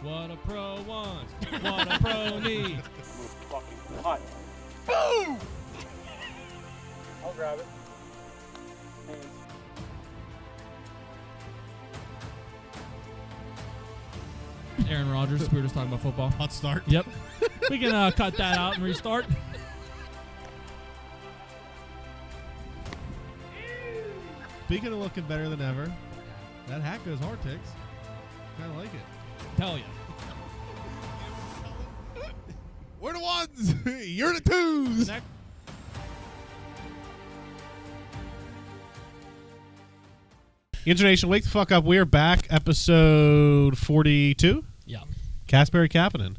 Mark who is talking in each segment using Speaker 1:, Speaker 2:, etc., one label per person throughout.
Speaker 1: What a pro wants, what a pro needs.
Speaker 2: Fucking hot. Boom! I'll grab it. Thanks.
Speaker 1: Aaron Rodgers, we were just talking about football.
Speaker 3: Hot start.
Speaker 1: Yep. We can cut that out and restart.
Speaker 3: Speaking of looking better than ever, that hat goes hard, Ticks. Kind of like it.
Speaker 1: Tell you.
Speaker 3: We're the ones. You're the twos.
Speaker 1: Next.
Speaker 3: International, wake the fuck up. We are back. Episode 42.
Speaker 1: Yeah.
Speaker 3: Casperry Kapanen.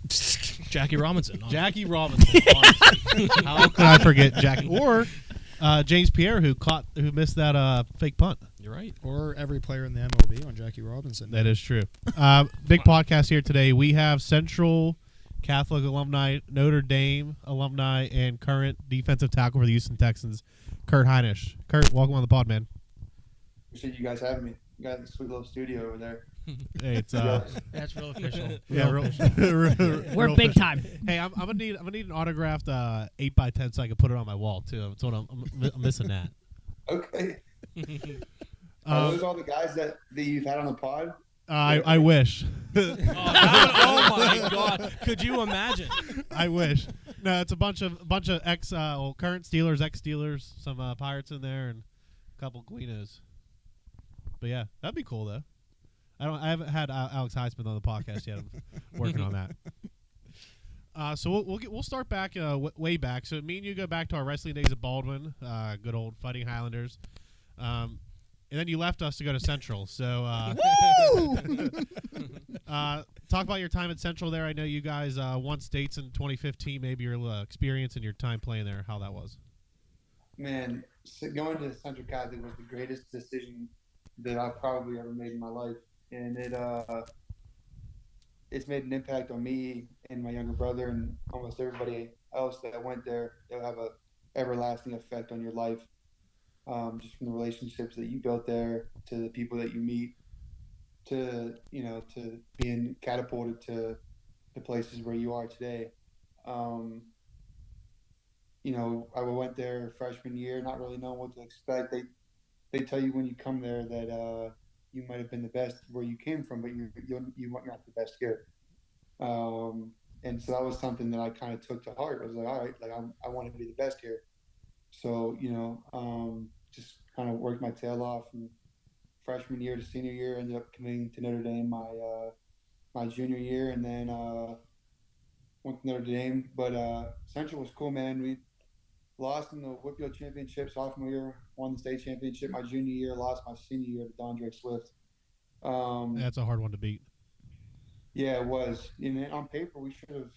Speaker 1: Jackie Robinson.
Speaker 3: Jackie Robinson. How could I forget Jackie? Or James Pierre, who missed that fake punt.
Speaker 1: You're right.
Speaker 4: Or every player in the MLB on Jackie Robinson.
Speaker 3: That is true. Big podcast here today. We have Central Catholic alumni, Notre Dame alumni, and current defensive tackle for the Houston Texans, Kurt Hinish. Kurt, welcome on the pod, man.
Speaker 5: Appreciate you guys having me. You got a sweet little studio over there.
Speaker 3: Hey, it's
Speaker 4: That's real official.
Speaker 3: yeah,
Speaker 6: We're
Speaker 3: real
Speaker 6: big
Speaker 3: official.
Speaker 6: time.
Speaker 3: Hey, I'm gonna need an autographed 8x10 so I can put it on my wall too. So I'm missing that.
Speaker 5: Okay. Are those all the guys that you've had on the pod?
Speaker 3: I wish.
Speaker 1: Oh my God! Could you imagine?
Speaker 3: I wish. No, it's a bunch of current Steelers, ex-Steelers, some Pirates in there, and a couple Guinos. But yeah, that'd be cool though. I haven't had Alex Heisman on the podcast yet. I'm working on that. So we'll start back way back. So me and you go back to our wrestling days at Baldwin, good old Fighting Highlanders. And then you left us to go to Central. So talk about your time at Central there. I know you guys won states in 2015. Maybe your experience and your time playing there, how that was.
Speaker 5: Man, going to Central Catholic was the greatest decision that I've probably ever made in my life. And it's made an impact on me and my younger brother and almost everybody else that went there. It'll have a everlasting effect on your life, just from the relationships that you built there to the people that you meet, to being catapulted to the places where you are today. I went there freshman year, not really knowing what to expect. They tell you when you come there that you might have been the best where you came from, but you're not the best here. And so that was something that I kind of took to heart. I was like, all right, like I want to be the best here. So, just kind of worked my tail off. And freshman year to senior year, ended up committing to Notre Dame my junior year, and then went to Notre Dame. But Central was cool, man. We lost in the Whitfield Championship sophomore year, won the state championship my junior year, lost my senior year to Dondre Swift.
Speaker 3: That's a hard one to beat.
Speaker 5: Yeah, it was. On paper, we should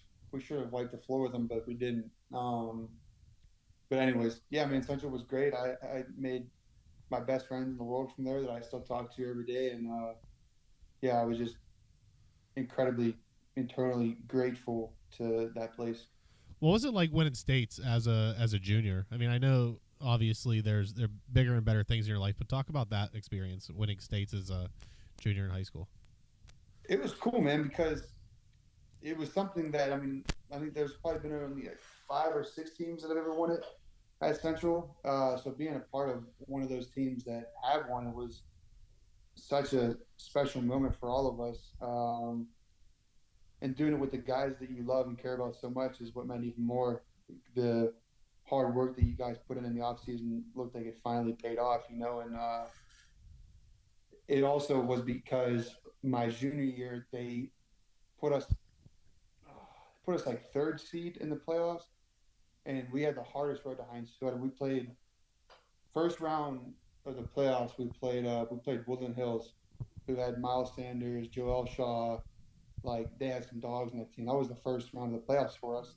Speaker 5: have wiped the floor with them, but we didn't. But anyways, yeah, Central was great. I made my best friends in the world from there that I still talk to every day, and I was just incredibly internally grateful to that place.
Speaker 3: What was it like winning states as a junior? I mean, I know obviously there are bigger and better things in your life, but talk about that experience, winning states as a junior in high school.
Speaker 5: It was cool, man, because it was something that, I think there's probably been only like 5 or 6 teams that have ever won it at Central. So being a part of one of those teams that have won it was such a special moment for all of us. And doing it with the guys that you love and care about so much is what meant even more. The hard work that you guys put in the offseason looked like it finally paid off, and it also was because my junior year they put us like 3rd seed in the playoffs, and we had the hardest road to Heinz Field. We played first round of the playoffs. We played Woodland Hills, who had Miles Sanders, Joel Shaw. Like, they had some dogs on the team. That was the first round of the playoffs for us.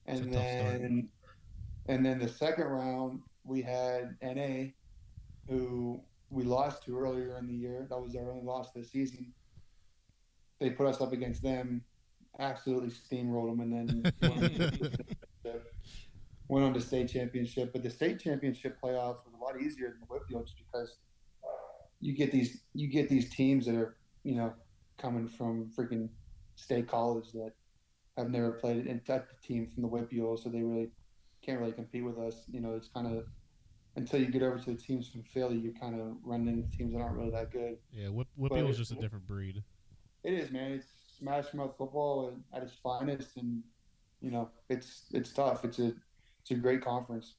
Speaker 5: And then the second round, we had NA, who we lost to earlier in the year. That was our only loss of the season. They put us up against them, absolutely steamrolled them, and then went on to state championship. But the state championship playoffs was a lot easier than the Whitfield, just because you get these teams that are, coming from freaking state college that have never played at the team from the Whippeal, so they really can't really compete with us. It's kind of until you get over to the teams from Philly, you're kind of running into teams that aren't really that good.
Speaker 3: Yeah, Whippeal is just a different breed.
Speaker 5: It is, man. It's smash mouth football at its finest, and it's tough. It's a great conference.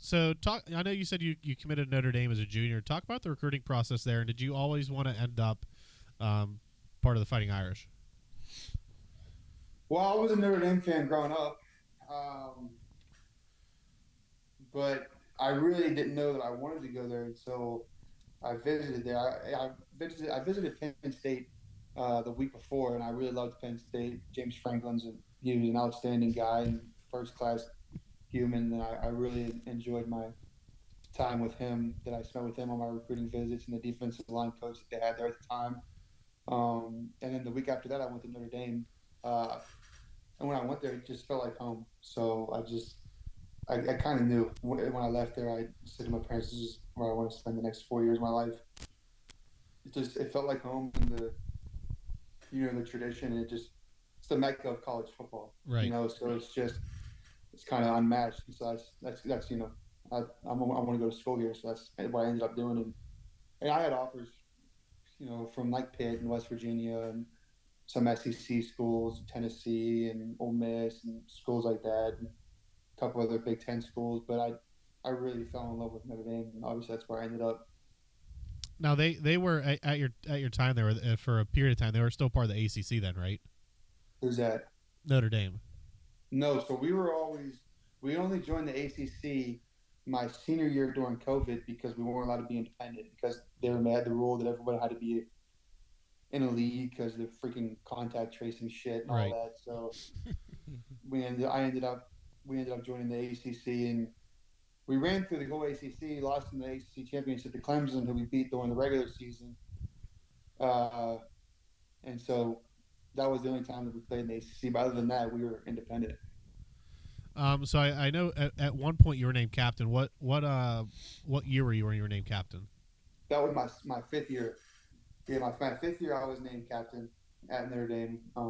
Speaker 3: So I know you said you committed to Notre Dame as a junior. Talk about the recruiting process there, and did you always want to end up part of the Fighting Irish?
Speaker 5: Well, I was a Notre Dame fan growing up, but I really didn't know that I wanted to go there until I visited there. I visited Penn State the week before, and I really loved Penn State. James he was an outstanding guy and first class human, and I really enjoyed my time with him that I spent with him on my recruiting visits and the defensive line coach that they had there at the time. And then the week after that, I went to Notre Dame. And when I went there, it just felt like home. So I kind of knew when I left there. I said to my parents, "This is where I want to spend the next 4 years of my life." It felt like home, and the tradition. And it's the mecca of college football,
Speaker 3: right?
Speaker 5: So it's kind of unmatched. And so that's I want to go to school here, so that's what I ended up doing. And I had offers, from like Pitt and West Virginia and some SEC schools, Tennessee and Ole Miss and schools like that, and a couple other Big Ten schools. But I really fell in love with Notre Dame, and obviously that's where I ended up.
Speaker 3: Now they were at your time there for a period of time. They were still part of the ACC then, right?
Speaker 5: Who's that?
Speaker 3: Notre Dame.
Speaker 5: No, so we only joined the ACC my senior year during COVID because we weren't allowed to be independent because they had the rule that everybody had to be in a league because of the freaking contact tracing shit and all that. So we ended up joining the ACC, and we ran through the whole ACC, lost in the ACC championship to Clemson, who we beat during the regular season. And so that was the only time that we played in the ACC. But other than that, we were independent.
Speaker 3: So I know at one point you were named captain. What year were you when you were named captain?
Speaker 5: That was my fifth year. Yeah, my fifth year I was named captain at Notre Dame. I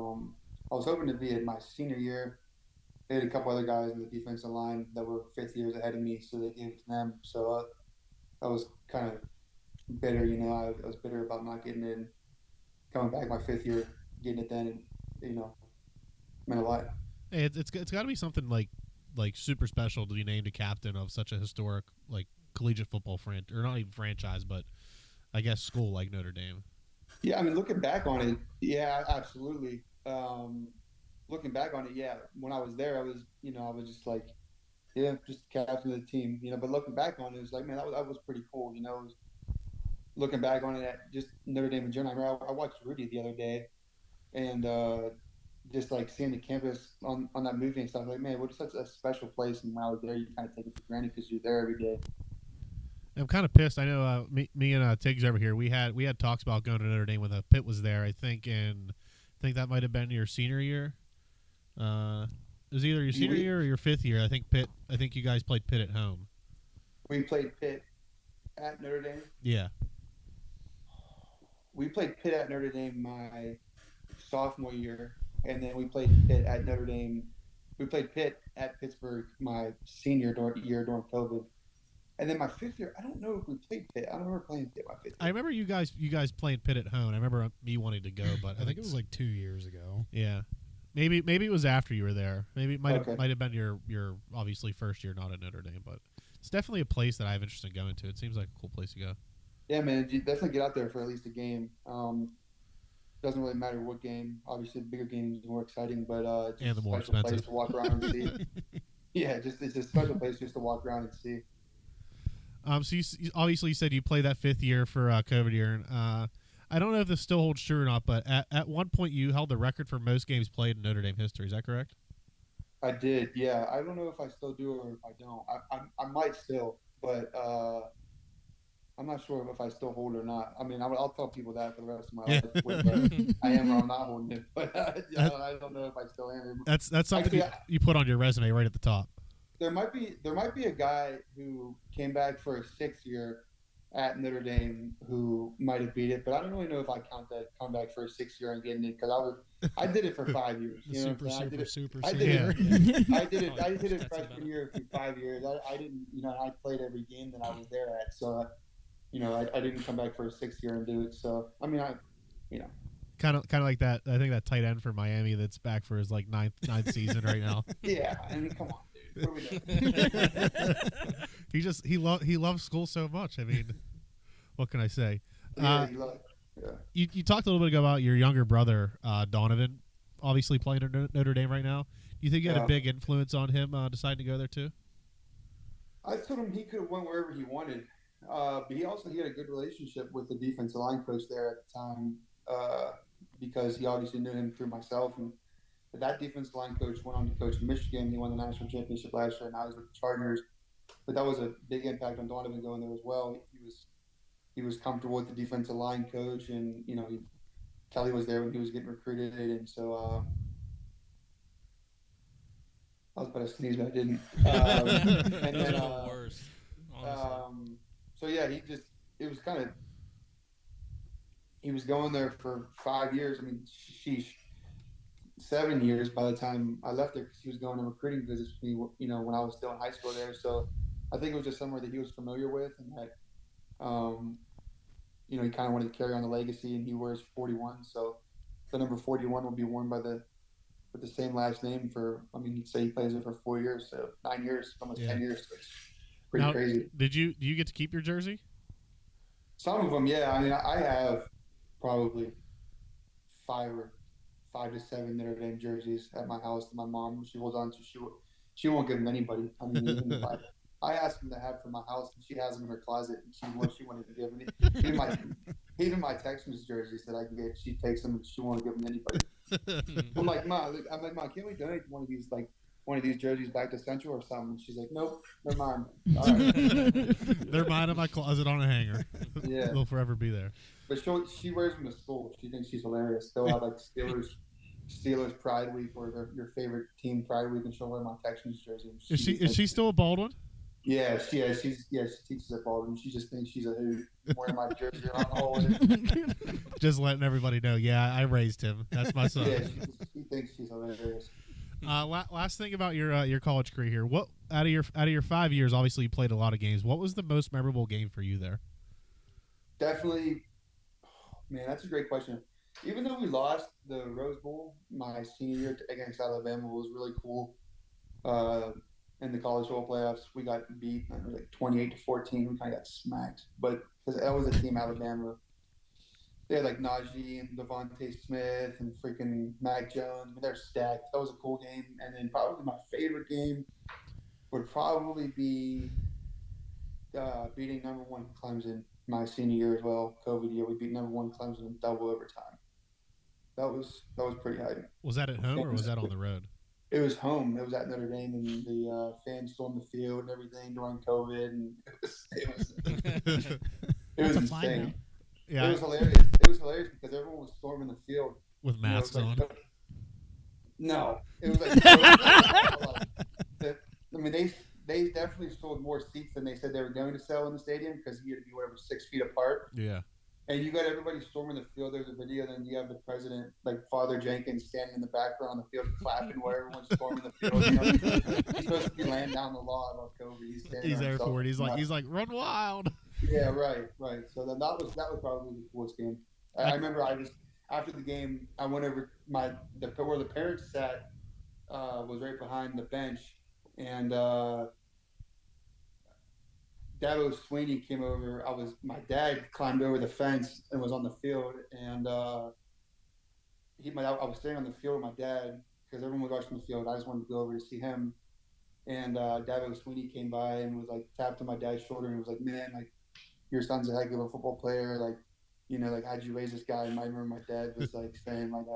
Speaker 5: was hoping to be in my senior year. They had a couple other guys in the defensive line that were fifth years ahead of me, so they gave it to them. So I was kind of bitter, I was bitter about not getting in. Coming back my fifth year, getting it then, and meant a lot.
Speaker 3: Hey, it's got to be something like super special to be named a captain of such a historic collegiate football franchise, or not even franchise, but I guess school like Notre Dame.
Speaker 5: Yeah, I mean, looking back on it, yeah, absolutely. Looking back on it, yeah, when I was there, I was just like, yeah, just captain of the team, But looking back on it, it was like, man, that was pretty cool, Looking back on it, at just Notre Dame in general, I remember I watched Rudy the other day, and just like seeing the campus on that movie and stuff, like, man, what such a special place. And when I was there, you kind of take it for granted because you're there every day.
Speaker 3: I'm kind of pissed. I know me and Tiggs over here, we had talks about going to Notre Dame when Pitt was there. I think that might have been your senior year. It was either your senior year or your fifth year. I think you guys played Pitt at home.
Speaker 5: We played Pitt at Notre Dame.
Speaker 3: Yeah.
Speaker 5: We played Pitt at Notre Dame my sophomore year, and then we played Pitt at Notre Dame. We played Pitt at Pittsburgh my senior year during COVID. And then my fifth year, I don't know if we played Pitt. I don't remember playing Pitt my fifth year.
Speaker 3: I remember you guys playing Pitt at home. I remember me wanting to go, but
Speaker 4: I think it was like 2 years ago.
Speaker 3: Yeah. Maybe it was after you were there. Maybe it might have been your obviously first year not at Notre Dame, but it's definitely a place that I have interest in going to. It seems like a cool place to go.
Speaker 5: Yeah, man, you definitely get out there for at least a game. Doesn't really matter what game. Obviously, the bigger games are more exciting, but it's
Speaker 3: and the more
Speaker 5: a special
Speaker 3: expensive
Speaker 5: place to walk around and see. Yeah, it's a special place just to walk around and see.
Speaker 3: So you obviously said you played that fifth year for COVID year, and I don't know if this still holds true or not, but at one point you held the record for most games played in Notre Dame history. Is that correct?
Speaker 5: I did, yeah. I don't know if I still do or if I don't. I might still, but I'm not sure if I still hold it or not. I mean, I'll tell people that for the rest of my life. Whether I am or I'm not holding it, but I don't know if I still am.
Speaker 3: That's something you put on your resume right at the top.
Speaker 5: There might be a guy who came back for his sixth year at Notre Dame who might have beat it, but I don't really know if I count that comeback for a 6th year and getting it because I did it for 5 years.
Speaker 4: The
Speaker 5: You know what I'm saying?
Speaker 4: super
Speaker 5: I
Speaker 4: senior.
Speaker 5: did it. I did it
Speaker 1: That's
Speaker 5: freshman
Speaker 1: about
Speaker 5: year for 5 years. I didn't, I played every game that I was there at. So, I didn't come back for a 6th year and do it. So, I mean,
Speaker 3: Kind of like that. I think that tight end for Miami that's back for his like ninth season right now.
Speaker 5: yeah. I mean, come on, dude. What are we doing?
Speaker 3: He loves school so much. I mean, what can I say?
Speaker 5: Yeah.
Speaker 3: You talked a little bit ago about your younger brother, Donovan, obviously playing at Notre Dame right now. Do you think you had a big influence on him deciding to go there too?
Speaker 5: I told him he could have went wherever he wanted, but he had a good relationship with the defensive line coach there at the time because he obviously knew him through myself. And that defensive line coach went on to coach Michigan. He won the national championship last year, and now he's with the Chargers. But that was a big impact on Donovan going there as well. He was comfortable with the defensive line coach, and Kelly was there when he was getting recruited, and so I was about to sneeze, but I didn't. And
Speaker 1: Those
Speaker 5: then,
Speaker 1: are the worst. Honestly.
Speaker 5: so yeah, he was going there for 5 years. I mean, sheesh, 7 years by the time I left there because he was going on recruiting visits with me, when I was still in high school there. So I think it was just somewhere that he was familiar with, and that, he kind of wanted to carry on the legacy, and he wears 41. So the number 41 will be worn with the same last name he'd say he plays it for 4 years, so 9 years, almost 10 years. So it's pretty crazy.
Speaker 3: Do you get to keep your jersey?
Speaker 5: Some of them, yeah. I mean, I have probably 5 to 7 Notre Dame jerseys at my house that my mom she holds on to. She won't give them to anybody. I mean, even if I asked them to have for my house, and she has them in her closet, and she wanted to give me. Even my Texans jerseys that I can get, she takes them and she won't give them to anybody. I'm like, Mom, can we donate one of these jerseys back to Central or something? And she's like, nope, they're mine. All right.
Speaker 3: They're mine in my closet on a hanger.
Speaker 5: Yeah.
Speaker 3: They'll forever be there.
Speaker 5: But she wears them to school. She thinks she's hilarious. They'll have like Steelers Pride Week or your favorite team Pride Week, and she'll wear my Texans jersey.
Speaker 3: Is she still a Baldwin?
Speaker 5: Yeah, she teaches at Baldwin. She just thinks she's a hoot wearing my jersey around the hallway.
Speaker 3: Just letting everybody know. Yeah, I raised him. That's my son.
Speaker 5: Yeah, she thinks she's hilarious.
Speaker 3: Last thing about your college career here. What out of your 5 years? Obviously, you played a lot of games. What was the most memorable game for you there?
Speaker 5: Definitely, man. That's a great question. Even though we lost the Rose Bowl my senior year against Alabama, was really cool. In the college football playoffs, we got beat like 28-14. We kind of got smacked, but because that was a team Alabama. They had like Najee and Devontae Smith and freaking Mac Jones. I mean, they're stacked. That was a cool game. And then probably my favorite game would probably be beating number 1 Clemson my senior year as well. COVID year, we beat number 1 Clemson in double overtime. That was pretty hype.
Speaker 3: Was that at home or was that on the road?
Speaker 5: It was home. It was at Notre Dame, and the fans stormed the field and everything during COVID, and it was insane. Yeah, it was hilarious. It was hilarious because everyone was storming the field
Speaker 3: with masks on.
Speaker 5: No, it was like they definitely sold more seats than they said they were going to sell in the stadium because you had to be whatever 6 feet apart.
Speaker 3: Yeah.
Speaker 5: And you got everybody storming the field. There's a video. Then you have the president, like Father Jenkins, standing in the background on the field, clapping while everyone's storming the field. He's supposed to be laying down the law about Kobe. He's there for it.
Speaker 3: He's like, run wild.
Speaker 5: Yeah, right. So then that was probably the coolest game. I remember after the game, I went over where the parents sat was right behind the bench, and Dabo Sweeney came over. My dad climbed over the fence and was on the field, and I was staying on the field with my dad because everyone was watching the field. I just wanted to go over to see him, and Dabo Sweeney came by and was like tapped on my dad's shoulder and was like, "Man, like your son's a heck of a football player. Like, like how'd you raise this guy?" And I remember my dad was like saying, like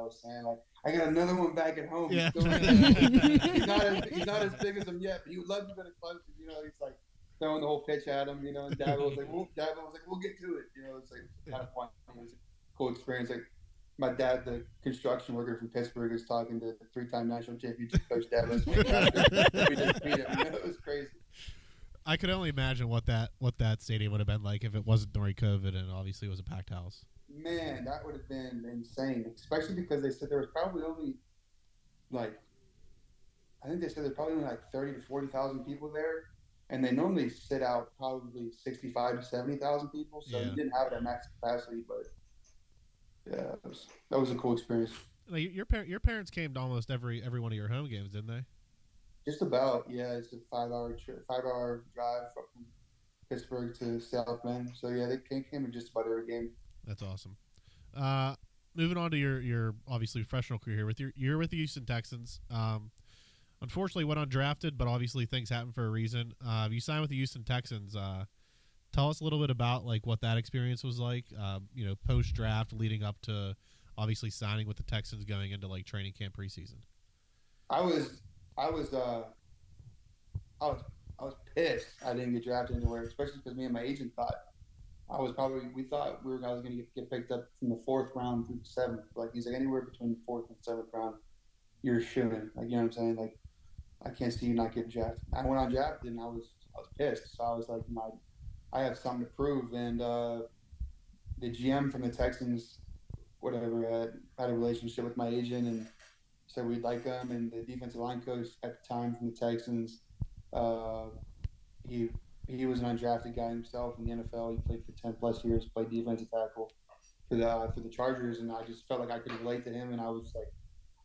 Speaker 5: I got another one back at home.
Speaker 3: Yeah.
Speaker 5: He's not as big as him yet, but he would love to go to Clemson. He's like throwing the whole pitch at him, and Dabo was like, we'll get to it. It's like kind of fun. It was a cool experience. Like my dad, the construction worker from Pittsburgh, is talking to the 3-time national championship coach Dabo. We just beat him. It was crazy.
Speaker 3: I could only imagine what that stadium would have been like if it wasn't during COVID and obviously it was a packed house.
Speaker 5: Man, that would have been insane, especially because they said there was probably only like I think they said there's probably only like 30 to 40,000 people there, and they normally sit out probably 65 to 70,000 people. So
Speaker 3: Yeah.
Speaker 5: you didn't have it at max capacity, but yeah, that was a cool experience.
Speaker 3: Like your parents came to almost every one of your home games, didn't they?
Speaker 5: Just about, yeah. It's a 5-hour drive from Pittsburgh to South Bend. So yeah, they came in just about every game.
Speaker 3: That's awesome. Moving on to your obviously professional career here you're with the Houston Texans. Unfortunately went undrafted, but obviously things happen for a reason. You signed with the Houston Texans. Tell us a little bit about like what that experience was like. Post draft leading up to obviously signing with the Texans going into like training camp preseason.
Speaker 5: I was pissed I didn't get drafted anywhere, especially because me and my agent thought we thought I was going to get picked up from the 4th round through the 7th. Like he's like anywhere between the 4th and 7th round, you're shooting. Like, you know what I'm saying? Like I can't see you not getting drafted. I went undrafted and I was pissed. So I was like, I have something to prove. And the GM from the Texans, whatever, had a relationship with my agent and said we'd like him. And the defensive line coach at the time from the Texans, he was an undrafted guy himself in the NFL. He played for 10 plus years, played defensive tackle for the Chargers, and I just felt like I could relate to him. And I was like,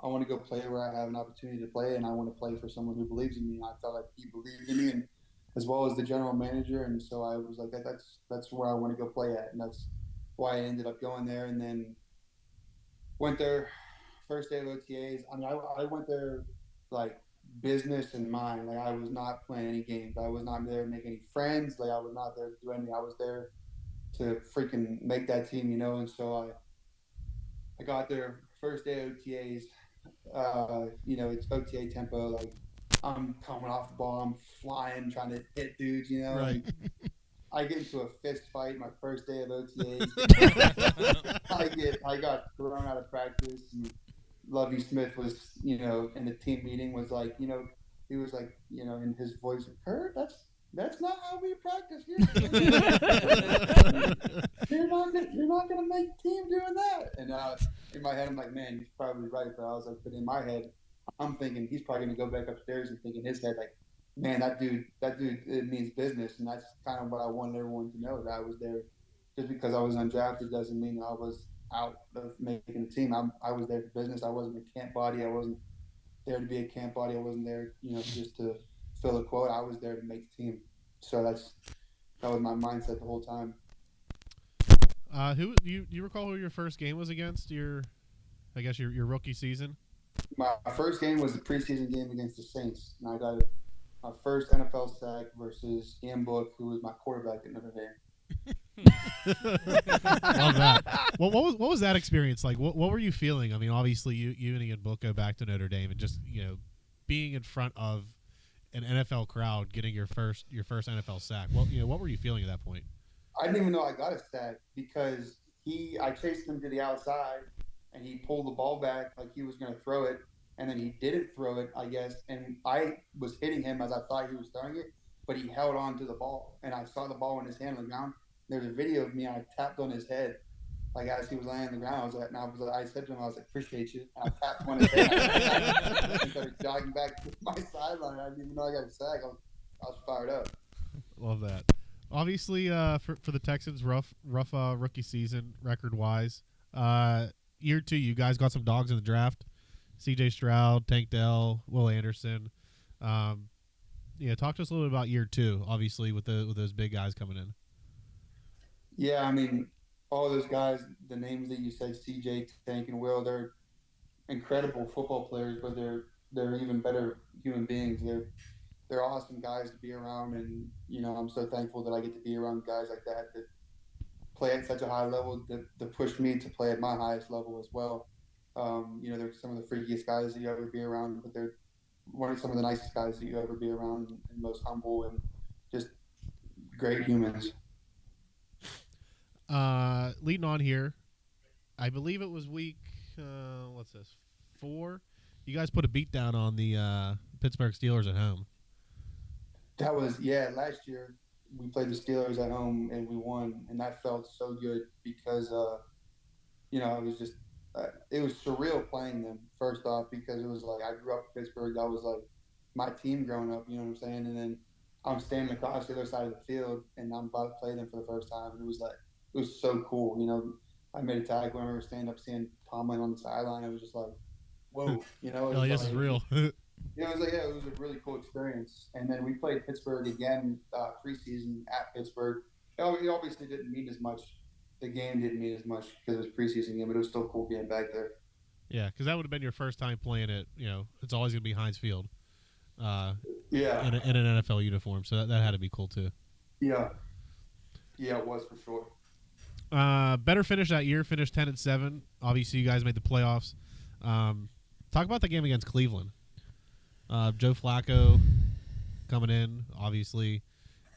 Speaker 5: I want to go play where I have an opportunity to play, and I want to play for someone who believes in me. And I felt like he believed in me, and as well as the general manager. And so I was like, that's where I want to go play at, and that's why I ended up going there. And then went there first day of OTAs. I mean, I went there like business in mind. Like I was not playing any games. I was not there to make any friends. Like I was not there to do anything. I was there to freaking make that team, And so I got there first day of OTAs. It's OTA tempo. Like I'm coming off the ball, I'm flying, trying to hit dudes,
Speaker 3: Right.
Speaker 5: I get into a fist fight my first day of OTAs. I got thrown out of practice, and Lovie Smith was, in the team meeting was like, he was like, in his voice, Kurt, that's not how we practice here. You're not gonna make the team doing that. And in my head, I'm like, man, he's probably right. But I was like, but in my head, I'm thinking he's probably gonna go back upstairs and think in his head, like, man, that dude, it means business. And that's kind of what I wanted everyone to know, that I was there. Just because I was undrafted doesn't mean that I was out of making the team. I was there for business. I wasn't a camp body. I wasn't there to be a camp body. I wasn't there, just to fill a quote. I was there to make the team. So that was my mindset the whole time.
Speaker 3: Who you recall who your first game was against? Your rookie season.
Speaker 5: My first game was the preseason game against the Saints, and I got my first NFL sack versus Ian Book, who was my quarterback at Notre Dame.
Speaker 3: Love that. Well, what was that experience like? What were you feeling? I mean, obviously you and Ian Book go back to Notre Dame, and just being in front of an NFL crowd, getting your first NFL sack. Well, what were you feeling at that point?
Speaker 5: I didn't even know I got a sack because I chased him to the outside, and he pulled the ball back like he was going to throw it, and then he didn't throw it, I guess, and I was hitting him as I thought he was throwing it, but he held on to the ball, and I saw the ball in his hand on the ground. There's a video of me, and I tapped on his head, like as he was laying on the ground. I said to him, I was like, appreciate you. And I tapped on his head. I started jogging back to my sideline. I didn't even know I got a sack. I was fired up.
Speaker 3: Love that. Obviously, for the Texans, rough rookie season record wise. Year 2, you guys got some dogs in the draft. C.J. Stroud, Tank Dell, Will Anderson. Talk to us a little bit about year 2. Obviously, with those big guys coming in.
Speaker 5: Yeah, I mean, all those guys, the names that you said, C.J., Tank, and Will, they're incredible football players, but they're even better human beings. They're awesome guys to be around, and I'm so thankful that I get to be around guys like that play at such a high level, that push me to play at my highest level as well. They're some of the freakiest guys that you ever be around, but they're some of the nicest guys that you ever be around, and most humble and just great humans.
Speaker 3: Leading on here, I believe it was week 4. You guys put a beat down on the Pittsburgh Steelers at home.
Speaker 5: That was last year we played the Steelers at home and we won, and that felt so good because it was just it was surreal playing them. First off, because it was like I grew up in Pittsburgh, that was like my team growing up. You know what I'm saying? And then I'm standing across the other side of the field, and I'm about to play them for the first time. And it was so cool. I made a tackle. I remember standing up, seeing Tomlin on the sideline. It was just like, whoa.
Speaker 3: Oh, this is real.
Speaker 5: It was a really cool experience. And then we played Pittsburgh again preseason at Pittsburgh. It obviously didn't mean as much. The game didn't mean as much because it was preseason game, but it was still cool being back there.
Speaker 3: Yeah, because that would have been your first time playing it. It's always going to be Heinz Field. In an NFL uniform, so that had to be cool too.
Speaker 5: Yeah, it was for sure.
Speaker 3: Better finish that year. Finished 10-7. Obviously, you guys made the playoffs. Talk about the game against Cleveland. Joe Flacco coming in. Obviously,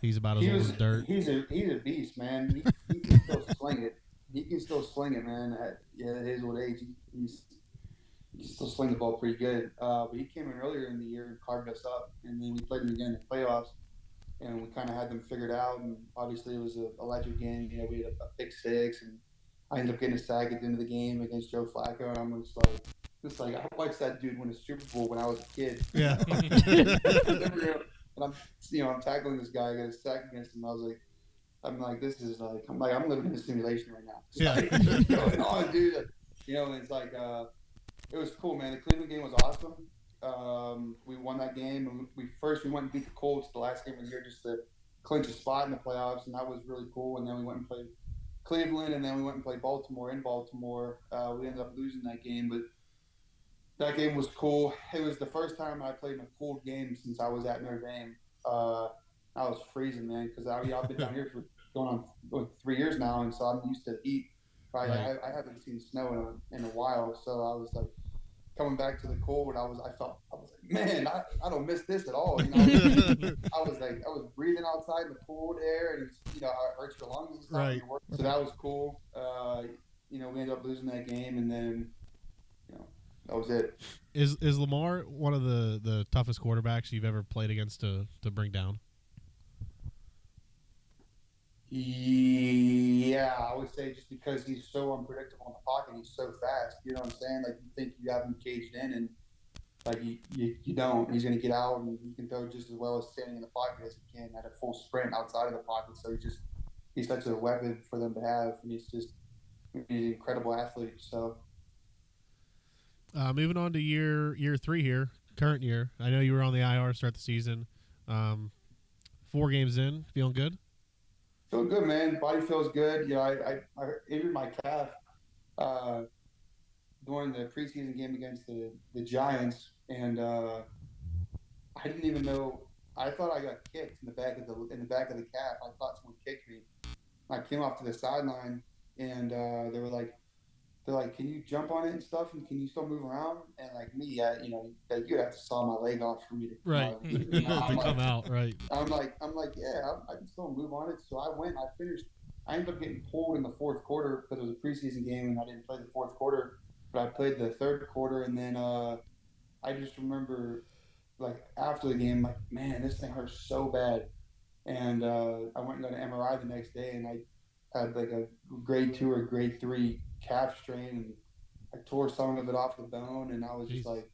Speaker 3: he's about as old as dirt.
Speaker 5: He's a beast, man. He can still sling it. He can still sling it, man. At his old age, he can still sling the ball pretty good. But he came in earlier in the year and carved us up, and then we played him again in the playoffs, and we kind of had them figured out. And obviously, it was an electric game. We had a pick six, and I ended up getting a sack at the end of the game against Joe Flacco, and I'm just like I watched that dude win a Super Bowl when I was a kid.
Speaker 3: Yeah.
Speaker 5: And I'm tackling this guy. I got a sack against him. I'm like, this is like, I'm living in a simulation right now. It's going on, dude. And it's like, it was cool, man. The Cleveland game was awesome. We won that game, and we went and beat the Colts the last game of the year just to clinch a spot in the playoffs, and that was really cool. And then we went and played Cleveland, and then we went and played Baltimore in Baltimore. We ended up losing that game, but that game was cool. It was the first time I played in a cold game since I was at Notre Dame. I was freezing, man, because I've been down here for going on 3 years now, and so I'm used to heat. I haven't seen snow in a while, so I was like coming back to the cold. I was like, man, I don't miss this at all. I was breathing outside in the cold air, and it hurts your lungs and stuff.
Speaker 3: Right.
Speaker 5: So that was cool. We ended up losing that game, and then that was it.
Speaker 3: Is Lamar one of the toughest quarterbacks you've ever played against to bring down?
Speaker 5: Yeah, I would say just because he's so unpredictable in the pocket, he's so fast. You know what I'm saying? Like, you think you have him caged in, and like you don't. He's going to get out, and he can throw just as well as standing in the pocket as he can at a full sprint outside of the pocket. So he's such a weapon for them to have, and he's an incredible athlete. So.
Speaker 3: Moving on to year 3 here, current year. I know you were on the IR to start the season. 4 games in, feeling good?
Speaker 5: Feel good, man. Body feels good. I injured my calf during the preseason game against the Giants, and I didn't even know. I thought I got kicked in the back of the calf. I thought someone kicked me. I came off to the sideline, and they were like, can you jump on it and stuff, and can you still move around? And like me, you'd have to saw my leg off for me to
Speaker 3: come out. Right.
Speaker 5: I'm like, yeah, I can still move on it. So I went. I finished. I ended up getting pulled in the fourth quarter because it was a preseason game, and I didn't play the fourth quarter, but I played the third quarter, and then I just remember, like, after the game, like, man, this thing hurts so bad, and I went and got an MRI the next day, and I had like a grade 2 or grade 3 calf strain, and I tore some of it off the bone, and I was just like,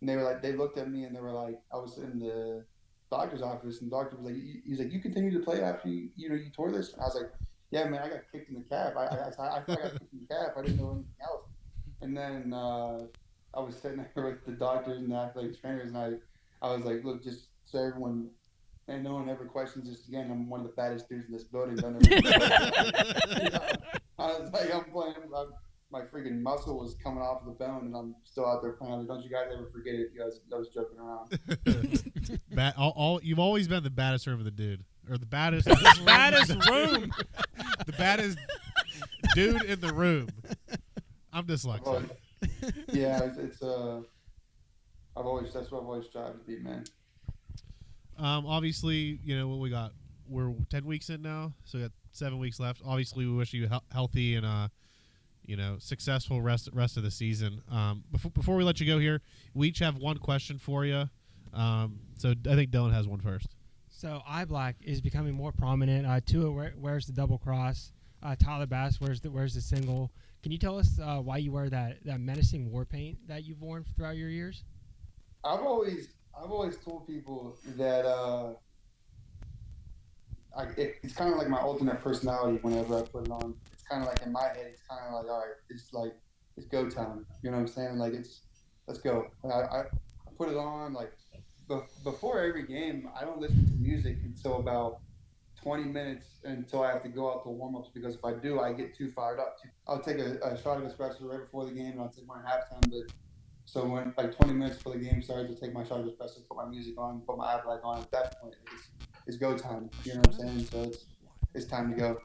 Speaker 5: and they looked at me, and they were like, I was in the doctor's office, and the doctor was like, he's like, you continue to play after you tore this? And I was like, yeah, man, I got kicked in the calf. I got kicked in the calf. I didn't know anything else. And then I was sitting there with the doctors and the athletic trainers, and I was like, look, just so everyone, and no one ever questions this again, I'm one of the baddest dudes in this building. I was like, I'm playing. My freaking muscle was coming off of the bone, and I'm still out there playing. Don't you guys ever forget it? You guys, I was joking around.
Speaker 3: You've always been the baddest room of the dude, or the baddest
Speaker 1: room,
Speaker 3: the baddest dude in the room. I'm dyslexic.
Speaker 5: Yeah, it's that's what I've always strived to be, man.
Speaker 3: Obviously, what we got. We're 10 weeks in now, so we got 7 weeks left. Obviously, we wish you healthy and successful rest of the season. Before we let you go here, we each have one question for you. So I think Dylan has one first.
Speaker 6: So eye black is becoming more prominent. Tua wears the double cross. Tyler Bass wears the single. Can you tell us why you wear that menacing war paint that you've worn throughout your years?
Speaker 5: I've always told people that it's kind of like my alternate personality. Whenever I put it on, it's kind of like in my head. It's kind of like, all right, it's go time. You know what I'm saying? Like let's go. I put it on like before every game. I don't listen to music until about 20 minutes until I have to go out to warm-ups, because if I do, I get too fired up. I'll take a shot of espresso right before the game, and I'll take one at halftime. But so when like 20 minutes before the game starts, I'll take my shot of espresso, put my music on, put my eye black on. At that point, it's go time. You know what I'm saying? So it's time to go.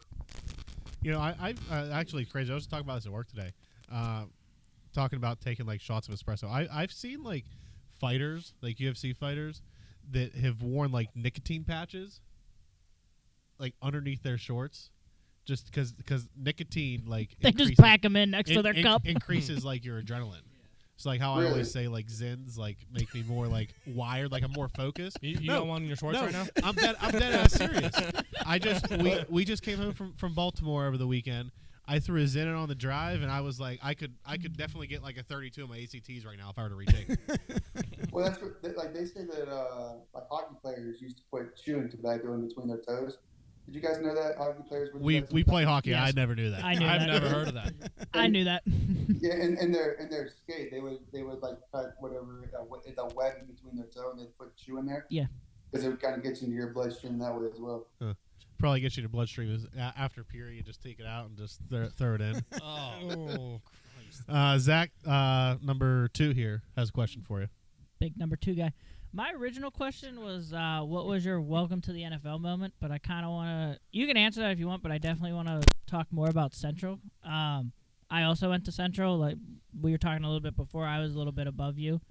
Speaker 3: You know, I actually crazy. I was talking about this at work today, talking about taking like shots of espresso. I've seen like fighters, like UFC fighters, that have worn like nicotine patches, like underneath their shorts, just because nicotine like
Speaker 7: they just pack them in next to their cup.
Speaker 3: Increases like your adrenaline. It's like how I always say, like Zins like make me more like wired, like I'm more focused.
Speaker 1: You don't want in your shorts right now?
Speaker 3: I'm dead ass serious. We just came home from Baltimore over the weekend. I threw a Zin in on the drive, and I was like, I could definitely get like a 32 in my ACTs right now if I were to retake it.
Speaker 5: Well, that's what, like they say that like hockey players used to put chewing tobacco in between their toes. Did you guys know that hockey players?
Speaker 3: We play hockey.
Speaker 7: Yes.
Speaker 3: I never knew that.
Speaker 7: I knew
Speaker 1: I've
Speaker 7: that.
Speaker 1: never heard of that.
Speaker 7: I knew that.
Speaker 5: Yeah, in their skate, they would like cut whatever the web in between their toe, and they'd put chew in there.
Speaker 7: Yeah.
Speaker 5: Because it kind of gets into your bloodstream that way as well.
Speaker 3: Probably gets you to bloodstream is after period. Just take it out and just throw it in.
Speaker 1: Oh, Christ.
Speaker 3: Zach, number 2 here has a question for you.
Speaker 7: Big number 2 guy. My original question was, what was your welcome to the NFL moment? But I kind of want to – you can answer that if you want, but I definitely want to talk more about Central. I also went to Central. Like we were talking a little bit before. I was a little bit above you.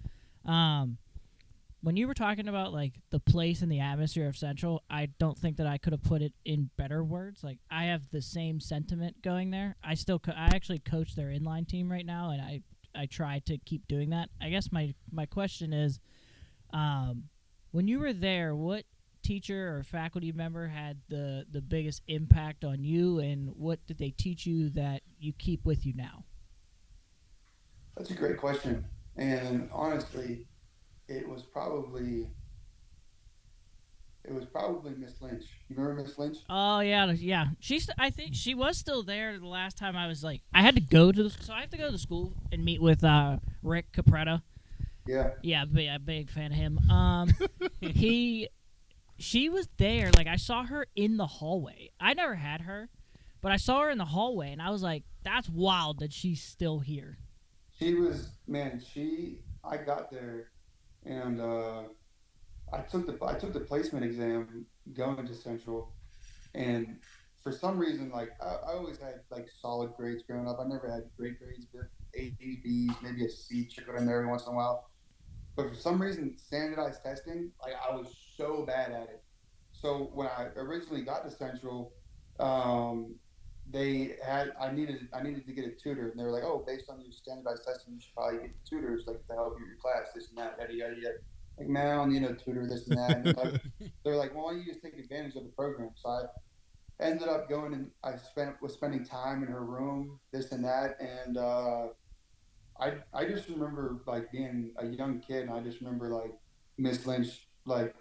Speaker 7: When you were talking about, like, the place and the atmosphere of Central, I don't think that I could have put it in better words. Like, I have the same sentiment going there. I actually coach their inline team right now, and I try to keep doing that. I guess my question is, when you were there, what teacher or faculty member had the biggest impact on you, and what did they teach you that you keep with you now?
Speaker 5: That's a great question. And honestly, it was probably Miss Lynch. You remember Miss Lynch?
Speaker 7: Oh yeah. I think she was still there the last time I was like, I had to go to so I have to go to school and meet with Rick Capretta.
Speaker 5: Yeah.
Speaker 7: Yeah, big fan of him. She was there. Like, I saw her in the hallway. I never had her, but I saw her in the hallway, and I was like, that's wild that she's still here.
Speaker 5: She was, man. I got there, and I took the placement exam going to Central, and for some reason, like I always had like solid grades growing up. I never had great grades, but A's, B's, maybe a C trickled in there every once in a while. But for some reason, standardized testing, like I was so bad at it. So when I originally got to Central, I needed to get a tutor, and they were like, "Oh, based on your standardized testing, you should probably get tutors like to help you with your class, this and that, yada yada yada." Like, man, I don't need no tutor, this and that. And they're like, "Well, why don't you just take advantage of the program?" So I ended up going, and I was spending time in her room, this and that, and I just remember like being a young kid, and I just remember like Miss Lynch like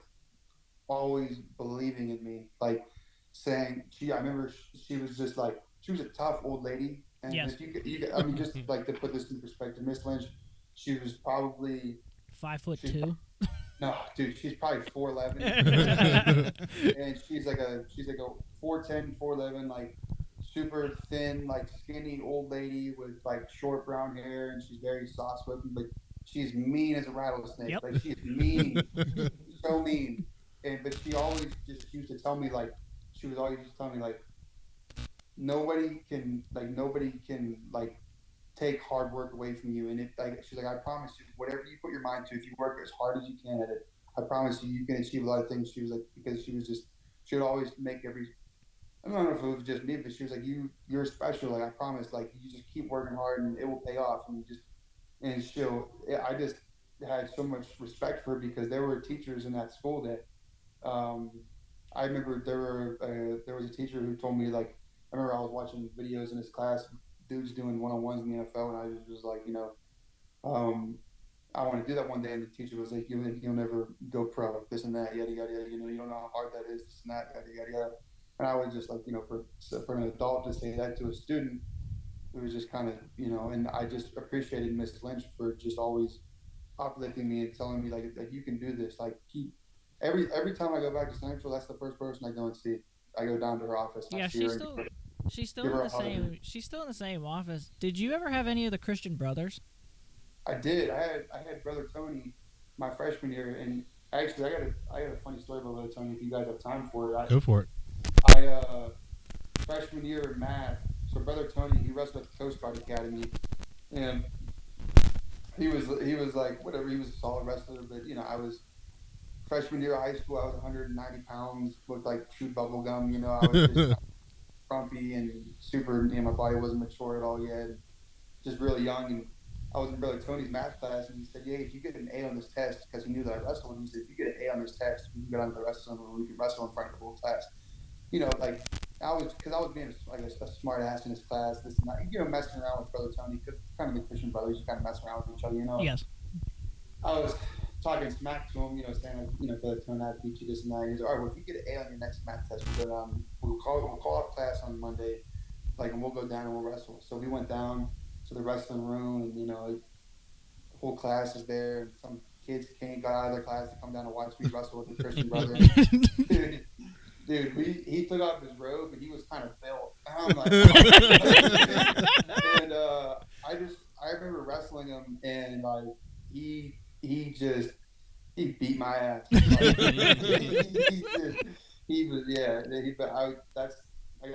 Speaker 5: always believing in me, like saying I remember she was just like, she was a tough old lady, and
Speaker 7: yes.
Speaker 5: if you I mean, just like to put this in perspective, Miss Lynch, she was probably
Speaker 7: 5'2".
Speaker 5: No, dude, she's probably 4'11", and she's like a 4'10", 4'11", like super thin, like skinny old lady with like short brown hair, and she's very soft spoken, but she's mean as a rattlesnake.
Speaker 7: Yep.
Speaker 5: Like, she's mean, so mean. But she always just used to tell me, like, she was always just telling me, like, nobody can take hard work away from you. And it, like, she's like, I promise you, whatever you put your mind to, if you work as hard as you can at it, I promise you, you can achieve a lot of things. She was like, because she would always make I don't know if it was just me, but she was like, you're special. Like, I promise, like, you just keep working hard and it will pay off. I just had so much respect for her, because there were teachers in that school that I remember there was a teacher who told me, like, I remember I was watching videos in his class, dudes doing one-on-ones in the NFL, and I just was like, I want to do that one day. And the teacher was like, you'll never go pro, this and that, yada yada yada. You don't know how hard that is, this and that, yada yada yada. And I was just like, for an adult to say that to a student, it was just kind of, and I just appreciated Miss Lynch for just always uplifting me and telling me like you can do this. Like every time I go back to Central, that's the first person I go and see. I go down to her office.
Speaker 7: Yeah, she's still in the same. She's still in the same office. Did you ever have any of the Christian brothers?
Speaker 5: I did. I had brother Tony my freshman year, and actually I got a funny story about brother Tony. If you guys have time for it,
Speaker 3: Go for it.
Speaker 5: Freshman year in math. So brother Tony, he wrestled at the Coast Guard Academy, and he was like whatever. He was a solid wrestler, but I was freshman year of high school. I was 190 pounds, looked like chewed bubble gum. I was just frumpy and super. My body wasn't mature at all yet. Just really young, and I was in brother Tony's math class, and he said, "Yeah, if you get an A on this test," because he knew that I wrestled, he said, "If you get an A on this test, we can go down to the wrestling room. We can wrestle in front of the whole class." Like I was being, I guess, a smart ass in his class, this and that, messing around with brother Tony, because kind of the Christian brothers, you kind of mess around with each other,
Speaker 7: Yes.
Speaker 5: I was talking smack to him, saying like, brother Tony, I teach you this and that. He's like, all right, well, if you get an A on your next math test, we'll call off class on Monday, and we'll go down and we'll wrestle. So we went down to the wrestling room, and the whole class is there, and some kids got out of their class to come down and watch me wrestle with the Christian brother. Dude, he took off his robe, and he was kind of built. And I'm like, and I remember wrestling him, and like he beat my ass. Like, I got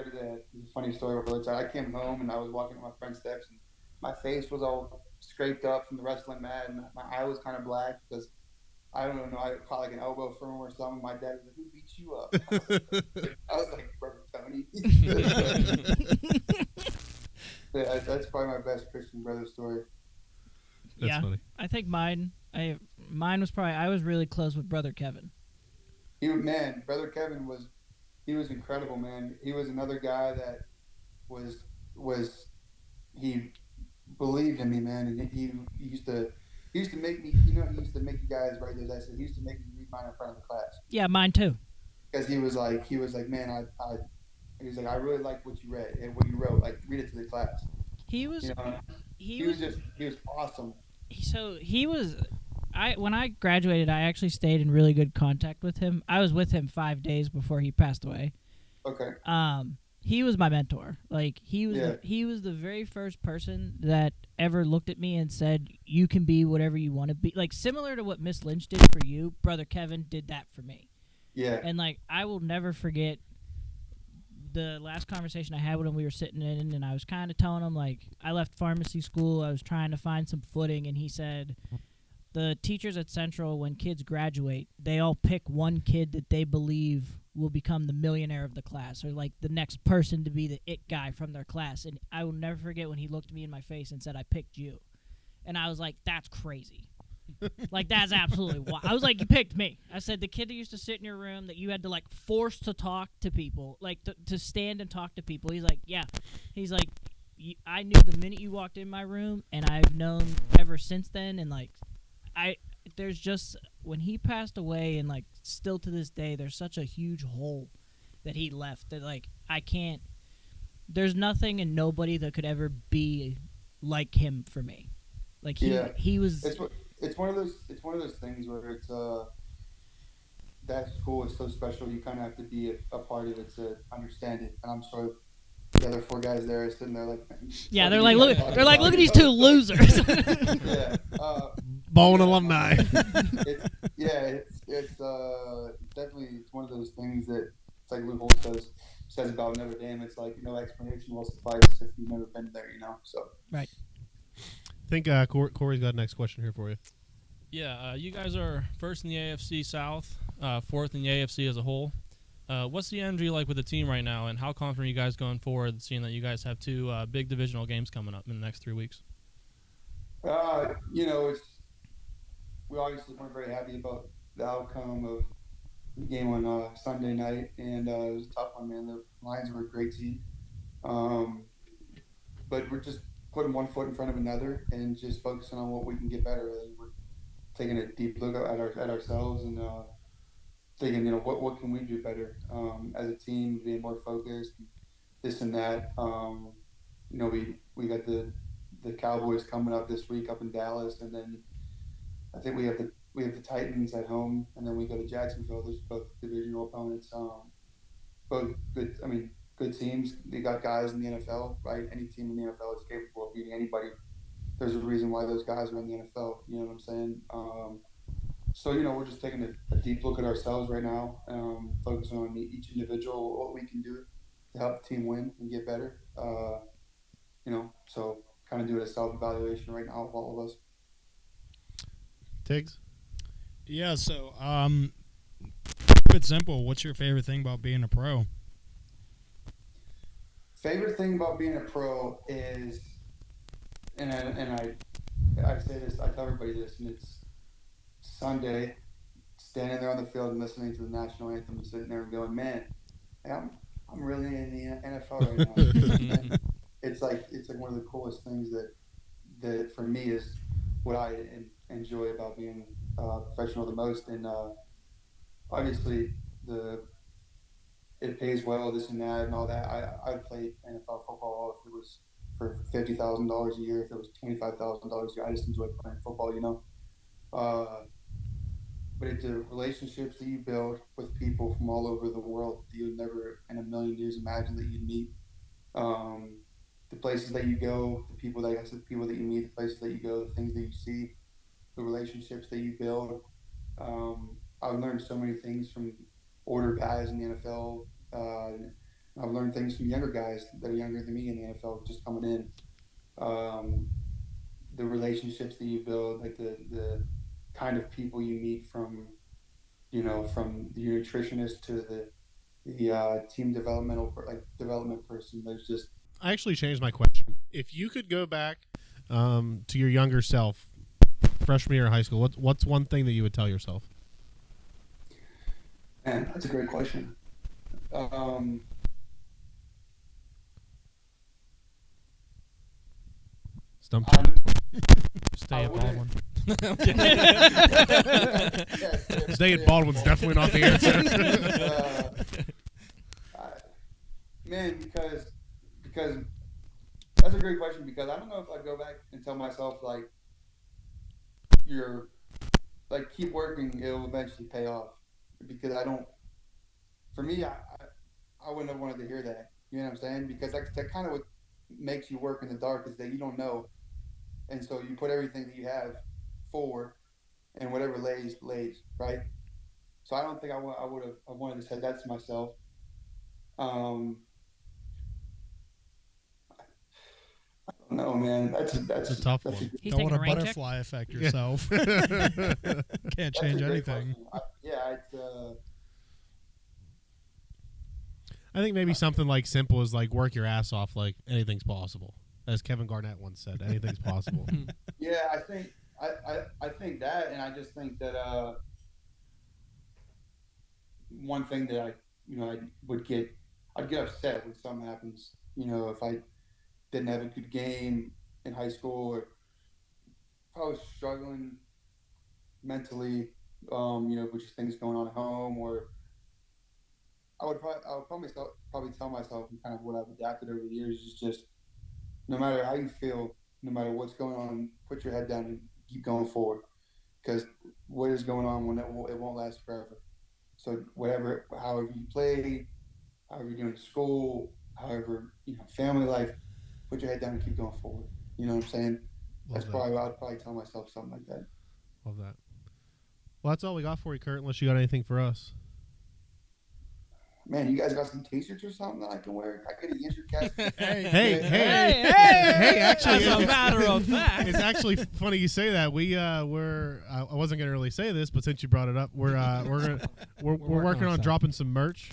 Speaker 5: to say, it's a funny story about that. I came home, and I was walking up my front steps, and my face was all scraped up from the wrestling mat, and my eye was kind of black because I don't know, I caught like an elbow from him or something. My dad was like, "Who beat you up?" I was like, "Brother Tony." That's probably my best Christian brother story.
Speaker 7: That's funny. I think mine was probably, I was really close with brother Kevin.
Speaker 5: Brother Kevin was incredible, man. He was another guy that he believed in me, man, and he used to make me, he used to make you guys write those essays. He used to make me read mine in front of the class.
Speaker 7: Yeah, mine too.
Speaker 5: Because he was like, man, he was like, I really like what you read and what you wrote. Like, read it to the class. He was awesome.
Speaker 7: When I graduated, I actually stayed in really good contact with him. I was with him 5 days before he passed away.
Speaker 5: Okay.
Speaker 7: He was my mentor. Like he was the very first person that ever looked at me and said, "You can be whatever you want to be." Like similar to what Miss Lynch did for you, brother Kevin did that for me.
Speaker 5: Yeah.
Speaker 7: And like I will never forget the last conversation I had with him. We were sitting in, and I was kind of telling him like I left pharmacy school. I was trying to find some footing, and he said, "The teachers at Central, when kids graduate, they all pick one kid that they believe will become the millionaire of the class, or like the next person to be the it guy from their class." And I will never forget when he looked me in my face and said, "I picked you." And I was like, "That's crazy." Like, that's absolutely wild. I was like, "You picked me." I said, "The kid that used to sit in your room that you had to like force to talk to people, like to stand and talk to people." He's like, "Yeah." He's like, "I knew the minute you walked in my room, and I've known ever since then." And like, there's just, when he passed away, and like still to this day, there's such a huge hole that he left that like there's nothing and nobody that could ever be like him for me. Like he was.
Speaker 5: It's one of those things where it's that school is so special. You kind of have to be a part of it to understand it. And I'm sure the other four guys there are sitting there like,
Speaker 7: yeah, they're like, look at these two losers.
Speaker 5: Yeah.
Speaker 3: Ballin' alumni.
Speaker 5: It's definitely, it's one of those things that it's like Lou Holt says about Notre Dame. It's like, no explanation will suffice if you've never been there, So
Speaker 7: right.
Speaker 3: I think Corey's got the next question here for you.
Speaker 1: Yeah, you guys are first in the AFC South, fourth in the AFC as a whole. What's the energy like with the team right now, and how confident are you guys going forward, seeing that you guys have two big divisional games coming up in the next 3 weeks?
Speaker 5: We obviously weren't very happy about the outcome game on Sunday night, and it was a tough one, man. The Lions were a great team, but we're just putting one foot in front of another and just focusing on what we can get better. We're taking a deep look at ourselves and thinking, what can we do better as a team, being more focused, this and that. We got the Cowboys coming up this week up in Dallas, and then I think we have the Titans at home, and then we go to Jacksonville. Those are both divisional opponents. Both good. I mean, good teams. They got guys in the NFL, right? Any team in the NFL is capable of beating anybody. There's a reason why those guys are in the NFL. You know what I'm saying? So we're just taking a deep look at ourselves right now, focusing on each individual, what we can do to help the team win and get better. So kind of doing a self-evaluation right now of all of us.
Speaker 3: Tiggs?
Speaker 4: Yeah, so keep it simple. What's your favorite thing about being a pro?
Speaker 5: Favorite thing about being a pro is, and I say this, I tell everybody this, and it's Sunday, standing there on the field and listening to the national anthem and sitting there and going, man, I'm really in the NFL right now. It's like one of the coolest things that for me is what I enjoy about being professional the most. And obviously it pays well, this and that and all that. I'd play NFL football if it was for $50,000 a year, if it was $25,000 a year. I just enjoy playing football, But it's the relationships that you build with people from all over the world that you would never in a million years imagine that you'd meet. The places that you go, the people that you meet, the places that you go, the things that you see, the relationships that you build. I've learned so many things from older guys in the NFL. I've learned things from younger guys that are younger than me in the NFL, just coming in. The relationships that you build, like the kind of people you meet from the nutritionist to the team development person. There's just.
Speaker 3: I actually changed my question. If you could go back to your younger self, freshman year of high school, what's one thing that you would tell yourself?
Speaker 5: Man, that's a great question.
Speaker 3: Stumped you.
Speaker 1: Stay at Baldwin.
Speaker 3: Stay at Baldwin's definitely not the answer.
Speaker 5: Man, because that's a great question, because I don't know if I'd go back and tell myself keep working, it'll eventually pay off, because for me, I wouldn't have wanted to hear that, you know what I'm saying? Because that kind of what makes you work in the dark, is that you don't know. And so you put everything that you have forward, and whatever lays, right? So I don't think I wanted to say that to myself. No, man, that's
Speaker 3: a tough one.
Speaker 7: He's
Speaker 4: Don't
Speaker 7: taking
Speaker 4: want
Speaker 7: a
Speaker 4: to
Speaker 7: rain check?
Speaker 4: butterfly effect yourself. Can't change anything.
Speaker 3: I think maybe something like simple as work your ass off, anything's possible. As Kevin Garnett once said, anything's possible.
Speaker 5: Yeah, I think that, and I just think that one thing that I'd get upset when something happens. If I didn't have a good game in high school, or if I was struggling mentally, with just things going on at home, or I would probably tell myself, and kind of what I've adapted over the years, is just no matter how you feel, no matter what's going on, put your head down and keep going forward, because what is going on, it won't last forever. So however you play, however you're doing school, however, family life, put your head down and keep going forward. You know what I'm saying? I'd probably tell myself something like that.
Speaker 3: Love that. Well, that's all we got for you, Kurt, unless you got anything for us.
Speaker 5: Man, you guys got some t-shirts or something that I can wear? I get an answer cast.
Speaker 3: Hey! Actually,
Speaker 1: as a matter of fact,
Speaker 3: it's actually funny you say that. I wasn't gonna really say this, but since you brought it up, we're working on dropping some merch.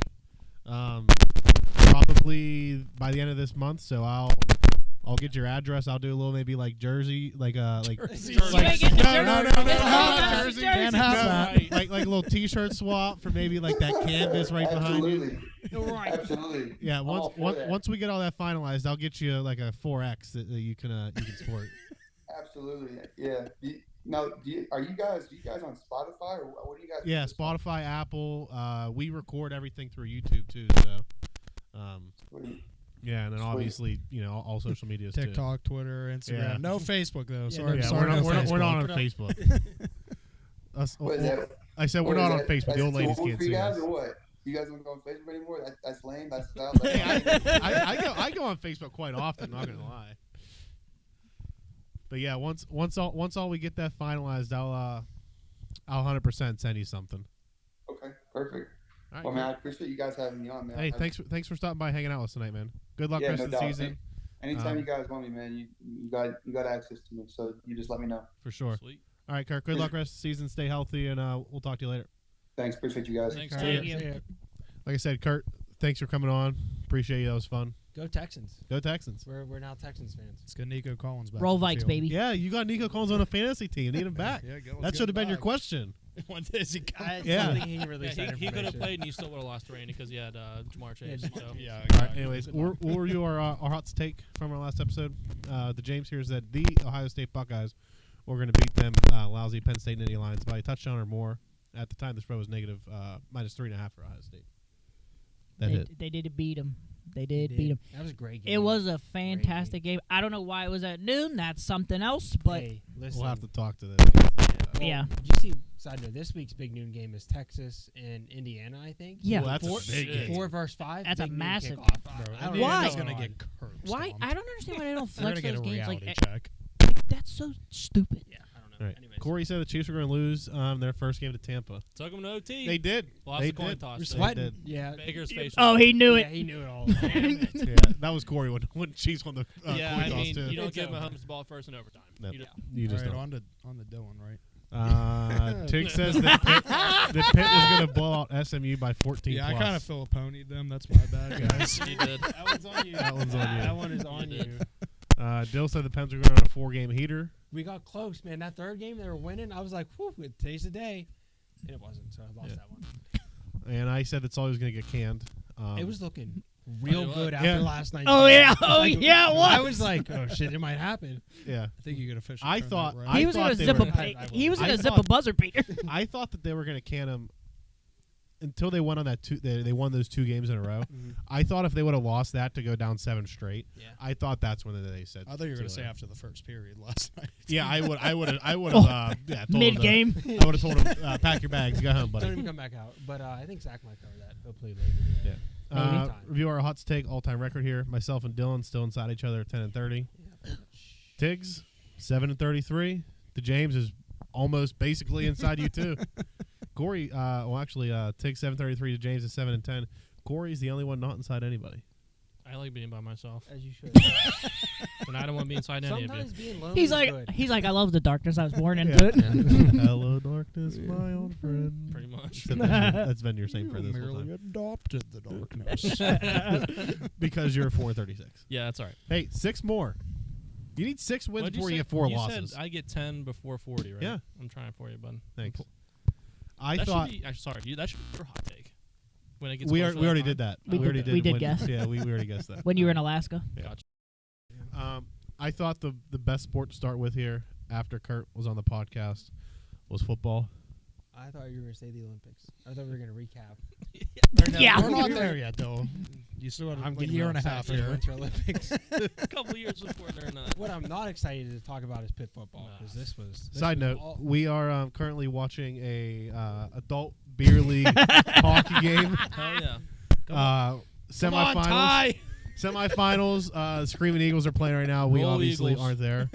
Speaker 3: Probably by the end of this month. So I'll I'll get your address. I'll do a little maybe like jersey, like
Speaker 4: Jersey.
Speaker 3: like
Speaker 7: Jersey.
Speaker 3: no,
Speaker 4: Jersey. Can't have that.
Speaker 3: like a little T-shirt swap for maybe like that canvas right behind you.
Speaker 7: Right.
Speaker 5: Absolutely.
Speaker 3: Yeah,
Speaker 5: I'm all for that.
Speaker 3: once we get all that finalized, I'll get you like a 4X that you can sport.
Speaker 5: Absolutely. Yeah. Do you guys on Spotify or what do you guys?
Speaker 3: Yeah, Spotify, Apple. We record everything through YouTube too. So,
Speaker 5: Sweet.
Speaker 3: yeah, and then
Speaker 5: Sweet.
Speaker 3: obviously all social medias too.
Speaker 4: TikTok, Twitter, Instagram.
Speaker 3: Yeah.
Speaker 4: No Facebook though. Sorry,
Speaker 3: Yeah,
Speaker 4: sorry,
Speaker 3: we're
Speaker 4: no
Speaker 3: not on Facebook.
Speaker 5: What is that?
Speaker 3: I said we're
Speaker 5: What
Speaker 3: not
Speaker 5: is
Speaker 3: on
Speaker 5: that?
Speaker 3: Facebook. The
Speaker 5: That's
Speaker 3: old ladies
Speaker 5: cool
Speaker 3: can't
Speaker 5: for you
Speaker 3: see
Speaker 5: guys
Speaker 3: us.
Speaker 5: or what? You guys don't go on Facebook anymore? That's lame. That's
Speaker 3: Hey, I go on Facebook quite often. Not gonna lie. But yeah, once all we get that finalized, I'll 100% send you something.
Speaker 5: Okay, perfect.
Speaker 3: All right,
Speaker 5: Well, man, I appreciate you guys having me on, man.
Speaker 3: hey, thanks for stopping by, hanging out with us tonight, man. Good luck
Speaker 5: Yeah,
Speaker 3: rest
Speaker 5: no
Speaker 3: of the
Speaker 5: doubt.
Speaker 3: season.
Speaker 5: Anytime you guys want me, man, you got access to me, so you just let me know.
Speaker 3: For sure.
Speaker 1: Sweet.
Speaker 3: All right, Kirk. Good luck rest of the season. Stay healthy, and we'll talk to you later.
Speaker 5: Thanks, appreciate you guys.
Speaker 1: Thanks,
Speaker 6: All
Speaker 1: Kurt.
Speaker 6: right, see ya.
Speaker 3: Like I said, Kurt, thanks for coming on. Appreciate you. That was fun.
Speaker 6: Go Texans.
Speaker 3: Go Texans.
Speaker 6: We're now Texans fans.
Speaker 4: Let's get Nico Collins back.
Speaker 7: Roll
Speaker 4: on the
Speaker 7: Vikes,
Speaker 4: field.
Speaker 7: baby.
Speaker 3: Yeah, you got Nico Collins on a fantasy team. Need him back.
Speaker 4: Yeah, go,
Speaker 3: That should have been your question.
Speaker 4: When does he come?
Speaker 3: Yeah.
Speaker 6: He released that
Speaker 1: He could have
Speaker 6: information.
Speaker 1: played and you still would have lost to Randy because he had Jamar Chase. So.
Speaker 4: Yeah.
Speaker 3: All right.
Speaker 4: exactly.
Speaker 3: Anyways, we'll review our hot take from our last episode. The James here is that the Ohio State Buckeyes were going to beat them lousy Penn State and Nittany Lions by a touchdown or more. At the time, the spread was negative -3.5 for Ohio State.
Speaker 7: They did beat him. They did beat him.
Speaker 6: That was a great game.
Speaker 7: It was a fantastic game. I don't know why it was at noon. That's something else, but
Speaker 6: Hey, listen.
Speaker 3: We'll have to talk to those guys about that.
Speaker 7: yeah.
Speaker 6: Did you see? Side note: this week's big noon game is Texas and Indiana. I think.
Speaker 7: Yeah.
Speaker 3: Well, that's a big game.
Speaker 6: 4 versus 5.
Speaker 7: That's a
Speaker 6: big noon
Speaker 7: massive
Speaker 6: kickoff.
Speaker 4: Bro,
Speaker 6: I don't
Speaker 7: Why?
Speaker 4: Indiana's
Speaker 6: know.
Speaker 4: gonna get curbed.
Speaker 7: Why? I don't understand why they don't
Speaker 4: They're
Speaker 7: flex
Speaker 4: gonna get
Speaker 7: those
Speaker 4: a
Speaker 7: games.
Speaker 4: reality
Speaker 7: Like
Speaker 4: check.
Speaker 7: that's so stupid.
Speaker 6: Yeah, I don't know.
Speaker 3: All right.
Speaker 6: Anyways.
Speaker 3: Corey said the Chiefs were going to lose their first game to Tampa.
Speaker 1: Took him to OT.
Speaker 3: They did.
Speaker 1: Lost
Speaker 3: They
Speaker 1: the coin
Speaker 3: did.
Speaker 1: toss.
Speaker 6: We're
Speaker 1: They-
Speaker 6: sweating.
Speaker 3: did.
Speaker 6: Yeah.
Speaker 1: Baker's face.
Speaker 7: Oh, he knew
Speaker 6: Yeah,
Speaker 7: it.
Speaker 6: he knew it all.
Speaker 3: Yeah, that was Corey when Chiefs won the
Speaker 1: yeah,
Speaker 3: coin
Speaker 1: I
Speaker 3: toss
Speaker 1: mean,
Speaker 3: too.
Speaker 1: you don't
Speaker 6: It's
Speaker 1: give
Speaker 6: over.
Speaker 1: Mahomes the ball first in overtime.
Speaker 3: No.
Speaker 1: You don't.
Speaker 3: You just
Speaker 4: All
Speaker 3: don't.
Speaker 4: right, on to Dylan, right?
Speaker 3: Tig says that Pitt was going to blow out SMU by 14
Speaker 4: Yeah,
Speaker 3: plus.
Speaker 4: I kind of Philipponied them. That's my bad, guys.
Speaker 1: You did.
Speaker 6: That one's on you.
Speaker 3: That one's on you.
Speaker 6: That one is on you.
Speaker 3: Dill said the Pens were going on a 4-game heater.
Speaker 6: We got close, man. That third game, they were winning. I was like, whew, today's the day. And it wasn't, so I lost that one.
Speaker 3: And I said that's all he was going to get canned.
Speaker 6: It was looking real
Speaker 1: you
Speaker 6: good
Speaker 1: what.
Speaker 6: after
Speaker 3: Yeah.
Speaker 6: last night.
Speaker 7: Oh yeah. Oh yeah. What?
Speaker 6: I was like, oh shit, it might happen.
Speaker 3: Yeah.
Speaker 4: I think you could officially.
Speaker 3: I
Speaker 4: turn
Speaker 3: thought-
Speaker 4: that right.
Speaker 7: He was
Speaker 3: thought
Speaker 7: gonna
Speaker 3: they
Speaker 7: zip
Speaker 3: were-
Speaker 7: a. He was
Speaker 3: I
Speaker 7: gonna zip a
Speaker 3: thought-
Speaker 7: buzzer beater.
Speaker 3: I thought that they were going to can him until they won on that they won those 2 games in a row. I thought if they would have lost that to go down 7 straight,
Speaker 6: Yeah.
Speaker 3: I thought that's when they said.
Speaker 4: I thought you were going to
Speaker 3: too
Speaker 4: say
Speaker 3: late.
Speaker 4: after the first period last night.
Speaker 3: Yeah, I would have. Yeah, told him
Speaker 7: Mid
Speaker 3: to-
Speaker 7: game.
Speaker 3: I would have told him, pack your bags, go home,
Speaker 6: Don't
Speaker 3: buddy.
Speaker 6: even come back out. But I think Zach might cover that. Hopefully later.
Speaker 3: Yeah.
Speaker 6: Maybe time.
Speaker 3: Review our hot take all-time record here. Myself and Dylan still inside each other at 10-30. Tiggs 7-33. The James is almost basically inside you too. Corey, Tiggs 7-33 to James is 7-10. Corey's the only one not inside anybody.
Speaker 1: I like being by myself,
Speaker 6: As you should.
Speaker 1: and I don't want to be inside any of you.
Speaker 6: Sometimes being lonely
Speaker 7: He's
Speaker 6: is
Speaker 7: like,
Speaker 6: good.
Speaker 7: I love the darkness. I was born into it.
Speaker 3: Hello, darkness, my old friend.
Speaker 1: Pretty much.
Speaker 3: Except that's been your same
Speaker 4: You
Speaker 3: for this whole
Speaker 4: merely
Speaker 3: time.
Speaker 4: adopted the darkness.
Speaker 3: Because you're 4-36.
Speaker 1: Yeah, that's all right.
Speaker 3: Hey, 6 more. You need 6 wins
Speaker 1: What'd
Speaker 3: before you
Speaker 1: say?
Speaker 3: get 4
Speaker 1: You
Speaker 3: losses.
Speaker 1: said I get 10 before 40, right?
Speaker 3: Yeah.
Speaker 1: I'm trying for you, bud.
Speaker 3: Thanks.
Speaker 1: That
Speaker 3: thought
Speaker 1: should be, sorry, that should be your hot take. When it gets
Speaker 3: we
Speaker 1: closer to
Speaker 3: already
Speaker 1: that
Speaker 3: did
Speaker 1: time.
Speaker 3: that.
Speaker 7: We
Speaker 3: already
Speaker 7: did- we did
Speaker 3: when-
Speaker 7: guess.
Speaker 3: Yeah, we already guessed that.
Speaker 7: When you were in Alaska.
Speaker 1: Gotcha.
Speaker 3: I thought the best sport to start with here after Kurt was on the podcast was football.
Speaker 6: I thought you were going to say the Olympics. I thought we were going to recap.
Speaker 7: Yeah.
Speaker 4: We're not there yet, though. You still have
Speaker 6: I'm
Speaker 4: a
Speaker 6: getting
Speaker 4: year
Speaker 6: real
Speaker 4: and a half
Speaker 6: excited for
Speaker 4: here.
Speaker 6: Winter Olympics.
Speaker 1: A couple of years before they're not.
Speaker 6: What I'm not excited to talk about is Pitt football because this was.
Speaker 3: Side note:
Speaker 6: all-
Speaker 3: we are currently watching a adult beer league hockey game.
Speaker 1: Hell yeah.
Speaker 3: Semifinals. Semifinals. Screaming Eagles are playing right now. We
Speaker 1: Roll
Speaker 3: obviously
Speaker 1: Eagles.
Speaker 3: aren't there.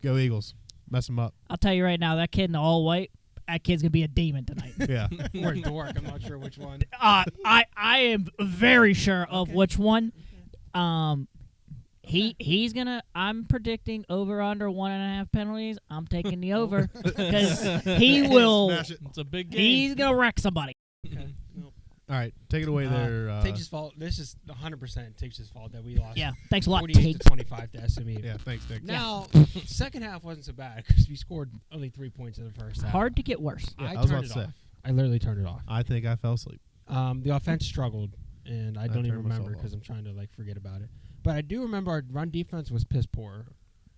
Speaker 3: Go Eagles! Mess them up.
Speaker 7: I'll tell you right now, that kid in the all white, that kid's gonna be a demon tonight.
Speaker 3: Yeah.
Speaker 6: Or dork. I'm not sure which one.
Speaker 7: I am very sure of which one. He's gonna. I'm predicting over under 1.5 penalties. I'm taking the over because he will.
Speaker 3: Smash it.
Speaker 1: It's a big game.
Speaker 7: He's gonna wreck somebody.
Speaker 3: All right, take it away there.
Speaker 6: Tiggs' fault. This is 100% Tiggs' fault that we lost.
Speaker 7: Yeah, thanks a lot,
Speaker 6: 48
Speaker 7: Tiggs.
Speaker 6: to 25 to SMU.
Speaker 3: Yeah, thanks, Dick.
Speaker 6: Now, second half wasn't so bad because we scored only 3 points in the first half.
Speaker 7: Hard to get worse.
Speaker 3: Yeah, I
Speaker 6: I
Speaker 3: was
Speaker 6: turned
Speaker 3: about
Speaker 6: it
Speaker 3: to say.
Speaker 6: off. I literally turned it off.
Speaker 3: I think I fell asleep.
Speaker 6: The offense struggled, and I don't even
Speaker 3: turned myself
Speaker 6: remember because
Speaker 3: off.
Speaker 6: I'm trying to forget about it. But I do remember our run defense was piss poor.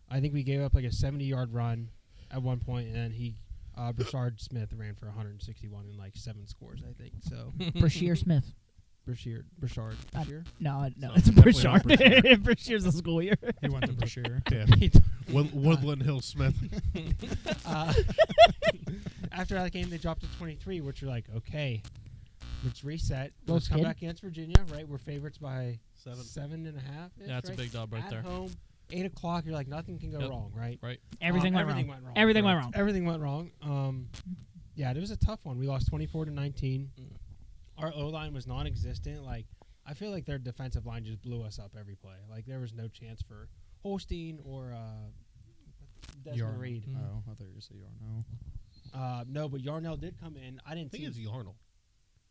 Speaker 6: I think we gave up like a 70-yard run at one point, and then Brashard Smith ran for 161 and 7 scores, I think. So
Speaker 7: Brashear Smith.
Speaker 6: Brashard.
Speaker 7: No,
Speaker 3: It's
Speaker 7: it's
Speaker 3: definitely not
Speaker 7: Brashard. Brashear's the school year.
Speaker 4: He went to Brashear.
Speaker 3: Yeah. Woodland Hill Smith.
Speaker 6: After that game, they dropped to 23, which we're like, okay, let's reset.
Speaker 7: Little
Speaker 6: Let's come
Speaker 7: skid.
Speaker 6: back against Virginia, right? We're favorites by 7.5.
Speaker 1: Yeah, that's a big dub right
Speaker 6: At
Speaker 1: there.
Speaker 6: home, 8 o'clock. You're like, nothing can go
Speaker 1: Yep.
Speaker 6: wrong, right?
Speaker 1: Right.
Speaker 7: Everything went
Speaker 6: everything
Speaker 7: wrong.
Speaker 6: went wrong.
Speaker 7: Everything went
Speaker 6: Correct.
Speaker 7: wrong.
Speaker 6: Everything went wrong. Yeah, it was a tough one. We lost 24 to 19. Our O line was non-existent. I feel like their defensive line just blew us up every play. There was no chance for Holstein or Desmond Reed.
Speaker 4: Oh, I thought you were going to say Yarno.
Speaker 6: No, but Yarnell did come in. I
Speaker 3: I
Speaker 6: didn't
Speaker 3: think
Speaker 6: see
Speaker 3: it's Yarnell.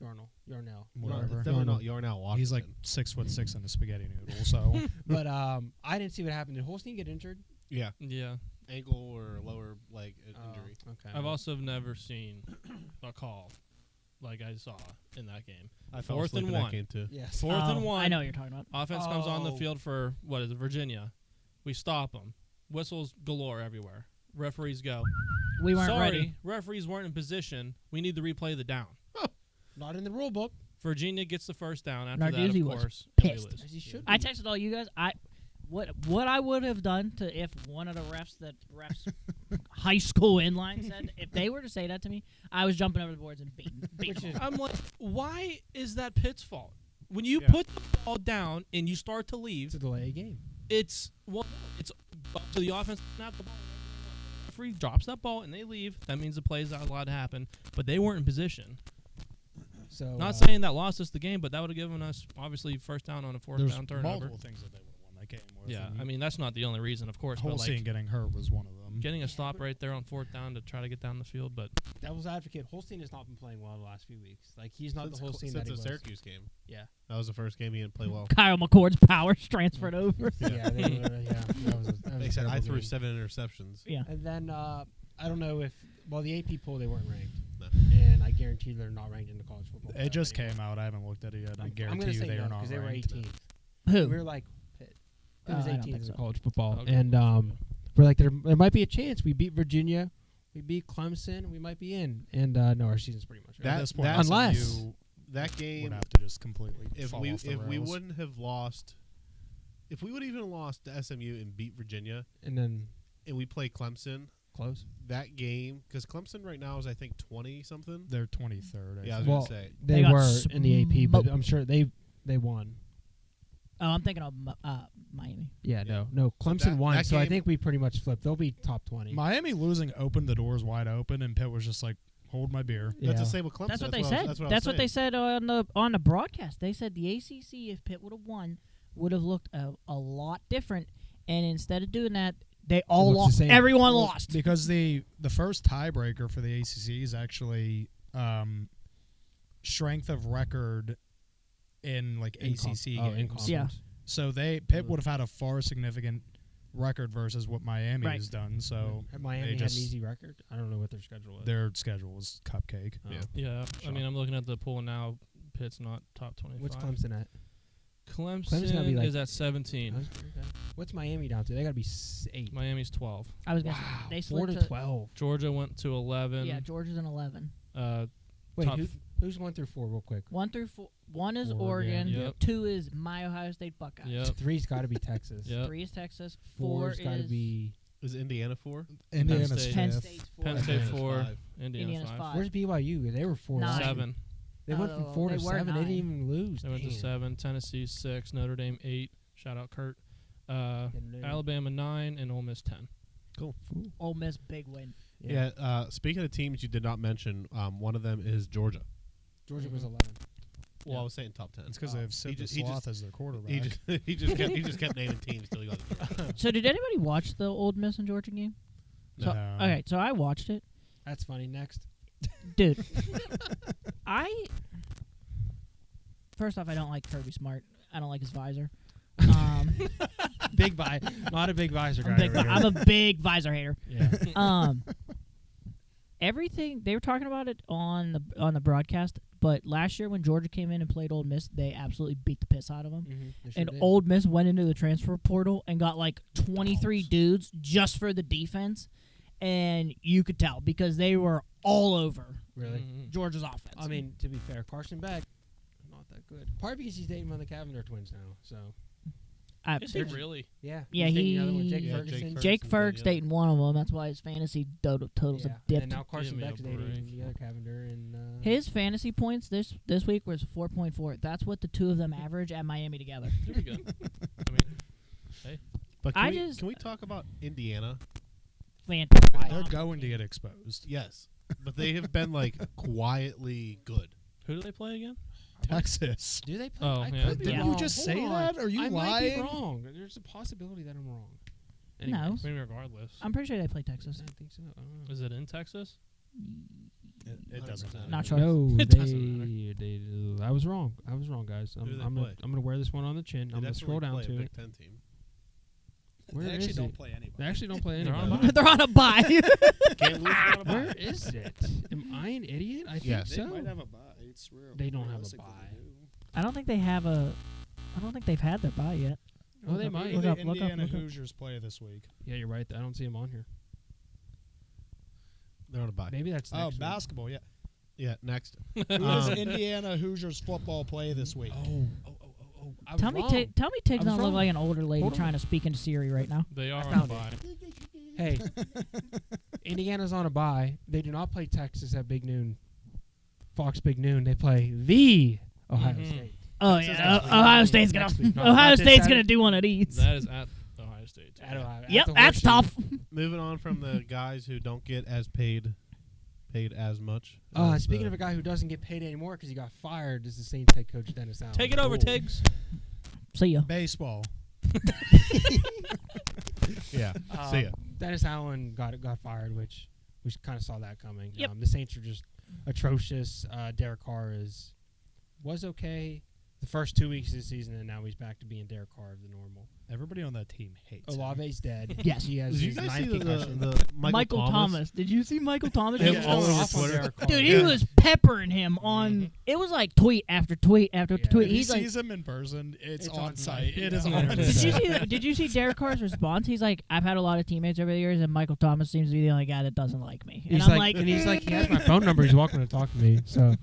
Speaker 6: Yarnell.
Speaker 4: Whatever.
Speaker 3: It's definitely not Yarnell Washington.
Speaker 4: He's like 6'6" in a spaghetti noodle. So
Speaker 6: But I didn't see what happened. Did Holstein get injured?
Speaker 3: Yeah,
Speaker 1: Yeah.
Speaker 3: ankle or lower leg injury.
Speaker 6: Okay.
Speaker 1: I've also never seen a call like I saw in that game.
Speaker 3: I fell
Speaker 1: Fourth
Speaker 3: asleep
Speaker 1: and
Speaker 3: in
Speaker 1: one.
Speaker 3: that game too.
Speaker 6: Yes.
Speaker 1: Fourth and one.
Speaker 7: I know what you're talking about.
Speaker 1: Offense comes on the
Speaker 6: Oh.
Speaker 1: field for, Virginia. We stop them. Whistles galore everywhere. Referees go.
Speaker 7: We weren't
Speaker 1: Sorry,
Speaker 7: ready.
Speaker 1: referees weren't in position. We need to replay the down.
Speaker 6: Not in the rule book.
Speaker 1: Virginia gets the first down. After
Speaker 7: Narduzzi
Speaker 1: that, of
Speaker 7: was
Speaker 1: course, and we
Speaker 7: pissed.
Speaker 1: lose.
Speaker 6: As he should.
Speaker 7: I texted all you guys. What I would have done to if one of the refs high school inline said if they were to say that to me, I was jumping over the boards and beating them.
Speaker 1: I'm like, why is that Pitt's fault? When you
Speaker 3: Yeah.
Speaker 1: put the ball down and you start to leave,
Speaker 6: It's a delay game.
Speaker 1: it's up to the offense to snap the ball. The referee drops that ball and they leave. That means the play's not allowed to happen. But they weren't in position.
Speaker 6: So
Speaker 1: Not saying that lost us the game, but that would have given us obviously first down on a fourth
Speaker 4: there's
Speaker 1: down turnover.
Speaker 4: multiple things that they would have won that game with.
Speaker 1: Yeah,
Speaker 4: and
Speaker 1: I mean that's not the only reason, of course. But
Speaker 4: Holstein
Speaker 1: like
Speaker 4: getting hurt was one of them.
Speaker 1: getting a stop right there on fourth down to try to get down the field, but
Speaker 6: devil's advocate, Holstein has not been playing well the last few weeks. He's not
Speaker 3: Since
Speaker 6: the Holstein that
Speaker 3: since
Speaker 6: he
Speaker 3: the
Speaker 6: was.
Speaker 3: Syracuse game.
Speaker 6: Yeah.
Speaker 3: That was the first game he didn't play well.
Speaker 7: Kyle McCord's powers transferred over.
Speaker 6: Yeah, they were, that was
Speaker 3: They
Speaker 6: a
Speaker 3: said I
Speaker 6: terrible
Speaker 3: threw
Speaker 6: game.
Speaker 3: 7 interceptions.
Speaker 7: Yeah.
Speaker 6: And then I don't know if the AP poll they weren't ranked,
Speaker 3: No.
Speaker 6: and I guarantee they're not ranked in the college football.
Speaker 4: It just
Speaker 6: playoff anymore.
Speaker 4: came out. I haven't looked at it yet. I
Speaker 6: I'm
Speaker 4: guarantee
Speaker 6: gonna
Speaker 4: you
Speaker 6: say
Speaker 4: they
Speaker 6: no
Speaker 4: are not
Speaker 6: because they were
Speaker 4: ranked.
Speaker 6: 18th.
Speaker 7: Who?
Speaker 6: We were like Pitt. It was
Speaker 7: I don't
Speaker 6: 18th
Speaker 7: think
Speaker 6: in
Speaker 7: so.
Speaker 6: college football,
Speaker 1: Okay.
Speaker 6: and we're like there might be a chance. We beat Virginia, we beat Clemson, we might be in, and no, our season's pretty much over.
Speaker 4: At this point,
Speaker 3: that-
Speaker 6: Unless-
Speaker 4: SMU
Speaker 3: That
Speaker 4: would
Speaker 3: game,
Speaker 4: have to just completely
Speaker 3: if
Speaker 4: fall
Speaker 3: we
Speaker 4: off the
Speaker 3: if we
Speaker 4: rails.
Speaker 3: wouldn't have lost, if we would have even lost to SMU and beat Virginia,
Speaker 6: and then
Speaker 3: and we play Clemson,
Speaker 6: close.
Speaker 3: that game because Clemson right now is I think 20 something.
Speaker 4: They're 23rd. I
Speaker 3: Yeah, I was
Speaker 4: think.
Speaker 6: Well,
Speaker 3: gonna say.
Speaker 6: They
Speaker 7: They got
Speaker 6: were in the AP, but
Speaker 7: smoked.
Speaker 6: I'm sure they won.
Speaker 7: Oh, I'm thinking of Miami.
Speaker 6: Yeah,
Speaker 3: Yeah.
Speaker 6: no. Clemson
Speaker 3: that-
Speaker 6: won,
Speaker 3: that
Speaker 6: so I
Speaker 3: game-
Speaker 6: think we pretty much flipped. They'll be top 20.
Speaker 4: Miami losing opened the doors wide open, and Pitt was just like, "Hold my beer."
Speaker 3: That's the
Speaker 6: Yeah.
Speaker 3: same with Clemson.
Speaker 7: That's what they
Speaker 3: I
Speaker 7: said.
Speaker 3: was-
Speaker 7: That's what they
Speaker 3: saying.
Speaker 7: said on the broadcast. They said the ACC, if Pitt would have won, would have looked a lot different. And instead of doing that, they all
Speaker 6: looks the
Speaker 7: lost.
Speaker 6: same.
Speaker 7: Everyone
Speaker 4: Well,
Speaker 7: lost.
Speaker 4: because the first tiebreaker for the ACC is actually strength of record in like ACC
Speaker 6: in
Speaker 4: games.
Speaker 7: Yeah.
Speaker 6: conference.
Speaker 4: So Pitt would have had a far significant record versus what Miami
Speaker 7: Right.
Speaker 4: has done. So
Speaker 6: Had Miami
Speaker 4: they
Speaker 6: had an
Speaker 4: just-
Speaker 6: easy record. I don't know what their schedule was.
Speaker 4: their schedule was cupcake.
Speaker 6: Oh.
Speaker 3: Yeah.
Speaker 1: yeah, I mean I'm looking at the pool now. Pitt's not top 25.
Speaker 6: What's Clemson at?
Speaker 1: Clemson
Speaker 6: gotta be like-
Speaker 1: is at 17.
Speaker 6: Okay. What's Miami down to? They got to be 8.
Speaker 1: Miami's 12.
Speaker 7: I was gonna
Speaker 6: Wow,
Speaker 7: say they
Speaker 6: 4
Speaker 7: slid
Speaker 6: to 12.
Speaker 1: Georgia went to 11.
Speaker 7: Yeah, Georgia's an 11.
Speaker 6: Wait,
Speaker 1: top
Speaker 6: who's 1 through 4 real quick?
Speaker 7: 1 through 4. 1 is
Speaker 6: Oregon.
Speaker 7: Oregon.
Speaker 1: Yep.
Speaker 7: 2 is my Ohio State Buckeyes.
Speaker 1: Yep.
Speaker 6: 3's got to be Texas.
Speaker 1: Yep.
Speaker 7: 3 is Texas. 4
Speaker 6: 4's got to
Speaker 7: is
Speaker 6: be.
Speaker 3: Is Indiana 4?
Speaker 4: Indiana
Speaker 1: State.
Speaker 7: Penn
Speaker 4: Fifth.
Speaker 7: State's 4.
Speaker 1: Penn State
Speaker 3: Indiana's
Speaker 1: 4.
Speaker 3: 5.
Speaker 1: Indiana's
Speaker 7: Indiana's
Speaker 1: 5.
Speaker 6: Where's BYU? They were 4.
Speaker 7: 9.
Speaker 1: 7.
Speaker 6: They went from 4 to
Speaker 7: they were
Speaker 6: 7. They
Speaker 7: 9.
Speaker 6: didn't even lose.
Speaker 1: They went to
Speaker 6: Damn.
Speaker 1: 7. Tennessee 6. Notre Dame 8. Shout out Kurt. Alabama 9 and Ole Miss 10.
Speaker 7: Ole Miss, big win.
Speaker 3: Yeah. Speaking of teams you did not mention, one of them is Georgia.
Speaker 6: Georgia was 11.
Speaker 3: Well,
Speaker 1: Yeah.
Speaker 3: I was saying top 10.
Speaker 4: It's because they have Sid the
Speaker 3: just- he
Speaker 4: Sloth
Speaker 3: just-
Speaker 4: as their quarterback.
Speaker 3: He just kept naming teams till he got to Georgia.
Speaker 7: So did anybody watch the Ole Miss and Georgia game? So,
Speaker 4: No.
Speaker 7: okay, so I watched it.
Speaker 6: That's funny. Next.
Speaker 7: Dude, I First off, I don't like Kirby Smart. I don't like his visor.
Speaker 6: Big not a big visor guy.
Speaker 7: I'm a big visor hater.
Speaker 6: Yeah.
Speaker 7: Everything they were talking about it on the broadcast, but last year when Georgia came in and played Ole Miss, they absolutely beat the piss out of them. And Ole Miss went into the transfer portal and got like 23 dudes just for the defense, and you could tell because they were all over Georgia's offense.
Speaker 6: I mean, to be fair, Carson Beck not that good. Partly because he's dating one of the Cavender twins now. So
Speaker 1: Is he really?
Speaker 6: yeah,
Speaker 7: Yeah,
Speaker 6: he's dating another one,
Speaker 7: he-
Speaker 6: Jake
Speaker 3: Yeah,
Speaker 6: Ferguson.
Speaker 7: Jake
Speaker 3: Ferguson's
Speaker 7: Ferg's
Speaker 3: the other.
Speaker 7: dating one of them. That's why his fantasy totals
Speaker 6: Yeah.
Speaker 7: have dipped.
Speaker 6: And now Carson
Speaker 1: Give me a
Speaker 6: Beck's dating
Speaker 1: break.
Speaker 6: the other Cavender. And
Speaker 7: His fantasy points this week was 4.4. That's what the two of them average at Miami together.
Speaker 1: Pretty good. I mean,
Speaker 3: But
Speaker 7: I
Speaker 3: can,
Speaker 7: just-
Speaker 3: can we talk about Indiana?
Speaker 7: Fantastic.
Speaker 4: They're going to get exposed.
Speaker 3: Yes, but they have been like quietly good.
Speaker 1: who do they play again?
Speaker 4: Texas.
Speaker 6: do they play?
Speaker 1: Oh,
Speaker 6: I
Speaker 1: yeah.
Speaker 6: could be
Speaker 7: Didn't
Speaker 6: wrong.
Speaker 4: you just
Speaker 6: Hold
Speaker 4: say
Speaker 6: on.
Speaker 4: that? Are you
Speaker 6: I might
Speaker 4: lying?
Speaker 6: be wrong. There's a possibility that I'm wrong.
Speaker 7: No.
Speaker 6: Anyways.
Speaker 1: I mean, regardless.
Speaker 7: I'm pretty sure they play Texas.
Speaker 6: I don't think so. I don't know.
Speaker 1: Is it in Texas?
Speaker 4: It doesn't matter.
Speaker 7: Not sure.
Speaker 6: No,
Speaker 1: It doesn't
Speaker 6: I was wrong. Guys.
Speaker 3: Who do they
Speaker 6: I'm
Speaker 3: play?
Speaker 6: gonna wear this one on the chin.
Speaker 3: They
Speaker 6: I'm gonna scroll down
Speaker 3: definitely
Speaker 6: to
Speaker 3: play a
Speaker 6: it.
Speaker 3: Big Ten team.
Speaker 6: Where
Speaker 4: They actually
Speaker 6: is
Speaker 4: don't
Speaker 6: it?
Speaker 4: play anybody.
Speaker 6: They actually don't play
Speaker 1: They're on
Speaker 6: anybody.
Speaker 1: a
Speaker 7: They're on a bye.
Speaker 3: Can't lose without a bye.
Speaker 6: Where is it? Am I an idiot? I think
Speaker 3: Yes.
Speaker 4: They
Speaker 6: so.
Speaker 4: might have a bye. It's real.
Speaker 6: They don't have a
Speaker 4: realistically
Speaker 6: bye.
Speaker 4: they do.
Speaker 7: I don't think they have a. I don't think they've had their bye yet.
Speaker 6: Oh, they
Speaker 7: Look up.
Speaker 6: might.
Speaker 4: Who
Speaker 7: Look
Speaker 4: do
Speaker 7: up,
Speaker 4: the
Speaker 7: look up,
Speaker 4: Indiana
Speaker 7: look up.
Speaker 4: Hoosiers play this week?
Speaker 6: Yeah, you're right. I don't see them on here.
Speaker 3: They're on a bye.
Speaker 6: Maybe that's
Speaker 4: Oh,
Speaker 6: next week.
Speaker 4: basketball. Yeah.
Speaker 3: Yeah, next.
Speaker 4: Who does Indiana Hoosiers football play this week?
Speaker 6: Oh. I was
Speaker 7: Tell me,
Speaker 6: wrong.
Speaker 7: tell me, Tiggs
Speaker 6: I was
Speaker 7: don't look
Speaker 6: wrong.
Speaker 7: like an older lady
Speaker 6: Hold on.
Speaker 7: trying to speak into Siri right now.
Speaker 1: They are
Speaker 6: I
Speaker 1: on a
Speaker 6: found
Speaker 1: bye.
Speaker 6: Hey, Indiana's on a bye. They do not play Texas at Big Noon. Fox Big Noon. They play the Ohio
Speaker 1: Mhm.
Speaker 6: State.
Speaker 7: Oh
Speaker 6: Texas
Speaker 7: yeah,
Speaker 6: actually
Speaker 7: Ohio
Speaker 6: not
Speaker 7: State's
Speaker 6: next
Speaker 7: gonna
Speaker 6: week. No,
Speaker 7: Ohio
Speaker 6: not this
Speaker 7: State's
Speaker 6: Saturday.
Speaker 7: gonna do one of these.
Speaker 1: That is at Ohio State.
Speaker 6: At Ohio. At
Speaker 7: Yep,
Speaker 6: the
Speaker 7: that's
Speaker 6: Horseshoe.
Speaker 7: tough.
Speaker 3: Moving on from the guys who don't get as paid as much. as
Speaker 6: Speaking
Speaker 3: the-
Speaker 6: of a guy who doesn't get paid anymore because he got fired, is the Saints head coach Dennis Allen.
Speaker 1: Take it over,
Speaker 6: Ooh.
Speaker 1: Tiggs.
Speaker 7: See ya.
Speaker 4: Baseball.
Speaker 3: yeah. See ya.
Speaker 6: Dennis Allen got fired, which we kind of saw that coming.
Speaker 7: Yep.
Speaker 6: The Saints are just atrocious. Derek Carr was okay the first 2 weeks of the season, and now he's back to being Derek Carr of the normal.
Speaker 4: Everybody on that team hates him.
Speaker 6: Olave's dead.
Speaker 7: Yes.
Speaker 6: He has
Speaker 3: Did you
Speaker 6: his
Speaker 3: guys see
Speaker 6: ninth
Speaker 3: the
Speaker 6: concussion.
Speaker 7: Michael Thomas. Did you see Michael Thomas?
Speaker 3: Him
Speaker 6: He
Speaker 7: Just
Speaker 6: was
Speaker 3: all
Speaker 6: going
Speaker 3: over
Speaker 6: off on
Speaker 3: Twitter.
Speaker 6: Derek Carr.
Speaker 7: Dude, he
Speaker 3: Yeah.
Speaker 7: was peppering him on. It was like tweet after tweet after
Speaker 6: Yeah.
Speaker 7: tweet.
Speaker 4: If he
Speaker 7: He's like,
Speaker 4: sees him in person, it's
Speaker 6: It's
Speaker 4: on
Speaker 6: on
Speaker 4: site.
Speaker 6: site.
Speaker 4: It is
Speaker 6: Yeah.
Speaker 4: on
Speaker 6: Did
Speaker 7: did you
Speaker 4: site.
Speaker 7: see? Did you see Derek Carr's response? He's like, I've had a lot of teammates over the years, and Michael Thomas seems to be the only guy that doesn't like me. And
Speaker 6: He's
Speaker 7: I'm
Speaker 6: like,
Speaker 7: like,
Speaker 6: and he's like, he has my phone number. He's welcome to talk to me. So,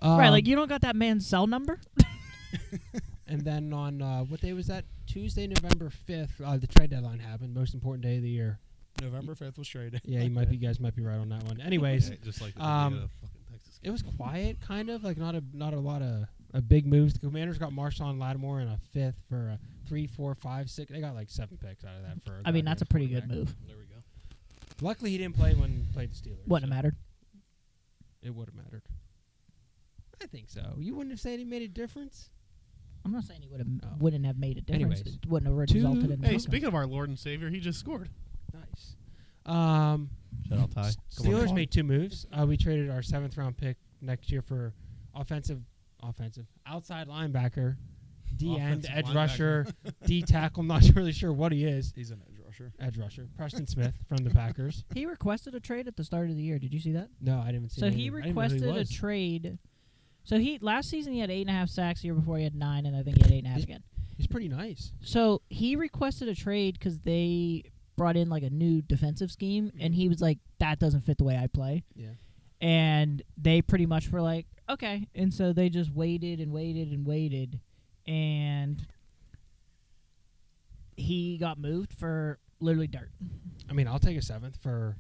Speaker 7: right, like you don't got that man's cell number.
Speaker 6: And then on what day was that? Tuesday, November 5th. The trade deadline happened. Most important day of the year.
Speaker 4: November 5th was traded.
Speaker 6: Yeah, you guys might be right on that one. Anyways,
Speaker 3: Just like the
Speaker 6: Um,
Speaker 3: Indiana fucking Texas.
Speaker 6: it was quiet, kind of like not a lot of big moves. The Commanders got Marshawn Lattimore in a 5th for a 3, 4, 5, 6. They got like 7 picks out of that for.
Speaker 7: I mean, that's a pretty good move.
Speaker 1: There we go.
Speaker 6: Luckily, he didn't play when he played the Steelers.
Speaker 7: Wouldn't
Speaker 6: so
Speaker 7: have mattered.
Speaker 6: It would have mattered. I think so. You wouldn't have said he made a difference.
Speaker 7: I'm not saying he
Speaker 6: Oh.
Speaker 7: wouldn't have made a difference.
Speaker 6: Anyways.
Speaker 7: It wouldn't have
Speaker 6: Two-
Speaker 7: resulted in.
Speaker 3: Hey,
Speaker 7: nothing.
Speaker 3: speaking of our Lord and Savior, he just scored.
Speaker 6: Nice.
Speaker 3: Shout out Ty. Come on,
Speaker 6: Steelers
Speaker 3: Ty.
Speaker 6: made 2 moves. We traded our 7th round pick next year for offensive outside linebacker, D end,
Speaker 3: Offensive
Speaker 6: edge
Speaker 3: linebacker.
Speaker 6: rusher, D tackle. I'm not really sure what he is.
Speaker 4: He's an edge rusher.
Speaker 6: Edge rusher, Preston Smith from the Packers.
Speaker 7: He requested a trade at the start of the year. Did you see that?
Speaker 6: No, I didn't see.
Speaker 7: So
Speaker 6: his
Speaker 7: he
Speaker 6: name. I didn't know who
Speaker 7: requested a
Speaker 6: was.
Speaker 7: trade. So last season he had 8.5 sacks. The year before he had 9, and I think he had 8.5 again.
Speaker 6: He's pretty nice.
Speaker 7: So he requested a trade because they brought in like a new defensive scheme, and he was like, "That doesn't fit the way I play."
Speaker 6: Yeah.
Speaker 7: And they pretty much were like, "Okay," and so they just waited and waited and waited, and he got moved for literally dirt.
Speaker 6: I mean, I'll take a 7th for.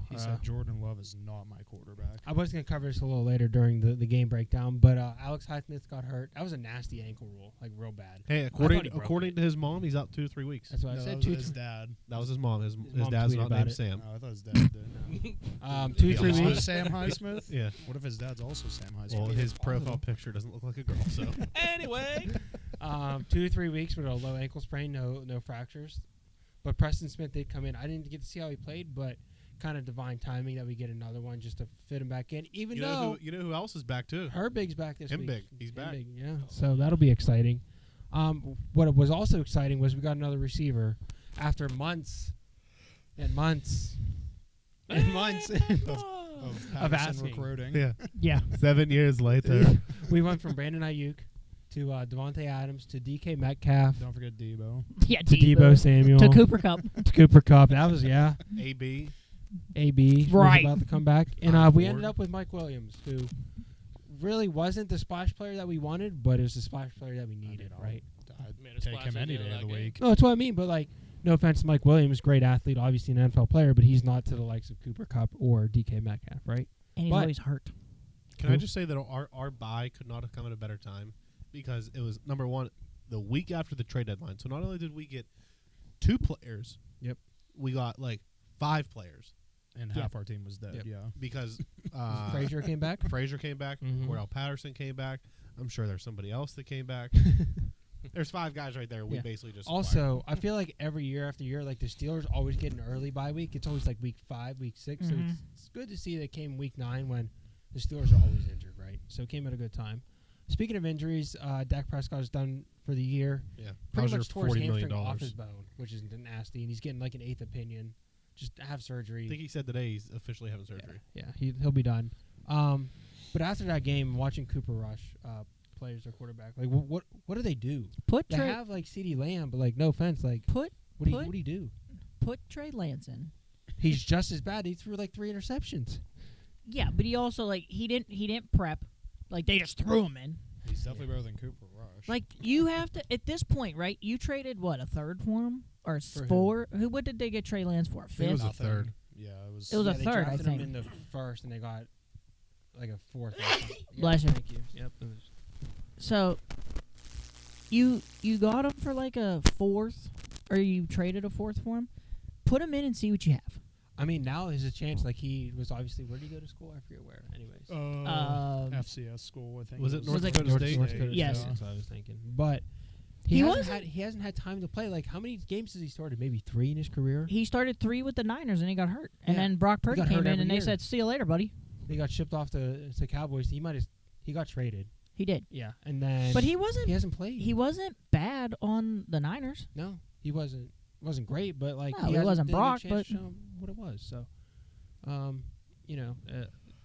Speaker 4: He said Jordan Love is not my quarterback.
Speaker 6: I was going to cover this a little later during the game breakdown, but Alex Highsmith got hurt. That was a nasty ankle roll, like real bad.
Speaker 3: Hey,
Speaker 6: he
Speaker 3: according
Speaker 6: broke
Speaker 3: to his mom, he's out 2 to 3 weeks.
Speaker 6: That's what
Speaker 4: No,
Speaker 6: I
Speaker 4: that
Speaker 6: said.
Speaker 4: was
Speaker 6: 2
Speaker 4: his dad.
Speaker 3: That was his mom. His
Speaker 6: mom
Speaker 3: dad's
Speaker 6: tweeted
Speaker 3: not
Speaker 6: about
Speaker 3: named
Speaker 6: it.
Speaker 3: Sam.
Speaker 4: Oh, I thought his dad did.
Speaker 6: 2
Speaker 3: Yeah,
Speaker 6: 3
Speaker 3: also
Speaker 6: weeks.
Speaker 4: Sam Highsmith?
Speaker 3: Yeah.
Speaker 4: What if his dad's also Sam Highsmith?
Speaker 3: Well,
Speaker 6: It's
Speaker 3: his profile
Speaker 6: possible.
Speaker 3: picture doesn't look like a girl, so.
Speaker 1: Anyway.
Speaker 6: 2 to 3 weeks with a low ankle sprain, no fractures. But Preston Smith did come in. I didn't get to see how he played, but kind of divine timing that we get another one just to fit him back in. Even
Speaker 3: You
Speaker 6: though
Speaker 3: know who else is back too?
Speaker 6: Herbig's back this week.
Speaker 3: Big. He's back.
Speaker 6: Big, yeah. So that'll be exciting. What was also exciting was we got another receiver after months and months and months
Speaker 4: of Patterson
Speaker 6: asking.
Speaker 4: recruiting.
Speaker 3: Yeah.
Speaker 7: Yeah.
Speaker 3: 7 years later.
Speaker 6: We went from Brandon Ayuk to Devontae Adams to DK Metcalf
Speaker 4: Don't forget Debo.
Speaker 7: Yeah.
Speaker 6: to Debo Samuel
Speaker 7: To Cooper Cup.
Speaker 6: to Cooper Cup. That was
Speaker 3: AB.
Speaker 6: AB
Speaker 7: Right.
Speaker 6: was about to come back, and
Speaker 3: On
Speaker 6: we
Speaker 3: board.
Speaker 6: ended up with Mike Williams, who really wasn't the splash player that we wanted, but it was the splash player that we needed,
Speaker 4: know.
Speaker 6: right?
Speaker 4: I'd
Speaker 1: Made a
Speaker 4: take
Speaker 1: splash
Speaker 4: him
Speaker 1: at
Speaker 4: any
Speaker 1: the end
Speaker 4: day
Speaker 1: of
Speaker 4: of the
Speaker 1: that game.
Speaker 4: week.
Speaker 6: No, that's what I mean. But like, no offense to Mike Williams, great athlete, obviously an NFL player, but he's not to the likes of Cooper Cup or DK Metcalf, right?
Speaker 7: And he's
Speaker 6: But-
Speaker 7: always hurt.
Speaker 3: Can I just say that our bye could not have come at a better time because it was, number one, the week after the trade deadline. So not only did we get 2 players,
Speaker 6: Yep.
Speaker 3: we got like 5 players
Speaker 4: And
Speaker 7: Yeah.
Speaker 4: half our team was dead.
Speaker 6: Yep.
Speaker 4: Yeah.
Speaker 3: because
Speaker 6: Frazier came back.
Speaker 3: Frazier came back,
Speaker 6: Mhm.
Speaker 3: Cordell Patterson came back. I'm sure there's somebody else that came back. There's 5 guys right there. We
Speaker 6: Yeah.
Speaker 3: basically just
Speaker 6: Also, I feel like every year after year, like the Steelers always get an early bye week. It's always like week 5, week 6. So it's good to see they came week 9 when the Steelers are always injured, right? So it came at a good time. Speaking of injuries, Dak Prescott is done for the year.
Speaker 3: yeah.
Speaker 6: Pretty
Speaker 3: How's your
Speaker 6: much tore his
Speaker 3: $40 million?
Speaker 6: hamstring off his bone, which is nasty, and he's getting like an 8th opinion. Just have surgery.
Speaker 3: I think he said today he's officially having surgery.
Speaker 6: Yeah, he'll be done. But after that game, watching Cooper Rush play as their quarterback, like what do they do?
Speaker 7: Put
Speaker 6: They
Speaker 7: Trey,
Speaker 6: have like CeeDee Lamb, but like no offense, like
Speaker 7: put
Speaker 6: what do you do?
Speaker 7: put Trey Lance in.
Speaker 6: He's just as bad. He threw like 3 interceptions.
Speaker 7: Yeah, but he also like he didn't prep. Like they just threw him in.
Speaker 4: He's definitely better than Cooper Rush.
Speaker 7: Like you have to at this point, right? You traded what, a third for him or
Speaker 6: For who?
Speaker 7: 4? Who? What did they get Trey Lance for? A
Speaker 3: think it was
Speaker 7: fifth?
Speaker 3: a third.
Speaker 4: Yeah, it was.
Speaker 7: It was a
Speaker 6: they
Speaker 7: third, I
Speaker 6: drafted
Speaker 7: think.
Speaker 6: him in the first, and they got like a 4th. or something.
Speaker 7: Bless you.
Speaker 6: Thank you. Yep. it was-
Speaker 7: So you got him for like a 4th, or you traded a 4th for him. Put him in and see what you have.
Speaker 6: I mean, now there's a chance. Like he was obviously, where did he go to school? I forget where. Anyways,
Speaker 4: FCS school, I think.
Speaker 3: Was it North
Speaker 7: like
Speaker 3: Dakota State?
Speaker 6: North Dakota
Speaker 7: Yes.
Speaker 6: State, that's what I was thinking. But
Speaker 7: He
Speaker 6: he hasn't had time to play. Like how many games has he started? Maybe 3 in his career.
Speaker 7: He started 3 with the Niners and he got hurt. And
Speaker 6: Yeah.
Speaker 7: then Brock Purdy
Speaker 6: got
Speaker 7: came
Speaker 6: hurt
Speaker 7: in
Speaker 6: every
Speaker 7: and they
Speaker 6: year.
Speaker 7: said, "See you later, buddy."
Speaker 6: He got shipped off to Cowboys. He got traded.
Speaker 7: He did.
Speaker 6: Yeah, and then
Speaker 7: But he
Speaker 6: he hasn't played.
Speaker 7: wasn't bad on the Niners.
Speaker 6: No, he wasn't great, but like
Speaker 7: No, he
Speaker 6: hasn't-
Speaker 7: wasn't
Speaker 6: didn't get a
Speaker 7: Brock,
Speaker 6: chance
Speaker 7: but-
Speaker 6: to show him what it was. So,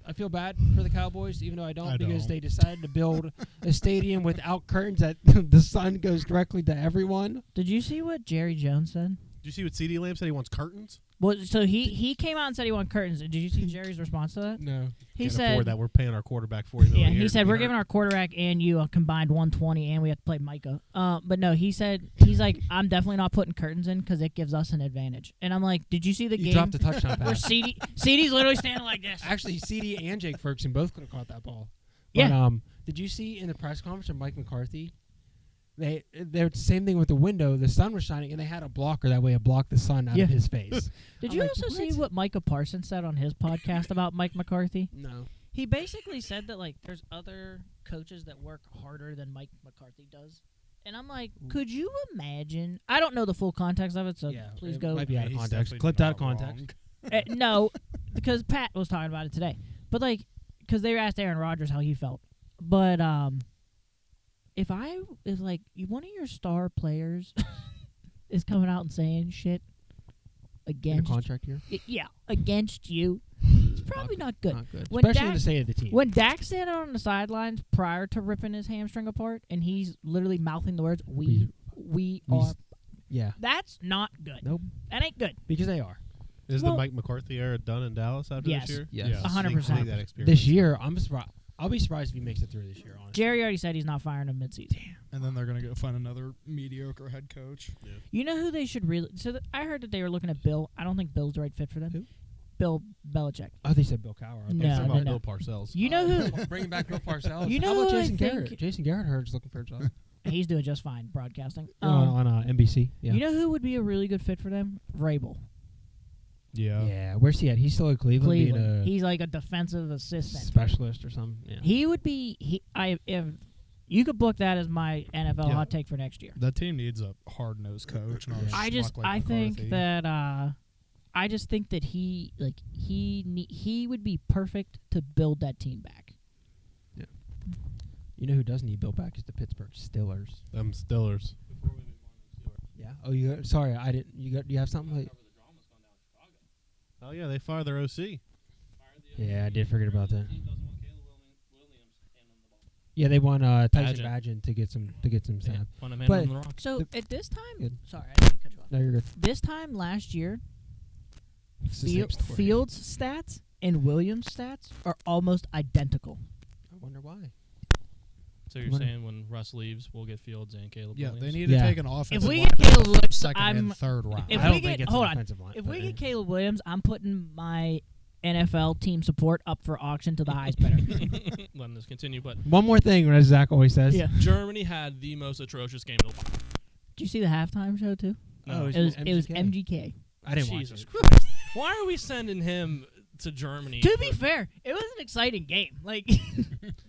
Speaker 6: I feel bad for the Cowboys, even though I don't, because they decided to build a stadium without curtains that the sun goes directly to everyone.
Speaker 7: Did you see what Jerry Jones said?
Speaker 3: Did you see what CeeDee Lamb said? He wants curtains.
Speaker 7: Well, so he came out and said he wanted curtains. Did you see Jerry's response to that?
Speaker 6: No,
Speaker 7: He
Speaker 3: Can't
Speaker 7: said
Speaker 3: afford that. We're paying our quarterback $40 million.
Speaker 7: Yeah,
Speaker 3: a year
Speaker 7: he
Speaker 3: to
Speaker 7: said
Speaker 3: be
Speaker 7: we're
Speaker 3: hurt."
Speaker 7: giving our quarterback and you a combined 120, and we have to play Micah. But no, he's like, I'm definitely not putting curtains in because it gives us an advantage. And I'm like, did you see the
Speaker 6: he
Speaker 7: game
Speaker 6: dropped a touchdown
Speaker 7: where
Speaker 6: pass.
Speaker 7: CD's literally standing like this?
Speaker 6: Actually, CD and Jake Ferguson both could have caught that ball.
Speaker 7: Yeah.
Speaker 6: But, did you see in the press conference from Mike McCarthy? They're the same thing with the window. The sun was shining, and they had a blocker that way. It blocked the sun out
Speaker 7: Yeah.
Speaker 6: of his face.
Speaker 7: Did
Speaker 6: I'm
Speaker 7: you
Speaker 6: like,
Speaker 7: also see
Speaker 6: what?
Speaker 7: what Micah Parsons said on his podcast about Mike McCarthy?
Speaker 6: No.
Speaker 7: He basically said that like there's other coaches that work harder than Mike McCarthy does. And I'm like, could you imagine? I don't know the full context of it, so please
Speaker 6: it
Speaker 7: go.
Speaker 6: Might be out of
Speaker 4: He's
Speaker 6: context.
Speaker 4: definitely
Speaker 6: Clipped out of
Speaker 4: not
Speaker 6: context.
Speaker 4: wrong.
Speaker 7: No, because Pat was talking about it today. But like, because they asked Aaron Rodgers how he felt. But if like one of your star players is coming out and saying shit
Speaker 6: In a
Speaker 7: against
Speaker 6: contract year.
Speaker 7: against you, it's probably not good.
Speaker 6: Not good.
Speaker 7: When
Speaker 6: Especially
Speaker 7: Dak-
Speaker 6: the state of the team.
Speaker 7: When Dak's standing on the sidelines prior to ripping his hamstring apart, and he's literally mouthing the words "we
Speaker 6: We-
Speaker 7: are,"
Speaker 6: yeah.
Speaker 7: that's not good.
Speaker 6: Nope.
Speaker 7: That ain't good.
Speaker 6: Because they are.
Speaker 3: Is
Speaker 7: Well-
Speaker 3: the Mike McCarthy era done in Dallas after
Speaker 7: Yes.
Speaker 3: this year?
Speaker 6: Yes.
Speaker 4: Yes.
Speaker 7: 100%.
Speaker 3: Need that experience.
Speaker 6: This year, I'll be surprised if he makes it through this year, honestly.
Speaker 7: Jerry already said he's not firing him midseason.
Speaker 4: And then they're going to go find another mediocre head coach.
Speaker 7: You know who they should really? So I heard that they were looking at Bill. I don't think Bill's the right fit for them.
Speaker 6: Who?
Speaker 7: Bill Belichick.
Speaker 6: I think said Bill Cowher.
Speaker 7: No,
Speaker 3: It's about
Speaker 7: no.
Speaker 3: Bill Parcells.
Speaker 7: You know who?
Speaker 6: Bringing back Bill Parcells.
Speaker 7: You know
Speaker 6: How about
Speaker 7: who I
Speaker 6: Jason
Speaker 7: think-
Speaker 6: Garrett? Jason Garrett heard is looking for a job.
Speaker 7: He's doing just fine broadcasting.
Speaker 6: On NBC. Yeah.
Speaker 7: You know who would be a really good fit for them? Vrabel.
Speaker 4: Yeah.
Speaker 6: Yeah. Where's he at? He's still at Cleveland, being
Speaker 7: Cleveland.
Speaker 6: a
Speaker 7: He's like a defensive assistant.
Speaker 6: specialist or something. Yeah.
Speaker 7: He would be. If you could book that as my NFL
Speaker 4: Yeah.
Speaker 7: hot take for next year.
Speaker 4: That team needs a hard-nosed coach. Not a
Speaker 7: I
Speaker 4: schmuck like
Speaker 7: think
Speaker 4: McCarthy.
Speaker 7: that I just think that he would be perfect to build that team back.
Speaker 6: You know who does need built back is the Pittsburgh Steelers.
Speaker 3: Them Stillers.
Speaker 6: Yeah. Oh, sorry, I didn't. You have something like?
Speaker 3: Oh yeah, they fired their OC.
Speaker 6: Yeah, I did forget about that. Yeah, they want Tyson Badgett to get some snap.
Speaker 1: Want a man
Speaker 6: But-
Speaker 1: on the rock.
Speaker 7: So
Speaker 6: The-
Speaker 7: at this time,
Speaker 6: Good.
Speaker 7: sorry, I didn't cut you off.
Speaker 6: No, you're good.
Speaker 7: This time last year,
Speaker 6: It's the same story.
Speaker 7: Fields' stats and Williams' stats are almost identical.
Speaker 6: I wonder why.
Speaker 1: So you're
Speaker 6: What-
Speaker 1: saying when Russ leaves, we'll get Fields and Caleb
Speaker 4: Yeah,
Speaker 1: Williams?
Speaker 4: they need to
Speaker 6: Yeah.
Speaker 4: take an offensive
Speaker 7: If we
Speaker 4: lineman
Speaker 7: get Caleb
Speaker 4: in the
Speaker 7: Williams,
Speaker 4: second
Speaker 7: I'm-
Speaker 4: and third round.
Speaker 7: If
Speaker 6: I
Speaker 7: we
Speaker 6: don't
Speaker 7: get-
Speaker 6: think it's
Speaker 7: hold
Speaker 6: an
Speaker 7: on.
Speaker 6: offensive line.
Speaker 7: If we get Caleb Williams, I'm putting my NFL team support up for auction to the highest bidder.
Speaker 1: Letting this continue, but
Speaker 6: One more thing, as Zach always says.
Speaker 7: Yeah.
Speaker 1: Germany had the most atrocious game of the year.
Speaker 7: Did you see the halftime show too?
Speaker 6: Oh,
Speaker 7: It was MGK.
Speaker 6: I didn't watch
Speaker 1: Jesus
Speaker 6: it.
Speaker 1: Christ. Why are we sending him to Germany?
Speaker 7: To be fair, it was an exciting game. Like,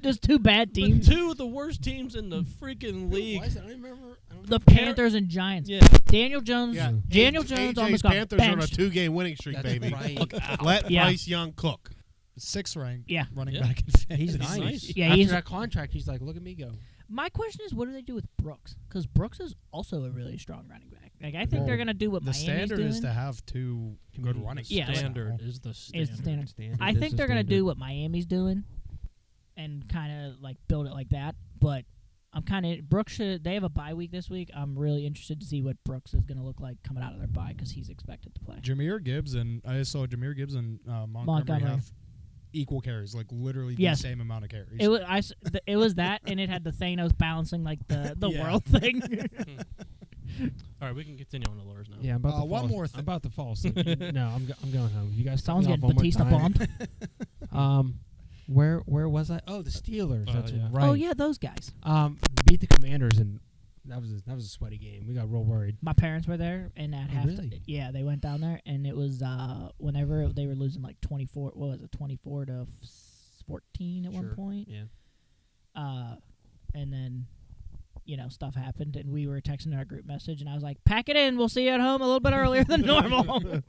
Speaker 7: just two bad
Speaker 1: But
Speaker 7: teams.
Speaker 1: two of the worst teams in the freaking league.
Speaker 6: I don't remember.
Speaker 7: The Panthers and Giants.
Speaker 1: Yeah.
Speaker 7: Daniel Jones.
Speaker 3: Yeah.
Speaker 7: Daniel Jones
Speaker 3: AJ's
Speaker 7: almost got
Speaker 3: Panthers are on a
Speaker 7: benched.
Speaker 3: 2-game winning streak,
Speaker 6: That's
Speaker 3: baby.
Speaker 6: right.
Speaker 3: Let
Speaker 7: Yeah.
Speaker 3: Bryce Young cook.
Speaker 4: 6th ranked
Speaker 7: Yeah.
Speaker 4: running
Speaker 1: Yeah.
Speaker 4: back in fantasy.
Speaker 6: He's nice.
Speaker 1: nice.
Speaker 7: Yeah,
Speaker 6: After
Speaker 7: he's-
Speaker 6: that contract, he's like, look at me go.
Speaker 7: My question is, what do they do with Brooks? Because Brooks is also a really strong running back. Like, I think
Speaker 4: Well,
Speaker 7: they're gonna do what
Speaker 4: The
Speaker 7: Miami's
Speaker 4: standard
Speaker 7: doing.
Speaker 4: is to have two good running
Speaker 7: Yeah,
Speaker 4: backs
Speaker 1: Standard
Speaker 4: now.
Speaker 1: is the
Speaker 7: It's
Speaker 1: standard.
Speaker 7: the standard. I think they're gonna do what Miami's doing, and kind of like build it like that. But I'm kind of Brooks. They have a bye week this week. I'm really interested to see what Brooks is gonna look like coming out of their bye because he's expected to play.
Speaker 4: Jameer Gibbs and Montgomery
Speaker 7: Montgomery.
Speaker 4: have equal carries, like literally
Speaker 7: Yes.
Speaker 4: the same amount of carries.
Speaker 7: It was that, and it had the Thanos balancing like the
Speaker 4: Yeah.
Speaker 7: world thing.
Speaker 1: All right, we can continue on the lures now.
Speaker 6: Yeah, I'm about to
Speaker 4: one
Speaker 6: fall.
Speaker 4: more
Speaker 6: I'm about to fall asleep. No, I'm going home. You guys, cut
Speaker 7: Someone's
Speaker 6: me off
Speaker 7: getting
Speaker 6: one more
Speaker 7: Batista
Speaker 6: time.
Speaker 7: bombed.
Speaker 6: Where was I? Oh, the Steelers. That's
Speaker 1: yeah.
Speaker 6: right.
Speaker 7: Oh yeah, those guys.
Speaker 6: Beat the Commanders, and that was a sweaty game. We got real worried.
Speaker 7: My parents were there, and at half,
Speaker 6: really?
Speaker 7: yeah, they went down there, and it was whenever they were losing like 24. What was it? 24 to 14 at one
Speaker 6: Sure.
Speaker 7: point.
Speaker 6: Yeah.
Speaker 7: And then, stuff happened, and we were texting our group message, and I was like, "Pack it in. We'll see you at home a little bit earlier than normal."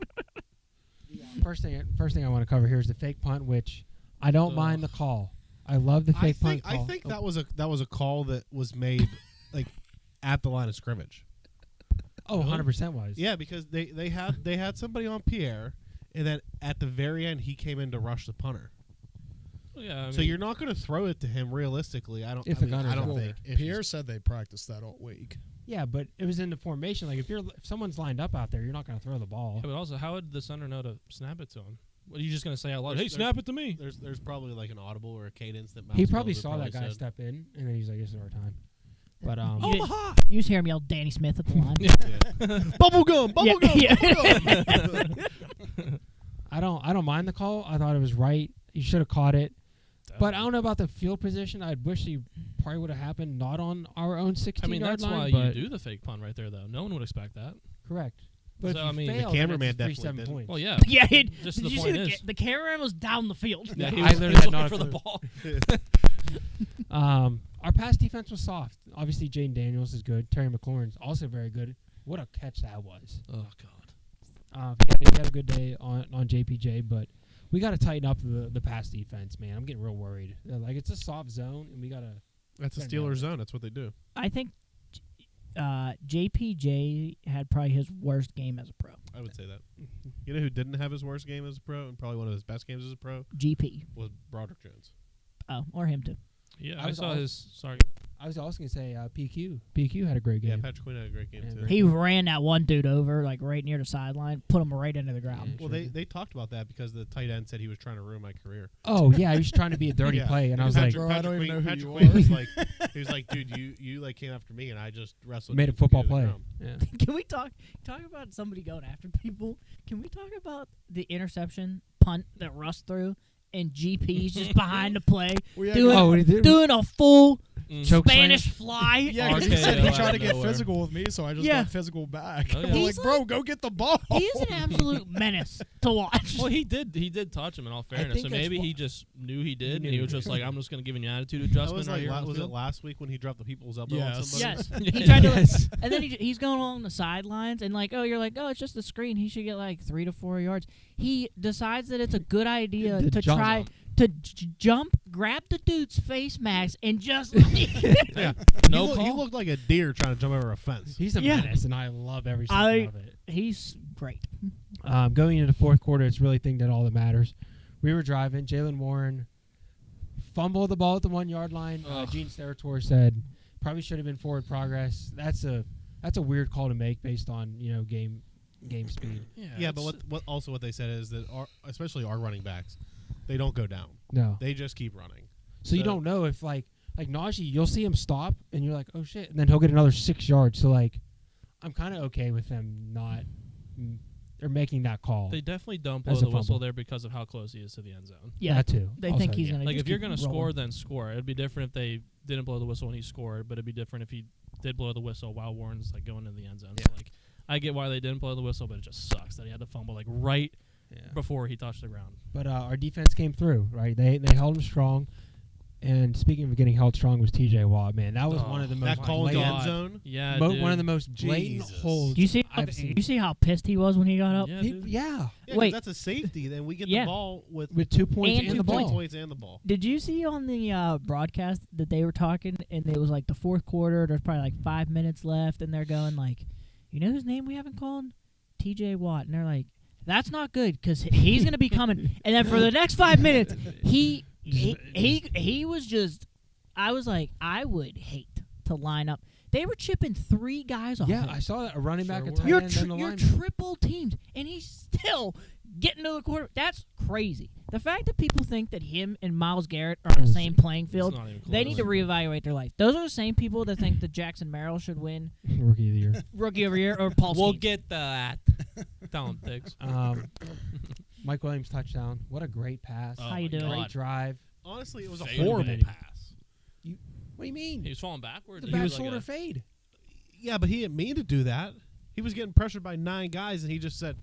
Speaker 6: First thing I want to cover here is the fake punt, which I don't mind the call. I love the fake punt call.
Speaker 3: I think that was a call that was made like at the line of scrimmage.
Speaker 6: Oh, 100% was.
Speaker 3: Yeah, because they had somebody on Pierre, and then at the very end he came in to rush the punter.
Speaker 1: Well, yeah. I
Speaker 3: So
Speaker 1: mean,
Speaker 3: you're not going to throw it to him realistically. I don't.
Speaker 6: If
Speaker 3: I
Speaker 6: the
Speaker 3: mean,
Speaker 6: gunner's
Speaker 3: I don't
Speaker 6: out.
Speaker 3: think. If
Speaker 4: Pierre said they practiced that all week.
Speaker 6: Yeah, but it was in the formation. Like if someone's lined up out there, you're not going to throw the ball.
Speaker 1: yeah, but also, how would the center know to snap it to him? What are you just gonna say out loud? Hey,
Speaker 3: There's-
Speaker 1: snap it to me.
Speaker 3: There's probably like an audible or a cadence that
Speaker 6: He
Speaker 3: Mouse
Speaker 6: probably
Speaker 3: Builder
Speaker 6: saw that guy
Speaker 3: said.
Speaker 6: step in, and then he's like, "This is our time." But
Speaker 7: You just hear him yell Danny Smith at the line.
Speaker 3: Bubblegum, bubblegum,
Speaker 7: Yeah.
Speaker 3: bubblegum.
Speaker 6: I don't mind the call. I thought it was right. He should have caught it. But I don't know about the field position. I wish he probably would have happened not on our own 16-yard
Speaker 1: I mean, that's
Speaker 6: line.
Speaker 1: why
Speaker 6: but
Speaker 1: you do the fake punt right there, though. No one would expect that.
Speaker 6: correct. But
Speaker 1: So,
Speaker 6: if you
Speaker 1: I mean, the
Speaker 6: fail,
Speaker 3: cameraman
Speaker 6: then it's
Speaker 3: definitely
Speaker 6: 3-7
Speaker 3: didn't.
Speaker 6: points.
Speaker 1: Well, yeah.
Speaker 7: Yeah,
Speaker 1: Just
Speaker 7: did
Speaker 1: the
Speaker 7: you
Speaker 1: point
Speaker 7: see
Speaker 1: is,
Speaker 7: the cameraman was down the field?
Speaker 1: yeah, he
Speaker 6: I
Speaker 1: was,
Speaker 6: literally
Speaker 1: he was
Speaker 6: had
Speaker 1: looking
Speaker 6: not
Speaker 1: for
Speaker 6: a
Speaker 1: the
Speaker 6: clue.
Speaker 1: ball.
Speaker 6: Our pass defense was soft. Obviously, Jaden Daniels is good. Terry McLaurin's also very good. What a catch that was.
Speaker 1: Oh God.
Speaker 6: He had a good day on JPJ, but we got to tighten up the pass defense, man. I'm getting real worried. Like it's a soft zone, and we got to.
Speaker 3: That's a
Speaker 6: Gotta
Speaker 3: Steelers
Speaker 6: nail it.
Speaker 3: zone. That's what they do.
Speaker 7: I think JPJ had probably his worst game as a pro.
Speaker 3: I would say that. You know who didn't have his worst game as a pro and probably one of his best games as a pro
Speaker 7: GP.
Speaker 3: was Broderick Jones.
Speaker 7: Oh, or him too.
Speaker 1: Yeah,
Speaker 6: I
Speaker 1: I
Speaker 6: was
Speaker 1: saw
Speaker 6: al-
Speaker 1: his. Sorry.
Speaker 6: I was also gonna say PQ. PQ had a great
Speaker 3: Yeah,
Speaker 6: game.
Speaker 3: Patrick Quinn had a great game
Speaker 6: Yeah,
Speaker 3: too.
Speaker 7: He ran that one dude over like right near the sideline, put him right into the ground.
Speaker 3: Well, they talked about that because the tight end said he was trying to ruin my career.
Speaker 6: Oh yeah, he was trying to be a dirty
Speaker 3: Yeah.
Speaker 6: play, and I was like,
Speaker 4: Bro, I don't even know who you
Speaker 3: Quinn
Speaker 4: are.
Speaker 3: was like, he was like, dude, you like came after me and I just wrestled.
Speaker 6: made
Speaker 3: you
Speaker 6: a football
Speaker 3: to the
Speaker 6: play.
Speaker 3: ground.
Speaker 6: Yeah.
Speaker 7: Can we talk about somebody going after people? Can we talk about the interception punt that Russ threw and GP's just behind the play
Speaker 4: We had
Speaker 7: doing
Speaker 6: Oh, he did?
Speaker 7: doing a full
Speaker 4: choke
Speaker 7: Spanish
Speaker 4: slam.
Speaker 7: fly.
Speaker 4: Yeah, 'cause he said
Speaker 1: RKO
Speaker 4: he
Speaker 1: out
Speaker 4: tried to
Speaker 1: of
Speaker 4: get
Speaker 1: nowhere.
Speaker 4: physical with me, so I just
Speaker 7: Yeah.
Speaker 4: got physical back.
Speaker 1: Oh, yeah.
Speaker 4: I'm like,
Speaker 7: He's
Speaker 4: bro, go get the ball.
Speaker 7: He is an absolute menace to watch.
Speaker 1: Well, he did touch him in all fairness,
Speaker 6: think
Speaker 1: so
Speaker 6: that's
Speaker 1: maybe
Speaker 6: wha-
Speaker 1: he just knew he did, and
Speaker 6: knew.
Speaker 1: he was just like, I'm just going to give you an attitude
Speaker 3: That
Speaker 1: adjustment
Speaker 3: was
Speaker 1: right
Speaker 3: like
Speaker 1: here on the
Speaker 3: was it
Speaker 1: field.
Speaker 3: last week when he dropped the people's elbow
Speaker 4: Yes.
Speaker 3: on somebody?
Speaker 7: Yes, he tried to, and then he's going along the sidelines, and like, you're like, it's just a screen. He should get like 3 to 4 yards. He decides that it's a good idea
Speaker 6: To
Speaker 7: to
Speaker 6: jump.
Speaker 7: try to jump, grab the dude's face mask, and just like,
Speaker 3: Yeah.
Speaker 1: No
Speaker 3: he
Speaker 1: call?
Speaker 3: looked like a deer trying to jump over a fence.
Speaker 6: He's a
Speaker 7: Yeah.
Speaker 6: menace, and I love every second of it.
Speaker 7: he's great.
Speaker 6: Going into the fourth quarter, it's really think that all that matters. We were driving. Jalen Warren fumbled the ball at the 1 yard line.
Speaker 1: Ugh.
Speaker 6: Gene Steratore said probably should have been forward progress. That's a weird call to make based on game speed.
Speaker 3: Yeah, but what they said is that especially our running backs, they don't go down.
Speaker 6: No,
Speaker 3: They just keep running.
Speaker 6: so you don't know if like Najee, you'll see him stop and you're like, oh shit, and then he'll get another 6 yards. So like, I'm kind of okay with them not or making that call.
Speaker 1: They definitely don't
Speaker 6: As
Speaker 1: blow
Speaker 6: a
Speaker 1: the whistle
Speaker 6: fumble.
Speaker 1: there because of how close he is to the end zone.
Speaker 7: Yeah,
Speaker 6: that too.
Speaker 7: they
Speaker 6: Also,
Speaker 7: think he's
Speaker 6: yeah.
Speaker 7: gonna
Speaker 1: Like,
Speaker 7: just
Speaker 1: if you're
Speaker 7: keep
Speaker 1: going to
Speaker 7: rolling.
Speaker 1: score, then score. It'd be different if they didn't blow the whistle when he scored, but it'd be different if he did blow the whistle while Warren's like going into the end zone. So, like, I get why they didn't blow the whistle, but it just sucks that he had to fumble like right
Speaker 6: Yeah.
Speaker 1: before he touched the ground.
Speaker 6: But our defense came through, right? They held him strong. And speaking of getting held strong was T.J. Watt, man. That was one of the most
Speaker 3: That call in the
Speaker 6: blatant,
Speaker 3: end zone.
Speaker 1: Yeah,
Speaker 6: one of the most blatant
Speaker 3: Jesus.
Speaker 6: holds
Speaker 7: Do you see?
Speaker 6: I've seen.
Speaker 7: You see how pissed he was when he got up?
Speaker 1: Yeah,
Speaker 6: He-
Speaker 1: dude.
Speaker 6: yeah,
Speaker 3: Yeah, 'cause
Speaker 7: Wait.
Speaker 3: that's a safety. Then we get
Speaker 7: Yeah.
Speaker 3: the ball with
Speaker 6: with 2 points
Speaker 7: And
Speaker 6: and,
Speaker 7: two
Speaker 6: the ball.
Speaker 3: points and the ball.
Speaker 7: Did you see on the broadcast that they were talking, and it was like the fourth quarter? There's probably like 5 minutes left, and they're going like, "You know whose name we haven't called? T.J. Watt." And they're like, "That's not good because he's gonna be coming." And then for the next 5 minutes, he was just. I was like, I would hate to line up. They were chipping 3 guys off.
Speaker 6: Yeah,
Speaker 7: him.
Speaker 6: I saw that a running back,
Speaker 1: Sure
Speaker 6: a
Speaker 1: were.
Speaker 6: tight
Speaker 7: You're
Speaker 6: end, and the
Speaker 7: you're
Speaker 6: lineman.
Speaker 7: triple teamed, and he's still getting to the quarter. That's crazy. The fact that people think that him and Myles Garrett are on the same playing field,
Speaker 1: not even
Speaker 7: they
Speaker 1: close.
Speaker 7: need to reevaluate their life. Those are the same people that think that Jackson Merrill should win
Speaker 6: Rookie of the year.
Speaker 7: Rookie of the Year or Paul
Speaker 1: We'll
Speaker 7: Skeens.
Speaker 1: get that. Tell him, Pigs.
Speaker 6: Mike Williams touchdown. What a great pass.
Speaker 1: Oh
Speaker 7: How you
Speaker 1: my
Speaker 7: doing?
Speaker 6: Great
Speaker 1: God.
Speaker 6: drive.
Speaker 3: Honestly, it was a
Speaker 1: Fade
Speaker 3: horrible
Speaker 1: away.
Speaker 3: pass.
Speaker 6: What do you mean?
Speaker 1: He was falling backwards.
Speaker 6: The
Speaker 1: He
Speaker 6: back
Speaker 1: was like
Speaker 6: shoulder
Speaker 1: a-
Speaker 6: fade.
Speaker 3: Yeah, but he didn't mean to do that. He was getting pressured by 9 guys, and he just said,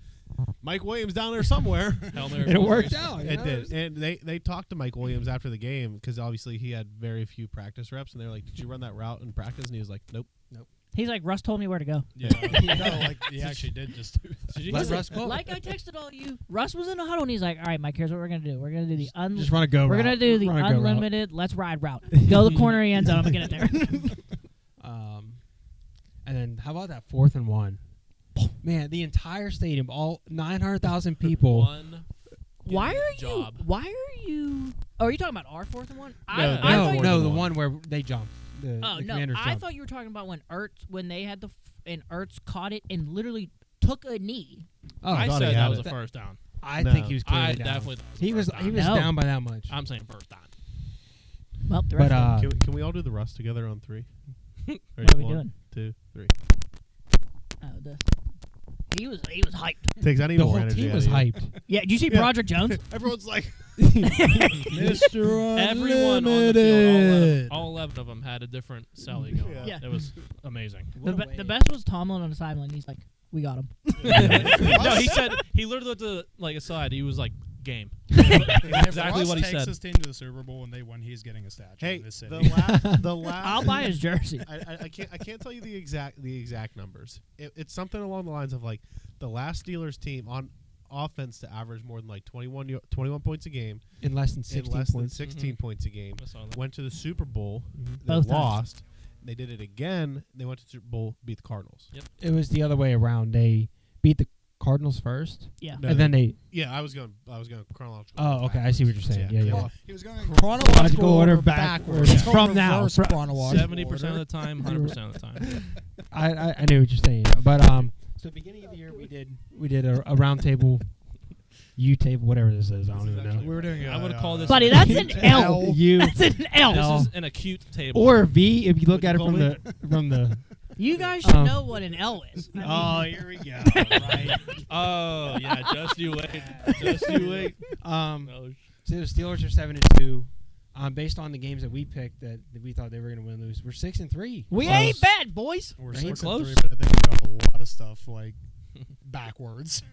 Speaker 3: "Mike Williams down there somewhere."
Speaker 1: Hail Mary
Speaker 6: And it
Speaker 1: Flores.
Speaker 6: worked out. you
Speaker 3: It
Speaker 6: know?
Speaker 3: did, and they talked to Mike Williams after the game because obviously he had very few practice reps, and they were like, "Did you run that route in practice?" And he was like, "Nope."
Speaker 7: He's like, Russ told me where to go.
Speaker 4: Yeah, no, like he actually did just do that.
Speaker 1: Did you
Speaker 6: Let
Speaker 1: guys
Speaker 6: Russ go.
Speaker 7: Like I texted all you. Russ was in the huddle, and he's like, "All right, Mike, here's what we're gonna do. We're gonna do the
Speaker 6: Just run a go
Speaker 7: We're
Speaker 6: route.
Speaker 7: gonna do the
Speaker 6: Run a go route.
Speaker 7: unlimited let's ride route. Go the corner of the end zone. I'm gonna get it there."
Speaker 6: And then how about that 4th and 1? Man, the entire stadium, all 900,000 people.
Speaker 1: One
Speaker 7: Why are
Speaker 1: job.
Speaker 7: you? Why are you? Oh, are you talking about our 4th and 1? I
Speaker 6: No,
Speaker 7: thought you-
Speaker 6: no, the one where they jumped. The
Speaker 7: Oh no!
Speaker 6: Commanders
Speaker 7: I
Speaker 6: jumped.
Speaker 7: thought you were talking about when they had and Ertz caught it and literally took a knee.
Speaker 6: Oh,
Speaker 1: I
Speaker 3: thought
Speaker 1: said
Speaker 3: he
Speaker 1: that
Speaker 3: had
Speaker 1: was
Speaker 3: it.
Speaker 1: a first down.
Speaker 6: I
Speaker 3: No.
Speaker 6: think he was clearly
Speaker 1: I
Speaker 6: down.
Speaker 1: definitely thought
Speaker 6: He was
Speaker 1: first down.
Speaker 7: No.
Speaker 6: down by that much.
Speaker 1: I'm saying first down.
Speaker 7: Well, the
Speaker 6: But
Speaker 7: rest of them.
Speaker 3: Can we all do the rust together on 3?
Speaker 7: What are we
Speaker 3: 1,
Speaker 7: doing?
Speaker 3: 2, 3.
Speaker 7: Oh, he was hyped.
Speaker 3: Takes any
Speaker 6: The
Speaker 3: more
Speaker 6: whole
Speaker 3: energy
Speaker 6: team
Speaker 3: out
Speaker 6: was
Speaker 3: of you.
Speaker 6: hyped.
Speaker 7: Yeah, did you see
Speaker 3: Yeah.
Speaker 7: Broderick Jones?
Speaker 3: Everyone's like,
Speaker 4: Mr.
Speaker 1: Everyone on the field, all 11 of them had a different Sally going.
Speaker 3: Yeah.
Speaker 7: Yeah.
Speaker 1: It was amazing.
Speaker 7: The best was Tomlin on the sideline. He's like, "We got him."
Speaker 1: No, he literally looked at like aside. He was like, "Game." Exactly what he
Speaker 4: takes
Speaker 1: said.
Speaker 4: his team to the Super Bowl and they win. He's getting a statue
Speaker 3: "Hey,
Speaker 4: in this city.
Speaker 3: the last."
Speaker 7: I'll buy his jersey.
Speaker 3: I can't tell you the exact numbers. It's something along the lines of like the last Steelers team on offense to average more than like 21 points a game
Speaker 6: In less than
Speaker 3: in
Speaker 6: 16
Speaker 3: less than
Speaker 6: points.
Speaker 3: 16 points a game.
Speaker 1: I saw that.
Speaker 3: Went to the Super Bowl. They
Speaker 7: Both times.
Speaker 3: lost. They did it again. They went to the Super Bowl, beat the Cardinals.
Speaker 1: Yep.
Speaker 6: It was the other way around. They beat the Cardinals first,
Speaker 7: Yeah.
Speaker 3: No,
Speaker 6: and then they.
Speaker 3: Yeah, I was going chronological.
Speaker 6: Oh, okay. I see what you're saying. Yeah, yeah.
Speaker 4: He was going
Speaker 6: Chronological order backwards. From now.
Speaker 4: From chronological
Speaker 1: 70% of the time, 100% of the time.
Speaker 6: I knew what you're saying, but so beginning of the year we did a round table, U table, whatever this is. I don't even know.
Speaker 4: We were doing.
Speaker 1: I would call this
Speaker 7: Buddy, that's an L.
Speaker 6: U
Speaker 7: That's an L.
Speaker 1: This is an acute table.
Speaker 6: or V if you look at it
Speaker 3: Call
Speaker 6: from the.
Speaker 7: You guys should
Speaker 6: Um,
Speaker 7: know what an L is. I mean,
Speaker 6: Here we go. Right.
Speaker 1: Oh yeah, just you wait. Just you wait.
Speaker 6: Um.
Speaker 1: Oh,
Speaker 6: So the Steelers are 7-2. Based on the games that we picked that we thought they were going to win and lose, we're 6-3.
Speaker 7: We
Speaker 6: So-
Speaker 7: ain't bad, boys.
Speaker 4: We're
Speaker 6: Right?
Speaker 4: 6-3, but I think we got a lot of stuff like backwards.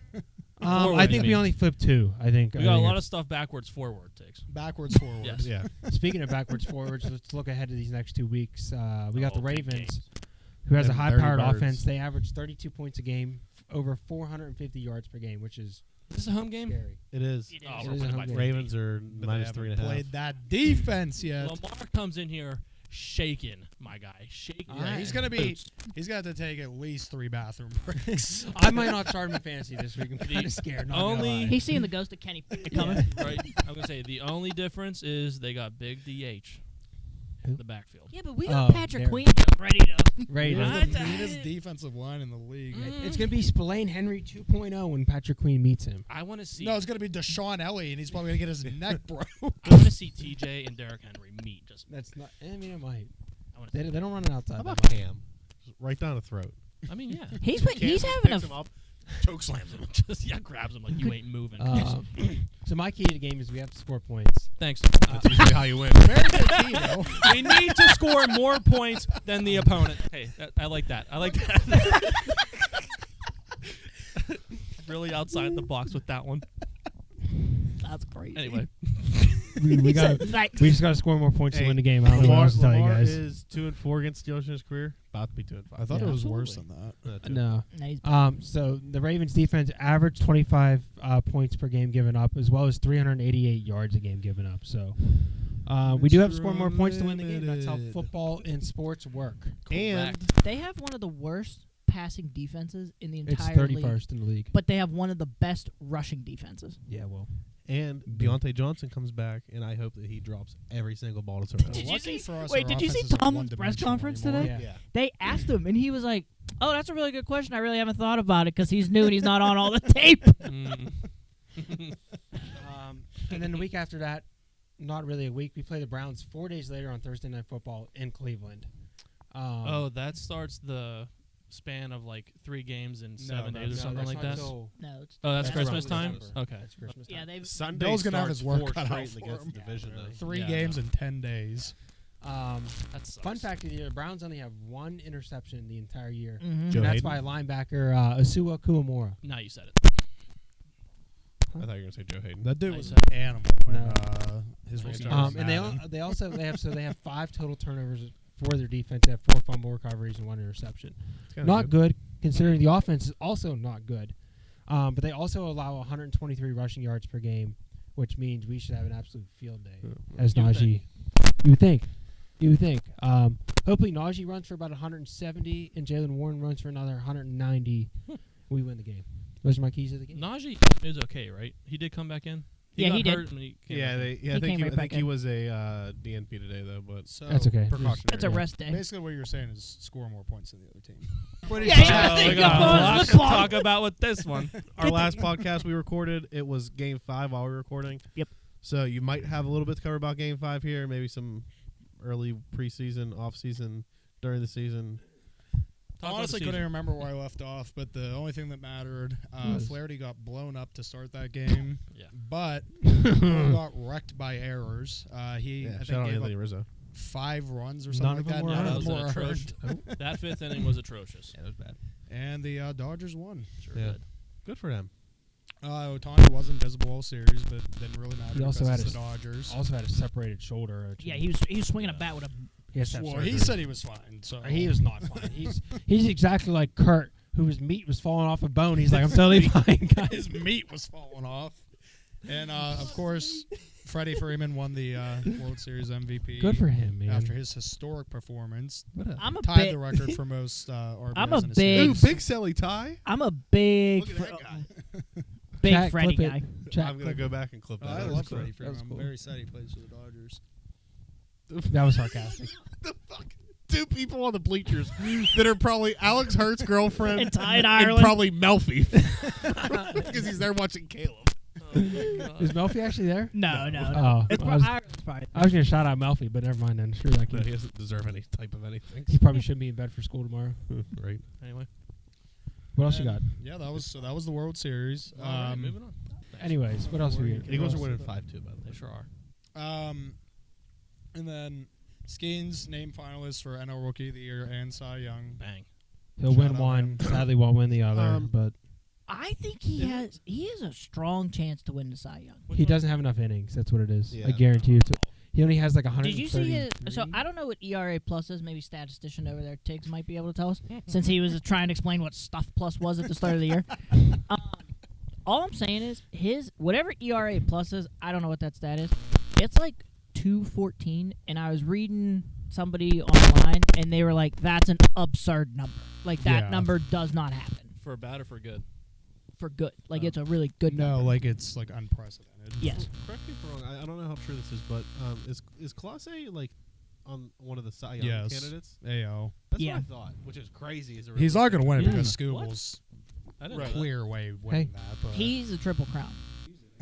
Speaker 6: I think we only flipped 2. I think
Speaker 1: We got a lot of stuff backwards, forward takes.
Speaker 4: Backwards, forwards.
Speaker 1: Yes.
Speaker 3: Yeah.
Speaker 6: Speaking of backwards forwards, let's look ahead to these next 2 weeks. We got the
Speaker 1: big
Speaker 6: Ravens,
Speaker 1: games.
Speaker 6: who has a
Speaker 3: And
Speaker 6: high-powered
Speaker 3: Dirty Birds.
Speaker 6: offense. They average 32 points a game, over 450 yards per game, which is
Speaker 1: Is this a home game?
Speaker 6: scary.
Speaker 3: It is.
Speaker 7: It
Speaker 1: Oh,
Speaker 7: is.
Speaker 1: we're
Speaker 6: It is a
Speaker 1: winning by
Speaker 6: home game.
Speaker 1: 50.
Speaker 3: Ravens are
Speaker 4: But they
Speaker 3: minus
Speaker 4: haven't
Speaker 3: 3.5.
Speaker 4: played that defense yet.
Speaker 1: Lamar comes in here shaking, my guy. Shaking.
Speaker 4: Yeah, he's gonna have to take at least 3 bathroom breaks.
Speaker 6: I might not start him in fantasy this week. I'm kind of scared. Not gonna
Speaker 1: only-
Speaker 6: lie.
Speaker 7: He's seeing the ghost of Kenny Pickett coming.
Speaker 1: Right. I'm gonna say the only difference is they got big DH
Speaker 6: Who?
Speaker 1: in the backfield.
Speaker 7: Yeah, but we
Speaker 6: got
Speaker 7: got
Speaker 6: Patrick
Speaker 7: Patrick
Speaker 6: Queen
Speaker 7: Queen ready to.
Speaker 6: Ready to-
Speaker 1: What?
Speaker 4: the meanest defensive line in the league.
Speaker 6: It's going to be Spillane Henry 2.0 when Patrick Queen meets him.
Speaker 1: I want to see.
Speaker 4: No, it's gonna be Deshaun Elliott, and he's probably gonna get his neck broke.
Speaker 1: I want to see TJ and Derrick Henry meet. Just
Speaker 6: That's not. I mean, it might.
Speaker 1: I want
Speaker 6: They
Speaker 1: to.
Speaker 6: don't run it outside.
Speaker 3: How
Speaker 6: that
Speaker 3: about
Speaker 6: much.
Speaker 3: Cam? Just right down the throat.
Speaker 1: I mean, yeah.
Speaker 7: He's having
Speaker 3: Picks
Speaker 7: a.
Speaker 3: him up, choke slams him.
Speaker 1: Just grabs him like you ain't moving.
Speaker 6: So my key to the game is we have to score points.
Speaker 1: Thanks.
Speaker 3: That's usually how you win.
Speaker 4: Very good team, though.
Speaker 1: We need to score more points than the opponent. Hey, I like that. I like that. Really outside the box with that one.
Speaker 7: That's crazy.
Speaker 1: Anyway,
Speaker 6: we got. We just got to score more points to win the game. I don't know what else to tell you
Speaker 3: Lamar
Speaker 6: guys.
Speaker 3: is 2-4 against Steelers in his career. About to be 2-5.
Speaker 4: I thought
Speaker 6: Yeah.
Speaker 4: it was worse than that.
Speaker 6: No.
Speaker 7: No, he's
Speaker 6: So the Ravens defense averaged 25 points per game given up, as well as 388 yards a game given up. So we do have to score more points to win the game. That's how
Speaker 3: Unlimited.
Speaker 6: football and sports work.
Speaker 3: And
Speaker 7: They have one of the worst passing defenses in the
Speaker 6: It's
Speaker 7: entire league,
Speaker 6: 31st in the league.
Speaker 7: but they have one of the best rushing defenses.
Speaker 6: Yeah, well.
Speaker 3: Deontay Johnson comes back, and I hope that he drops every single ball to throw.
Speaker 7: Did you
Speaker 4: Lucky
Speaker 7: see-
Speaker 4: for us,
Speaker 7: wait,
Speaker 4: our
Speaker 7: did you see
Speaker 4: offense isn't
Speaker 7: Tom's
Speaker 4: one-dimensional
Speaker 7: press conference
Speaker 4: anymore.
Speaker 7: today?
Speaker 6: Yeah.
Speaker 7: They asked him, and he was like, "Oh, that's a really good question. I really haven't thought about it because he's new and he's not on all the tape."
Speaker 6: And then the week after that, not really a week, we play the Browns 4 days later on Thursday Night Football in Cleveland.
Speaker 1: oh, that starts the span of like 3 games in 7 days or
Speaker 6: that's
Speaker 1: something
Speaker 6: not
Speaker 1: like that.
Speaker 6: until-
Speaker 7: No, it's
Speaker 1: Oh, that's
Speaker 6: That's
Speaker 1: Christmas
Speaker 6: around
Speaker 1: time.
Speaker 6: December.
Speaker 1: Okay.
Speaker 6: That's Christmas
Speaker 7: yeah,
Speaker 6: time.
Speaker 7: they've
Speaker 3: Sunday
Speaker 4: Bill's gonna have his
Speaker 3: starts
Speaker 4: work
Speaker 3: 4
Speaker 4: cut out
Speaker 3: straight
Speaker 4: for
Speaker 3: against
Speaker 4: him.
Speaker 3: the division.
Speaker 1: really.
Speaker 3: though.
Speaker 4: 3
Speaker 1: Yeah,
Speaker 4: games
Speaker 1: no.
Speaker 4: in 10 days.
Speaker 1: That sucks.
Speaker 6: Fun fact of the year, the Browns only have 1 interception the entire year.
Speaker 7: Mhm.
Speaker 3: Joe
Speaker 6: And that's
Speaker 3: Hayden?
Speaker 6: by linebacker Asua Kuamura.
Speaker 1: Now you said it.
Speaker 3: I thought you were going to say Joe Hayden.
Speaker 4: That dude
Speaker 1: I
Speaker 4: was
Speaker 1: said-
Speaker 4: an animal when
Speaker 6: No.
Speaker 4: his rookie year
Speaker 6: And
Speaker 4: was Madden.
Speaker 6: they also have 5 total turnovers for their defense. They have 4 fumble recoveries and 1 interception.
Speaker 3: It's kinda
Speaker 6: Not good considering the offense is also not good. But they also allow 123 rushing yards per game, which means we should have an absolute field day. As
Speaker 1: You would
Speaker 6: Najee, you would think. Hopefully Najee runs for about 170 and Jalen Warren runs for another 190. We win the game. Those are my keys to the game.
Speaker 1: Najee is okay, right? He did come back in.
Speaker 7: Yeah,
Speaker 1: got
Speaker 7: he did.
Speaker 1: hurt when he came
Speaker 3: Yeah,
Speaker 1: back in.
Speaker 3: I
Speaker 7: He
Speaker 3: think
Speaker 7: came right
Speaker 3: I
Speaker 7: back
Speaker 3: think he
Speaker 7: in.
Speaker 3: was a DNP today though, but
Speaker 4: So
Speaker 6: That's okay.
Speaker 3: precautionary.
Speaker 7: That's a
Speaker 3: yeah.
Speaker 7: rest day.
Speaker 4: basically what you're saying is score more points than the other team.
Speaker 7: Yeah,
Speaker 1: Oh, we
Speaker 7: you
Speaker 1: got a
Speaker 7: go on,
Speaker 1: lot
Speaker 7: let's
Speaker 1: to
Speaker 7: walk.
Speaker 1: talk about with this one.
Speaker 3: Our last podcast we recorded, it was Game 5 while we were recording.
Speaker 7: Yep.
Speaker 3: So you might have a little bit to cover about Game 5 here, maybe some early preseason, off-season, during the season.
Speaker 1: Talk about
Speaker 4: Honestly,
Speaker 1: the
Speaker 4: couldn't
Speaker 1: season.
Speaker 4: remember where I left off, but the only thing that mattered,
Speaker 6: Was-
Speaker 4: Flaherty got blown up to start that game.
Speaker 1: Yeah.
Speaker 4: But Cole got wrecked by errors. He I
Speaker 3: Yeah,
Speaker 4: think
Speaker 3: shout out
Speaker 4: gave
Speaker 3: Anthony
Speaker 4: up
Speaker 3: Rizzo.
Speaker 4: 5 runs or
Speaker 6: None
Speaker 4: something
Speaker 6: of
Speaker 4: like
Speaker 6: them
Speaker 4: that.
Speaker 6: were
Speaker 4: None
Speaker 1: that
Speaker 4: of
Speaker 1: was
Speaker 4: them
Speaker 1: an
Speaker 4: were
Speaker 1: atrocious.
Speaker 4: earned.
Speaker 1: That 5th inning was atrocious.
Speaker 3: Yeah, that was bad.
Speaker 4: And the Dodgers won.
Speaker 1: Sure
Speaker 3: Yeah.
Speaker 1: did.
Speaker 3: Good for them.
Speaker 4: Otani wasn't visible all series, but didn't really matter
Speaker 6: He also
Speaker 4: because
Speaker 6: had
Speaker 4: it's
Speaker 6: a
Speaker 4: the Dodgers.
Speaker 6: Also had a separated shoulder.
Speaker 7: Yeah, he was swinging a bat with a.
Speaker 6: He has to have
Speaker 4: Well,
Speaker 6: surgery.
Speaker 4: he said he was fine. So
Speaker 6: He was not fine. He's exactly like Kurt, whose meat was falling off a bone. He's like, I'm totally fine, guys.
Speaker 4: his meat was falling off. And of course, Freddie Freeman won the World Series MVP.
Speaker 6: Good for him, man.
Speaker 4: After his historic performance,
Speaker 7: I'm a
Speaker 4: tied
Speaker 7: big.
Speaker 4: the record for most RBIs
Speaker 7: I'm a
Speaker 4: in a
Speaker 7: big-
Speaker 4: series.
Speaker 3: Ooh, big Sally Ty.
Speaker 7: I'm a big.
Speaker 3: Look at that guy.
Speaker 7: Big
Speaker 6: Jack,
Speaker 7: Freddie
Speaker 6: clip it.
Speaker 7: guy.
Speaker 6: Jack,
Speaker 3: I'm going to go back and clip that.
Speaker 4: I
Speaker 3: That was
Speaker 4: love
Speaker 3: cool.
Speaker 4: Freddie Freeman.
Speaker 6: was
Speaker 4: I'm
Speaker 6: cool.
Speaker 4: very sad he plays for the Dodgers.
Speaker 6: That was sarcastic.
Speaker 3: The fuck? 2 people on the bleachers that are probably Alex Hurt's girlfriend
Speaker 7: And Ty in
Speaker 3: and
Speaker 7: Ireland.
Speaker 3: probably Melfi because he's there watching Caleb.
Speaker 1: Oh, my God.
Speaker 6: Is Melfi actually there?
Speaker 7: No, no, no.
Speaker 6: Oh,
Speaker 7: It's
Speaker 6: I was,
Speaker 7: Ireland's probably.
Speaker 6: I was going to shout out Melfi, but never mind then. Sure, like
Speaker 3: No, he doesn't deserve any type of anything.
Speaker 6: he probably shouldn't be in bed for school tomorrow.
Speaker 3: Right.
Speaker 1: Anyway.
Speaker 6: What else you got?
Speaker 4: Yeah, that was the World Series.
Speaker 1: All right, moving on.
Speaker 6: Anyways, what else we got?
Speaker 3: Eagles are winning 5-2, by the way.
Speaker 1: They sure are.
Speaker 4: And then Skeens named finalists for NL Rookie of the Year and Cy Young.
Speaker 1: Bang.
Speaker 6: He'll
Speaker 4: Shout
Speaker 6: win
Speaker 4: out
Speaker 6: one.
Speaker 4: him.
Speaker 6: Sadly, won't win the other. But
Speaker 7: I think he has a strong chance to win the Cy Young.
Speaker 6: he doesn't have enough innings. That's what it is.
Speaker 3: Yeah.
Speaker 6: I guarantee you. He only has like 130.
Speaker 7: Did you see it? So I don't know what ERA plus is. Maybe statistician over there, Tiggs, might be able to tell us, since he was trying to explain what stuff plus was at the start of the year. All I'm saying is his whatever ERA plus is. I don't know what that stat is. It's like 214, and I was reading somebody online, and they were like, "That's an absurd number. Like that number does not happen
Speaker 1: For bad or for good?
Speaker 7: for good. Like it's a really good
Speaker 4: No,
Speaker 7: number."
Speaker 4: like it's like unprecedented.
Speaker 7: Yes.
Speaker 3: Correct me if I'm wrong. I don't know how true this is, but is Clase like on one of the Cy Young
Speaker 4: Yes.
Speaker 3: candidates?
Speaker 4: AO.
Speaker 3: That's
Speaker 7: Yeah.
Speaker 3: what I thought, which is crazy.
Speaker 4: He's not going to win it
Speaker 7: Yeah.
Speaker 4: because Scooble's
Speaker 1: I didn't know that.
Speaker 4: clear way winning that. But
Speaker 7: He's a triple crown.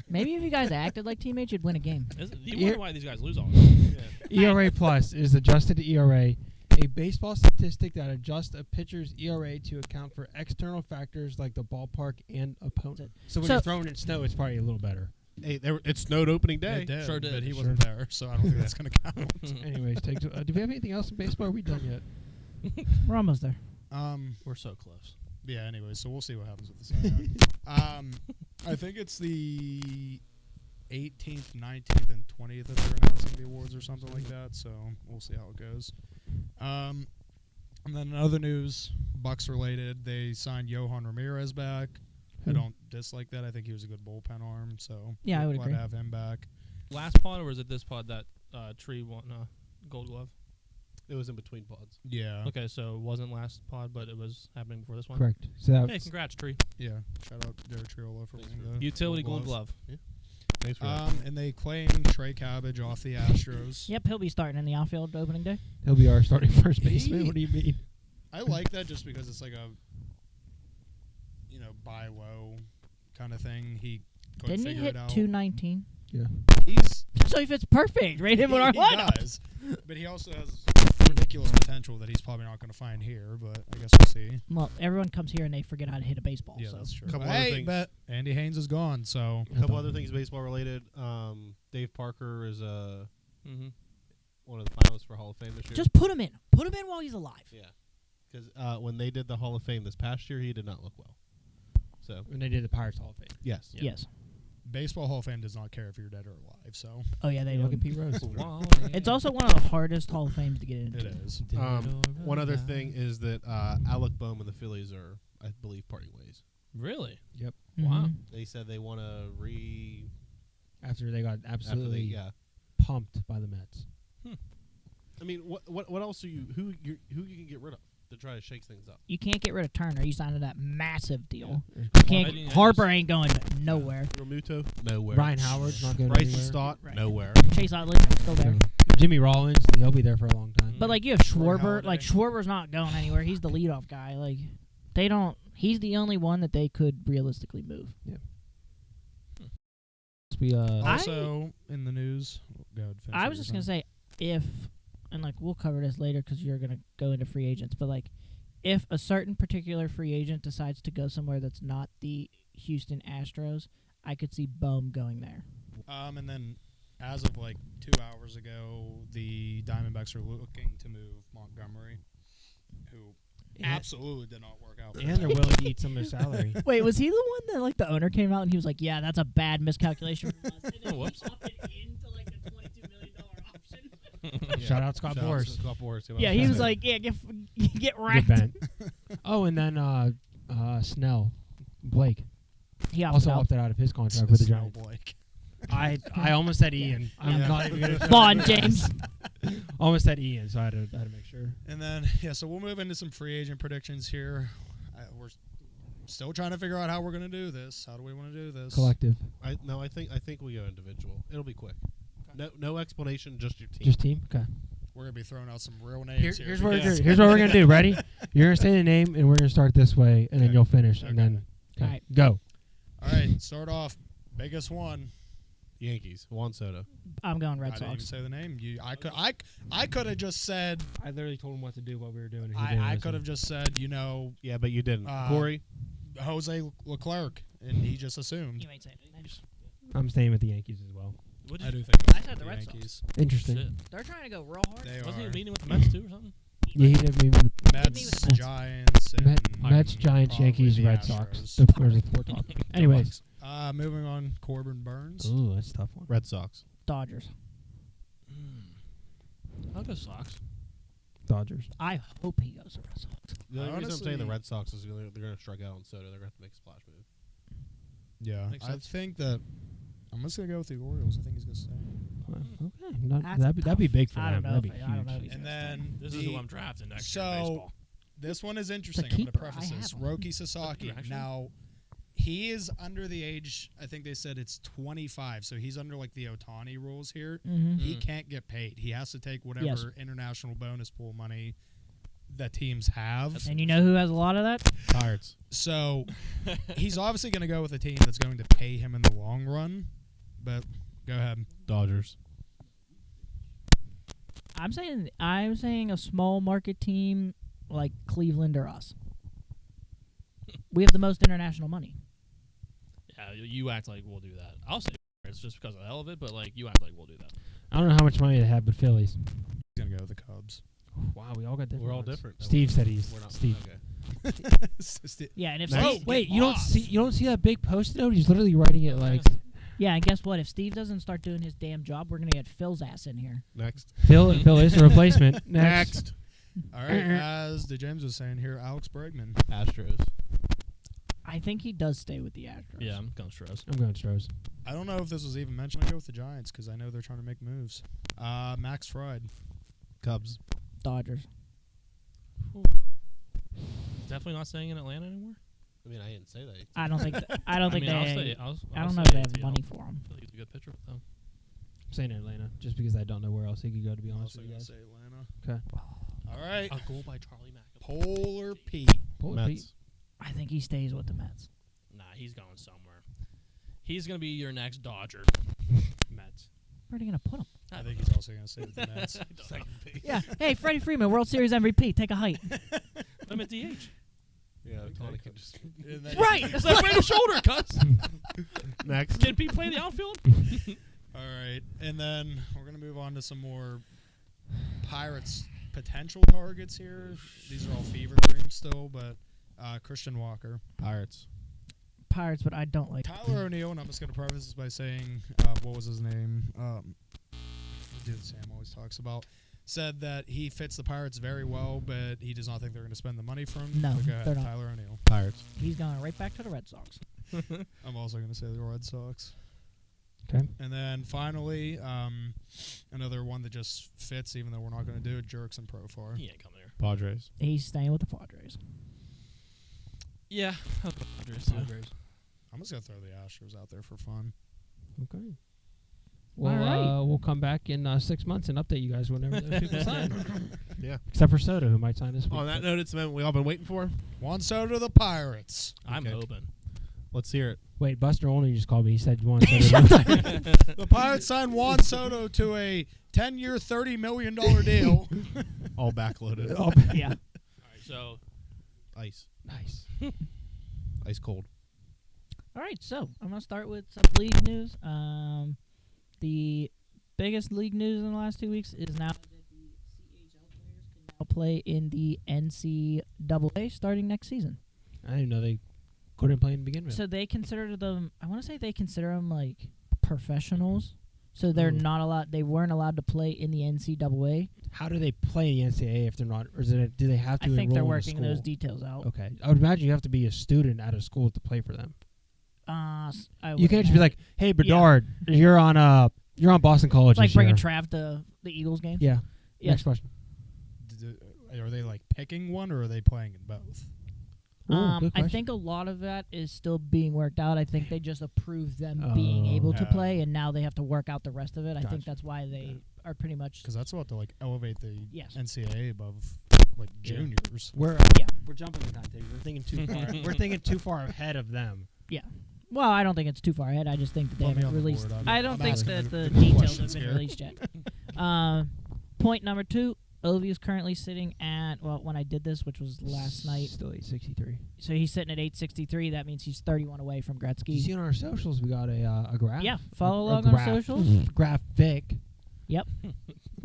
Speaker 7: Maybe if you guys acted like teammates, you'd win a game.
Speaker 1: You wonder why these guys lose all the time.
Speaker 6: ERA plus is adjusted ERA, a baseball statistic that adjusts a pitcher's ERA to account for external factors like the ballpark and opponent. So when
Speaker 7: So-
Speaker 6: you're throwing in snow, it's probably a little better.
Speaker 3: Hey, it snowed opening day.
Speaker 4: it did,
Speaker 1: Sure did.
Speaker 4: but he
Speaker 6: Sure.
Speaker 4: wasn't there, so I don't think that's going to count.
Speaker 6: Anyways, do we have anything else in baseball? Are we done yet?
Speaker 7: We're almost there.
Speaker 1: We're so close.
Speaker 4: Yeah, anyway, so we'll see what happens with the Cy Young. I think it's the 18th, 19th, and 20th that they're announcing the awards or something like that, so we'll see how it goes. And then in other news, Bucks related, they signed Johan Ramirez back. I don't dislike that. I think he was a good bullpen arm, so
Speaker 7: Yeah, I would
Speaker 4: glad
Speaker 7: agree.
Speaker 4: to have him back.
Speaker 1: Last pod, or was it this pod that Tree won Gold Glove?
Speaker 3: It was in between pods.
Speaker 4: Yeah.
Speaker 1: Okay, so it wasn't last pod, but it was happening before this one.
Speaker 6: Correct. So that
Speaker 1: Hey, congrats, Tree.
Speaker 4: Yeah. Shout out to Derek Triola for
Speaker 3: Thanks
Speaker 4: winning
Speaker 3: for
Speaker 4: the
Speaker 1: Utility Gold Glove.
Speaker 3: Thanks for
Speaker 4: And they claimed Trey Cabbage off the Astros.
Speaker 7: Yep, he'll be starting in the outfield opening day.
Speaker 6: he'll be our starting first baseman. What do you mean?
Speaker 4: I like that just because it's like a, buy low kind of thing. He couldn't
Speaker 7: Didn't he
Speaker 4: figure
Speaker 7: hit
Speaker 4: it out.
Speaker 7: 219?
Speaker 4: He's
Speaker 7: So he fits perfect. Rate him on our
Speaker 4: he
Speaker 7: lineup.
Speaker 4: does, but he also has ridiculous potential that he's probably not going to find here. But I guess we'll see.
Speaker 7: Well, everyone comes here and they forget how to hit a baseball.
Speaker 4: Yeah,
Speaker 7: so.
Speaker 4: that's true.
Speaker 3: Couple other
Speaker 4: Hey,
Speaker 3: things.
Speaker 4: but Andy Haynes is gone, so
Speaker 3: A couple other things baseball related. Dave Parker is
Speaker 1: Mm-hmm.
Speaker 3: one of the finalists for Hall of Fame this year.
Speaker 7: Just put him in. Put him in while he's alive.
Speaker 3: Yeah, because when they did the Hall of Fame this past year, he did not look well. So
Speaker 6: When they did the Pirates Hall of Fame.
Speaker 3: yes,
Speaker 7: Yes.
Speaker 4: Baseball Hall of Fame does not care if you're dead or alive. So
Speaker 7: Oh, yeah, they
Speaker 6: Look
Speaker 7: do.
Speaker 6: at Pete Rose.
Speaker 7: It's also one of the hardest Hall of Fames to get into.
Speaker 4: it is.
Speaker 3: One other thing is that Alec Boehm and the Phillies are, I believe, parting ways.
Speaker 1: Really?
Speaker 7: Mhm.
Speaker 1: Wow.
Speaker 3: They said they want to
Speaker 6: After they got absolutely
Speaker 3: yeah.
Speaker 6: pumped by the Mets.
Speaker 3: I mean, what else are you who you can get rid of to try to shake things up?
Speaker 7: You can't get rid of Turner. You signed that massive deal.
Speaker 3: Yeah.
Speaker 7: You
Speaker 1: I
Speaker 7: can't.
Speaker 1: didn't- I
Speaker 7: Harper ain't going nowhere.
Speaker 3: Romuto, nowhere.
Speaker 6: Ryan Howard's not going
Speaker 3: Bryson
Speaker 6: anywhere.
Speaker 3: Stott,
Speaker 7: Right.
Speaker 3: nowhere.
Speaker 7: Chase Utley still there.
Speaker 6: Jimmy Rollins, he'll be there for a long time.
Speaker 7: But like you have Schwarber.
Speaker 4: Holiday.
Speaker 7: Like Schwarber's not going anywhere. He's the leadoff guy. Like they don't. He's the only one that they could realistically move.
Speaker 6: We
Speaker 4: Also in the news. Go ahead, finish
Speaker 7: I
Speaker 4: what
Speaker 7: was
Speaker 4: you're
Speaker 7: just gonna
Speaker 4: saying.
Speaker 7: say if, and like we'll cover this later because you're gonna go into free agents. But like, if a certain particular free agent decides to go somewhere that's not the Houston Astros, I could see Boehm going there.
Speaker 4: And then as of like 2 hours ago, the Diamondbacks are looking to move Montgomery, who absolutely did not work out. for
Speaker 6: and
Speaker 4: them.
Speaker 6: they're willing to eat some of their salary.
Speaker 7: Wait, was he the one that like the owner came out and he was like, "Yeah, that's a bad miscalculation." from us," and then he
Speaker 1: Whoops.
Speaker 7: opted into like the $22 million option.
Speaker 6: Shout out Scott Boras.
Speaker 3: Scott Boras.
Speaker 7: Yeah, he was like, "Yeah, get
Speaker 6: Get
Speaker 7: wrecked."
Speaker 6: bent. Oh, and then Snell, Blake
Speaker 7: He opted
Speaker 6: also
Speaker 7: out.
Speaker 6: opted out of his contract with the
Speaker 4: Snell
Speaker 6: Giants.
Speaker 4: Blake.
Speaker 6: I almost said Ian. I'm
Speaker 4: Yeah.
Speaker 6: not even gonna
Speaker 7: Vaughn James.
Speaker 6: almost said Ian, so I had to make sure.
Speaker 4: And then so we'll move into some free agent predictions here. We're still trying to figure out how we're going to do this. How do we want to do this?
Speaker 6: Collective,
Speaker 3: I think we go individual. It'll be quick. No explanation, just your team.
Speaker 6: just team. Okay.
Speaker 4: We're going to be throwing out some real names here.
Speaker 6: Here's what
Speaker 4: because-
Speaker 6: here's what we're gonna do. Ready? You're gonna say the name, and we're gonna start this way, and then
Speaker 4: Okay.
Speaker 6: you'll finish, and
Speaker 4: Okay.
Speaker 6: then
Speaker 7: All right.
Speaker 6: go.
Speaker 4: All right, start off. Biggest one.
Speaker 3: Yankees. Juan Soto.
Speaker 7: I'm going
Speaker 4: I
Speaker 7: Red
Speaker 4: didn't even
Speaker 7: Sox.
Speaker 4: say the name. I could have just said.
Speaker 6: I literally told him what to do, what we were doing.
Speaker 4: I could have just said,
Speaker 3: Yeah, but you didn't.
Speaker 4: Uh,
Speaker 3: Corey.
Speaker 4: Jose Leclerc, and he just assumed.
Speaker 7: You ain't saying any names.
Speaker 6: I'm staying with the Yankees as well.
Speaker 1: What
Speaker 4: I
Speaker 1: did
Speaker 4: do
Speaker 1: you,
Speaker 4: think
Speaker 7: I
Speaker 4: it's
Speaker 7: said
Speaker 4: the
Speaker 7: the Red Sox.
Speaker 4: Yankees.
Speaker 6: Interesting.
Speaker 1: shit.
Speaker 7: They're trying to go real hard.
Speaker 4: They
Speaker 1: Wasn't he
Speaker 4: are.
Speaker 1: meeting with the Mets too or something?
Speaker 6: Yeah, he did meet with
Speaker 4: Mets,
Speaker 7: with the-
Speaker 4: Giants, and
Speaker 6: Mets, Giants,
Speaker 4: probably
Speaker 6: Yankees,
Speaker 4: the
Speaker 6: Red
Speaker 4: Astros.
Speaker 6: Sox. There's a four talk. Anyways,
Speaker 4: Moving on, Corbin Burns.
Speaker 6: ooh, that's a tough one.
Speaker 3: Red Sox.
Speaker 7: Dodgers.
Speaker 1: I'll go Sox.
Speaker 6: Dodgers.
Speaker 7: I hope he goes to Red Sox.
Speaker 3: The only reason I'm saying the
Speaker 4: Honestly-
Speaker 3: Red Sox is they're going to strike out on Soto. They're going to have to make a splash move.
Speaker 4: Yeah,
Speaker 1: Makes
Speaker 4: I
Speaker 1: sense.
Speaker 4: think that I'm just gonna go with the Orioles. I think he's gonna stay.
Speaker 6: Okay, not,
Speaker 7: That's
Speaker 6: that'd be big for
Speaker 7: I
Speaker 6: them.
Speaker 7: don't know
Speaker 6: That'd be
Speaker 7: if I don't know if
Speaker 6: huge.
Speaker 7: he's
Speaker 4: And
Speaker 7: gonna
Speaker 4: then
Speaker 1: This is who I'm drafting next year in
Speaker 4: So
Speaker 1: baseball.
Speaker 4: this one is interesting. I'm
Speaker 7: keeper.
Speaker 4: gonna
Speaker 7: I
Speaker 4: preface this.
Speaker 7: have him.
Speaker 4: Roki Sasaki.
Speaker 1: Actually?
Speaker 4: Now he is under the age. I think they said it's 25. So he's under like the Otani rules here.
Speaker 7: Mm-hmm.
Speaker 4: He
Speaker 1: Mm.
Speaker 4: can't get paid. He has to take whatever
Speaker 7: Yes.
Speaker 4: international bonus pool money that teams have.
Speaker 7: And you know who has a lot of that?
Speaker 3: Pirates.
Speaker 4: So he's obviously going to go with a team that's going to pay him in the long run. But go ahead.
Speaker 3: Dodgers.
Speaker 7: I'm saying a small market team like Cleveland or us. We have the most international money.
Speaker 1: Yeah, you act like we'll do that. I'll say it's just because of the hell of it, but like you act like we'll do that.
Speaker 6: I don't know how much money they have, but Phillies.
Speaker 4: He's going to go with the Cubs.
Speaker 6: Wow, we all got different.
Speaker 3: We're all
Speaker 6: ones.
Speaker 3: different.
Speaker 6: Steve said he's
Speaker 3: We're not.
Speaker 6: Steve.
Speaker 3: Okay.
Speaker 7: Yeah, and if
Speaker 6: Nice.
Speaker 7: Steve,
Speaker 6: Wait,
Speaker 4: get
Speaker 6: you don't
Speaker 4: lost.
Speaker 6: see that big post-it note? He's literally writing it like
Speaker 7: yeah, and guess what? If Steve doesn't start doing his damn job, we're gonna get Phil's ass in here.
Speaker 3: Next.
Speaker 6: Phil is the replacement. Next.
Speaker 4: All right. As the James was saying here, Alex Bregman.
Speaker 3: Astros.
Speaker 7: I think he does stay with the Astros.
Speaker 1: Yeah, I'm going Stros.
Speaker 6: I'm going Stros.
Speaker 4: I don't know if this was even mentioned. I go with the Giants because I know they're trying to make moves. Max Fried.
Speaker 3: Cubs.
Speaker 7: Dodgers.
Speaker 1: Definitely not staying in Atlanta anymore.
Speaker 3: I mean, I didn't say that.
Speaker 7: I don't think. I don't think
Speaker 1: I'll
Speaker 7: they.
Speaker 1: stay.
Speaker 7: I don't know if they have money for him.
Speaker 1: I feel like he's a good pitcher for them.
Speaker 6: I'm saying Atlanta, just because I don't know where else he could go, to be honest
Speaker 4: Also
Speaker 6: with you
Speaker 4: gonna
Speaker 6: guys.
Speaker 4: say Atlanta.
Speaker 6: Okay.
Speaker 4: All right.
Speaker 1: A goal by Charlie Mack.
Speaker 4: Polar Pete.
Speaker 3: Mets.
Speaker 7: I think he stays with the Mets.
Speaker 1: Nah, he's going somewhere. He's gonna be your next Dodger.
Speaker 6: Mets.
Speaker 7: Where are they gonna put him?
Speaker 4: I think he's also gonna stay with the Mets.
Speaker 1: Second base.
Speaker 7: Yeah. Hey, Freddie Freeman, World Series MVP. Take a height.
Speaker 1: Put him at DH.
Speaker 3: Yeah, Tony could just.
Speaker 4: And then-
Speaker 7: Right.
Speaker 1: It's like right shoulder cuts.
Speaker 3: Next.
Speaker 1: Can Pete play the outfield?
Speaker 4: All right, and then we're gonna move on to some more Pirates potential targets here. These are all fever dreams still, but Christian Walker,
Speaker 3: Pirates.
Speaker 7: Pirates, but I don't like.
Speaker 4: Tyler O'Neill, and I'm just gonna preface this by saying, what was his name? The dude Sam always talks about. Said that he fits the Pirates very well, but he does not think they're going to spend the money for him.
Speaker 7: No,
Speaker 4: So go ahead,
Speaker 7: they're not.
Speaker 4: Tyler O'Neill.
Speaker 3: Pirates.
Speaker 7: He's going right back to the Red Sox.
Speaker 4: I'm also going to say the Red Sox.
Speaker 6: Okay.
Speaker 4: And then finally, another one that just fits, even though we're not going to do it, Jerks and Profar.
Speaker 1: He ain't coming here.
Speaker 3: Padres.
Speaker 7: He's staying with the Padres.
Speaker 1: Yeah. Padres, yeah.
Speaker 4: I'm just going to throw the Astros out there for fun.
Speaker 6: Okay. Well,
Speaker 7: All right.
Speaker 6: we'll come back in 6 months and update you guys whenever those people sign.
Speaker 3: Yeah.
Speaker 6: Except for Soto, who might sign this week.
Speaker 3: On that note, it's the moment we all been waiting for.
Speaker 4: Juan Soto to the Pirates.
Speaker 1: I'm
Speaker 3: Okay.
Speaker 1: hoping.
Speaker 3: Let's hear it.
Speaker 6: Wait, Buster Olney just called me. He said you want Soto.
Speaker 4: The Pirates signed Juan Soto to a 10-year, $30 million deal.
Speaker 3: All backloaded.
Speaker 7: Yeah.
Speaker 1: All right, so
Speaker 3: Ice.
Speaker 6: Nice.
Speaker 3: Ice cold.
Speaker 7: All right, so I'm gonna start with some league news. The biggest league news in the last 2 weeks is now that the CHL players can now play in the NCAA starting next season.
Speaker 6: I didn't know they couldn't play to begin with.
Speaker 7: So they consider them. I want to say they consider them like professionals. So they're
Speaker 6: Ooh.
Speaker 7: not allowed. They weren't allowed to play in the NCAA.
Speaker 6: How do they play in the NCAA if they're not, or is it, do they have to
Speaker 7: I think they're
Speaker 6: enroll in a
Speaker 7: working those
Speaker 6: school?
Speaker 7: details out.
Speaker 6: Okay. I would imagine you have to be a student at a school to play for them. You can't just be like, "Hey, Bedard, you're on Boston College
Speaker 7: It's like
Speaker 6: this
Speaker 7: bringing
Speaker 6: year."
Speaker 7: Trav to the Eagles game.
Speaker 6: Yeah.
Speaker 7: Yeah.
Speaker 6: Next question.
Speaker 4: Are they like picking one, or are they playing in both?
Speaker 6: Ooh, good
Speaker 7: I
Speaker 6: question.
Speaker 7: think a lot of that is still being worked out. I think they just approved them being able to
Speaker 4: Yeah.
Speaker 7: play, and now they have to work out the rest of it. I think
Speaker 6: Gotcha.
Speaker 7: that's why they are pretty much.
Speaker 4: Because that's about to like elevate the
Speaker 7: Yes.
Speaker 4: NCAA above like
Speaker 6: Yeah.
Speaker 4: juniors.
Speaker 6: We're
Speaker 7: Yeah.
Speaker 6: we're jumping the timetable. We're thinking too far. We're thinking too far ahead of them.
Speaker 7: Well, I don't think it's too far ahead. I just think that they
Speaker 4: Put me
Speaker 7: haven't
Speaker 4: on the
Speaker 7: released.
Speaker 4: board.
Speaker 7: I don't
Speaker 4: I'm
Speaker 7: think
Speaker 4: asking
Speaker 7: that
Speaker 4: the
Speaker 7: the
Speaker 4: good
Speaker 7: details have
Speaker 4: questions
Speaker 7: been
Speaker 4: here.
Speaker 7: released yet. Point number 2: Ovi is currently sitting at, well, when I did this, which was last night.
Speaker 6: Still 863.
Speaker 7: So he's sitting at 863. That means he's 31 away from
Speaker 6: You
Speaker 7: Gretzky.
Speaker 6: see on our socials, we got a graph.
Speaker 7: Yeah, follow
Speaker 6: A
Speaker 7: along on our
Speaker 6: graph.
Speaker 7: socials.
Speaker 6: Graphic.
Speaker 7: We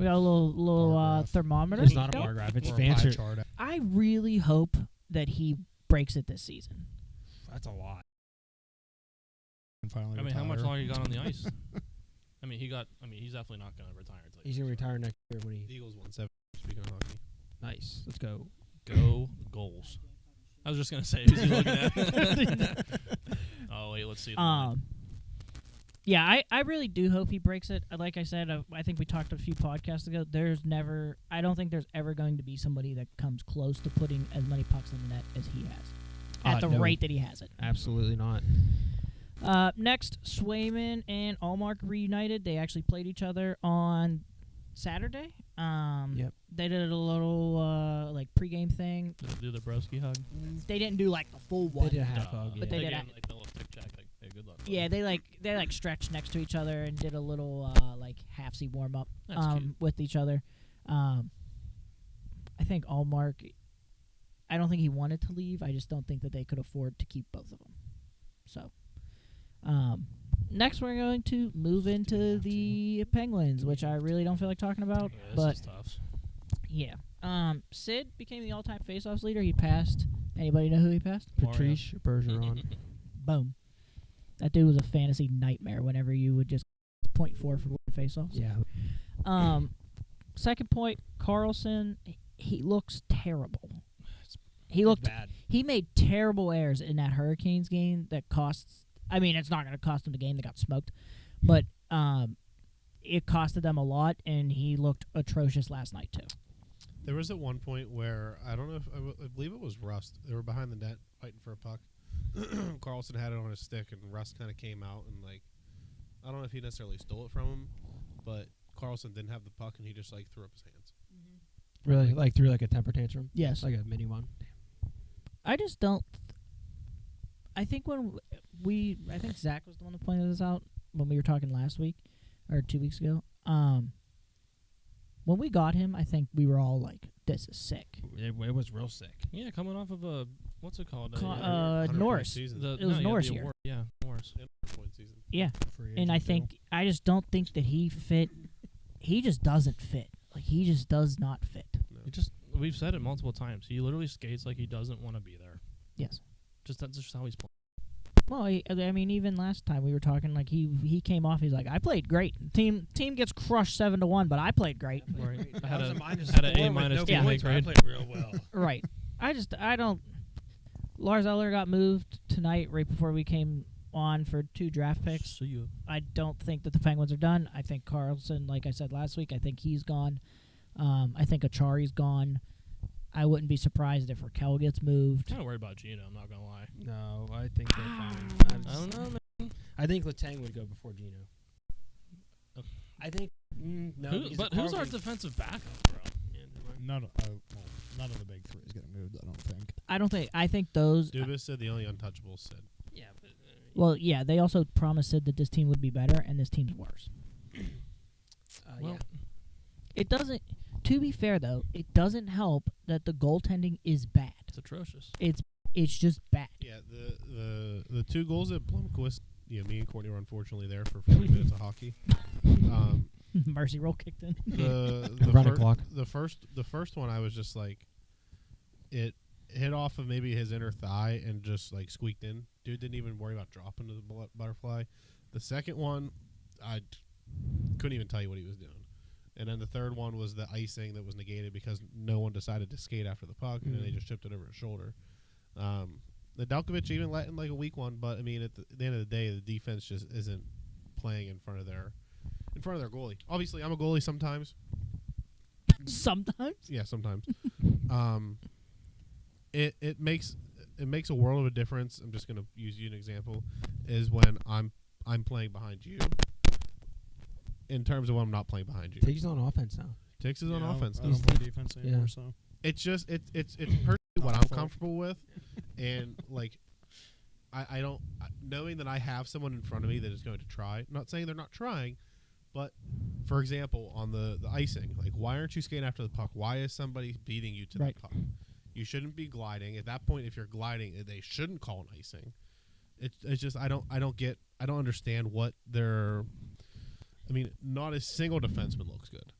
Speaker 7: got a little
Speaker 4: Bar graph.
Speaker 7: thermometer.
Speaker 6: It's not a
Speaker 7: Yep.
Speaker 6: bar graph. It's
Speaker 4: Or a pie
Speaker 6: fancier.
Speaker 4: chart.
Speaker 7: I really hope that he breaks it this season.
Speaker 6: That's a lot.
Speaker 4: And finally
Speaker 1: I mean, how much
Speaker 4: retire.
Speaker 1: longer you got on the ice? He's definitely not going to retire. Until
Speaker 6: He's going to retire next year when
Speaker 3: The
Speaker 6: he.
Speaker 3: Eagles won 7. Speaking of hockey.
Speaker 6: Nice. Let's go.
Speaker 1: Go goals. I was just going to say, who's he looking at? Oh, wait, let's see. the line.
Speaker 7: Yeah, I really do hope he breaks it. Like I said, I think we talked a few podcasts ago. I don't think there's ever going to be somebody that comes close to putting as many pucks in the net as he has, at the
Speaker 6: No.
Speaker 7: rate that he has it.
Speaker 6: Absolutely not.
Speaker 7: Next, Swayman and Allmark reunited. They actually played each other on Saturday.
Speaker 6: Yep.
Speaker 7: They did a little pregame thing.
Speaker 1: Did they do the broski hug?
Speaker 7: They didn't do like the full one.
Speaker 6: They did a half hug.
Speaker 7: But
Speaker 6: Yeah.
Speaker 7: they did
Speaker 1: gave
Speaker 7: a-
Speaker 1: like the little tic tac, like, hey, good luck. buddy.
Speaker 7: Yeah, they stretched next to each other and did a little halfsy warm up
Speaker 1: That's cute.
Speaker 7: with each other. I think Allmark. I don't think he wanted to leave. I just don't think that they could afford to keep both of them. So, next we're going to move into the Penguins, which I really don't feel like talking about.
Speaker 1: Yeah, this
Speaker 7: but
Speaker 1: is tough.
Speaker 7: yeah, Sid became the all-time faceoffs leader. He passed. Anybody know who he passed?
Speaker 6: Patrice Bergeron.
Speaker 7: Boom. That dude was a fantasy nightmare whenever you would just .4 for faceoffs.
Speaker 6: Yeah.
Speaker 7: Second point, Carlson. He looks terrible. He
Speaker 6: It's
Speaker 7: looked.
Speaker 6: bad.
Speaker 7: He made terrible errors in that Hurricanes game that costs. I mean, it's not going to cost them the game. They got smoked, but it costed them a lot, and he looked atrocious last night too.
Speaker 3: There was at one point where I don't know if I believe it was Rust. They were behind the net fighting for a puck. Carlson had it on his stick, and Rust kind of came out and I don't know if he necessarily stole it from him, but Carlson didn't have the puck, and he just threw up his hands.
Speaker 6: Really? Like threw like a temper tantrum?
Speaker 7: Yes,
Speaker 6: Like a mini one?
Speaker 7: I just don't. I think I think Zach was the one that pointed this out when we were talking last week or 2 weeks ago. When we got him, I think we were all like, "This is sick."
Speaker 6: It was real sick.
Speaker 1: Yeah, coming off of a what's it called?
Speaker 3: 100-point
Speaker 7: Norris.
Speaker 3: season.
Speaker 7: It was Norris
Speaker 1: the
Speaker 7: here.
Speaker 1: award. Yeah, Norris.
Speaker 3: 100-point season.
Speaker 7: Yeah,
Speaker 6: Free
Speaker 7: and I
Speaker 6: agent
Speaker 7: think I just don't think that he fit. He just doesn't fit. Like he just does not fit.
Speaker 1: We've said it multiple times. He literally skates like he doesn't want to be there.
Speaker 7: Yes.
Speaker 1: That's just how he's playing.
Speaker 7: Well, I mean, even last time we were talking, like he came off. He's like, I played great. Team gets crushed 7-1, but I played great.
Speaker 1: Right. I
Speaker 6: That
Speaker 1: had
Speaker 6: was
Speaker 1: a
Speaker 6: a minus
Speaker 1: had an
Speaker 6: 4
Speaker 1: A
Speaker 6: with
Speaker 1: minus
Speaker 6: no
Speaker 1: teammate
Speaker 6: points, but I
Speaker 1: grade.
Speaker 6: played real well.
Speaker 7: Right. I don't. Lars Eller got moved tonight right before we came on for 2 draft picks.
Speaker 1: So you.
Speaker 7: I don't think that the Penguins are done. I think Carlson, like I said last week, I think he's gone. I think Achari's gone. I wouldn't be surprised if Raquel gets moved.
Speaker 1: Kind of worried about Gino. I'm not gonna lie.
Speaker 6: No, I think they're fine.
Speaker 1: I don't know, man.
Speaker 6: I think Letang would go before Gino. I think no. because
Speaker 1: But who's our
Speaker 6: Carlson-
Speaker 1: defensive backup, bro?
Speaker 6: Yeah, never mind.
Speaker 4: None of the big three is getting moved, I don't think.
Speaker 7: I think those.
Speaker 3: Dubas said the only untouchables said.
Speaker 6: Yeah, but
Speaker 7: Well, yeah, they also promised Sid that this team would be better, and this team's worse.
Speaker 1: Well,
Speaker 6: yeah.
Speaker 7: It doesn't. To be fair, though, it doesn't help that the goaltending is bad.
Speaker 1: it's atrocious.
Speaker 7: It's just bad.
Speaker 3: Yeah, the 2 goals that Blomqvist, me and Courtney were unfortunately there for 40 minutes of hockey.
Speaker 7: Mercy roll kicked in.
Speaker 6: Running clock.
Speaker 3: The first one, I was just like, it hit off of maybe his inner thigh and just squeaked in. Dude didn't even worry about dropping to the butterfly. The second one, I couldn't even tell you what he was doing. And then the third one was the icing that was negated because no one decided to skate after the puck, and then they just chipped it over his shoulder. The Dalkovich even let in a weak one, but I mean, at the end of the day, the defense just isn't playing in front of their goalie. Obviously, I'm a goalie sometimes.
Speaker 7: Sometimes.
Speaker 3: Yeah, sometimes. It makes a world of a difference. I'm just gonna use you an example. Is when I'm playing behind you. In terms of when I'm not playing behind you.
Speaker 6: Tig's on offense now.
Speaker 3: Tix is on offense.
Speaker 4: I don't play defense anymore,
Speaker 6: Yeah.
Speaker 4: so.
Speaker 3: It's just it's personally what I'm comfortable with, and I don't knowing that I have someone in front of me that is going to try. I'm not saying they're not trying, but for example, on the icing, like, why aren't you skating after the puck? Why is somebody beating you to
Speaker 7: Right.
Speaker 3: that puck? You shouldn't be gliding. At that point, if you're gliding, they shouldn't call an icing. It's just I don't understand what they're. I mean, not a single defenseman looks good.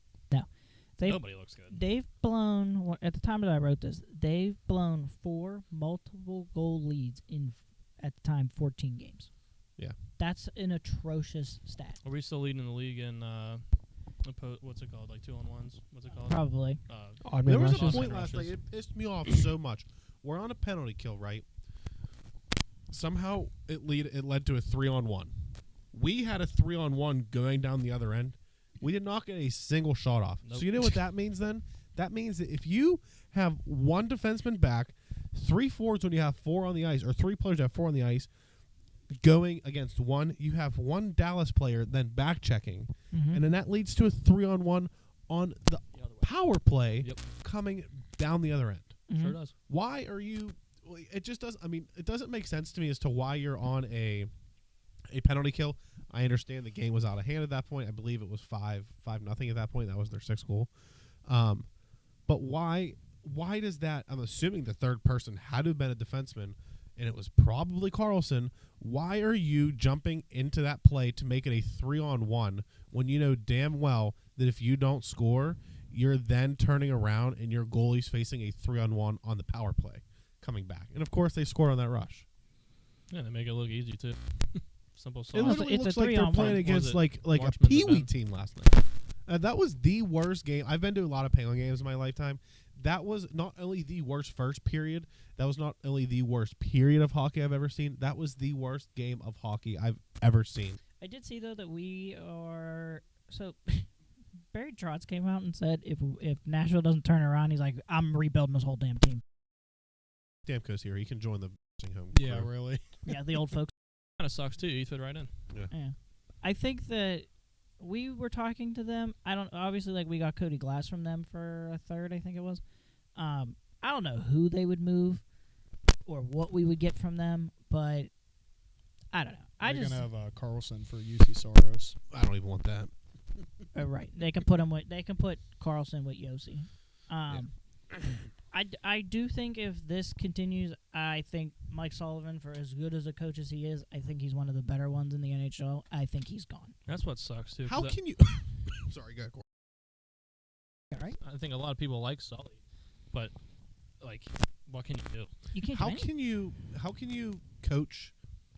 Speaker 1: Nobody looks good.
Speaker 7: They've blown, at the time that I wrote this, they've blown 4 multiple goal leads in, at the time, 14 games.
Speaker 3: Yeah.
Speaker 7: That's an atrocious stat.
Speaker 1: Are we still leading the league in what's it called? Like 2-on-1s? What's it called?
Speaker 7: Probably.
Speaker 6: Odd
Speaker 3: There
Speaker 6: man
Speaker 3: was a
Speaker 6: rushes.
Speaker 3: point
Speaker 1: Rushes.
Speaker 3: last night. It pissed me off so much. We're on a penalty kill, right? Somehow it led to a 3-on-1. We had a 3-on-1 going down the other end. We did not get a single shot off.
Speaker 1: Nope.
Speaker 3: So you know what that means then? That means that if you have one defenseman back, 3 forwards when you have 4 on the ice, or 3 players that have 4 on the ice, going against one, you have one Dallas player then back checking, and then that leads to a 3-on-1 on the
Speaker 1: The other way.
Speaker 3: power play
Speaker 1: Yep.
Speaker 3: coming down the other end.
Speaker 7: Mm-hmm.
Speaker 1: Sure does.
Speaker 3: Why are you? It just does. I mean, it doesn't make sense to me as to why you're on a penalty kill. I understand the game was out of hand at that point. I believe it was 5-0 at that point. That was their 6th goal. But why does that? I'm assuming the third person had to have been a defenseman, and it was probably Carlson. Why are you jumping into that play to make it a 3-on-1 when you know damn well that if you don't score, you're then turning around and your goalie's facing a 3-on-1 on the power play coming back? And of course, they scored on that rush.
Speaker 1: Yeah, they make it look easy too. Simple
Speaker 3: It
Speaker 1: sauce.
Speaker 3: literally
Speaker 7: it's a
Speaker 3: looks like they're
Speaker 7: 3-on-1.
Speaker 3: playing
Speaker 1: Was
Speaker 3: against
Speaker 1: it
Speaker 3: like a
Speaker 1: Watchmen's
Speaker 3: Pee-wee
Speaker 1: event?
Speaker 3: team last night. That was the worst game. I've been to a lot of Penguin games in my lifetime. That was not only the worst first period, that was not only the worst period of hockey I've ever seen. That was the worst game of hockey I've ever seen.
Speaker 7: I did see, though, that we are... So, Barry Trotz came out and said if Nashville doesn't turn around, he's like, I'm rebuilding this whole damn team.
Speaker 3: Damco's here. He can join the home.
Speaker 4: Yeah,
Speaker 3: crew.
Speaker 4: really.
Speaker 7: Yeah, the old folks.
Speaker 1: Kind of sucks too. You fit right in.
Speaker 7: Yeah. I think that we were talking to them. Obviously, like, we got Cody Glass from them for a third, I think it was. I don't know who they would move or what we would get from them, but I don't know.
Speaker 4: We're going to have Carlson for UC Soros.
Speaker 3: I don't even want that.
Speaker 7: Right. They can put Carlson with Yossi. I do think if this continues, I think Mike Sullivan, for as good as a coach as he is, I think he's one of the better ones in the NHL. I think he's gone.
Speaker 1: That's what sucks too. 'cause
Speaker 3: How can you? Sorry, go ahead.
Speaker 7: All right.
Speaker 1: I think a lot of people like Sully, but like, what can you do?
Speaker 7: You can't.
Speaker 3: How
Speaker 7: do anything.
Speaker 3: can you coach?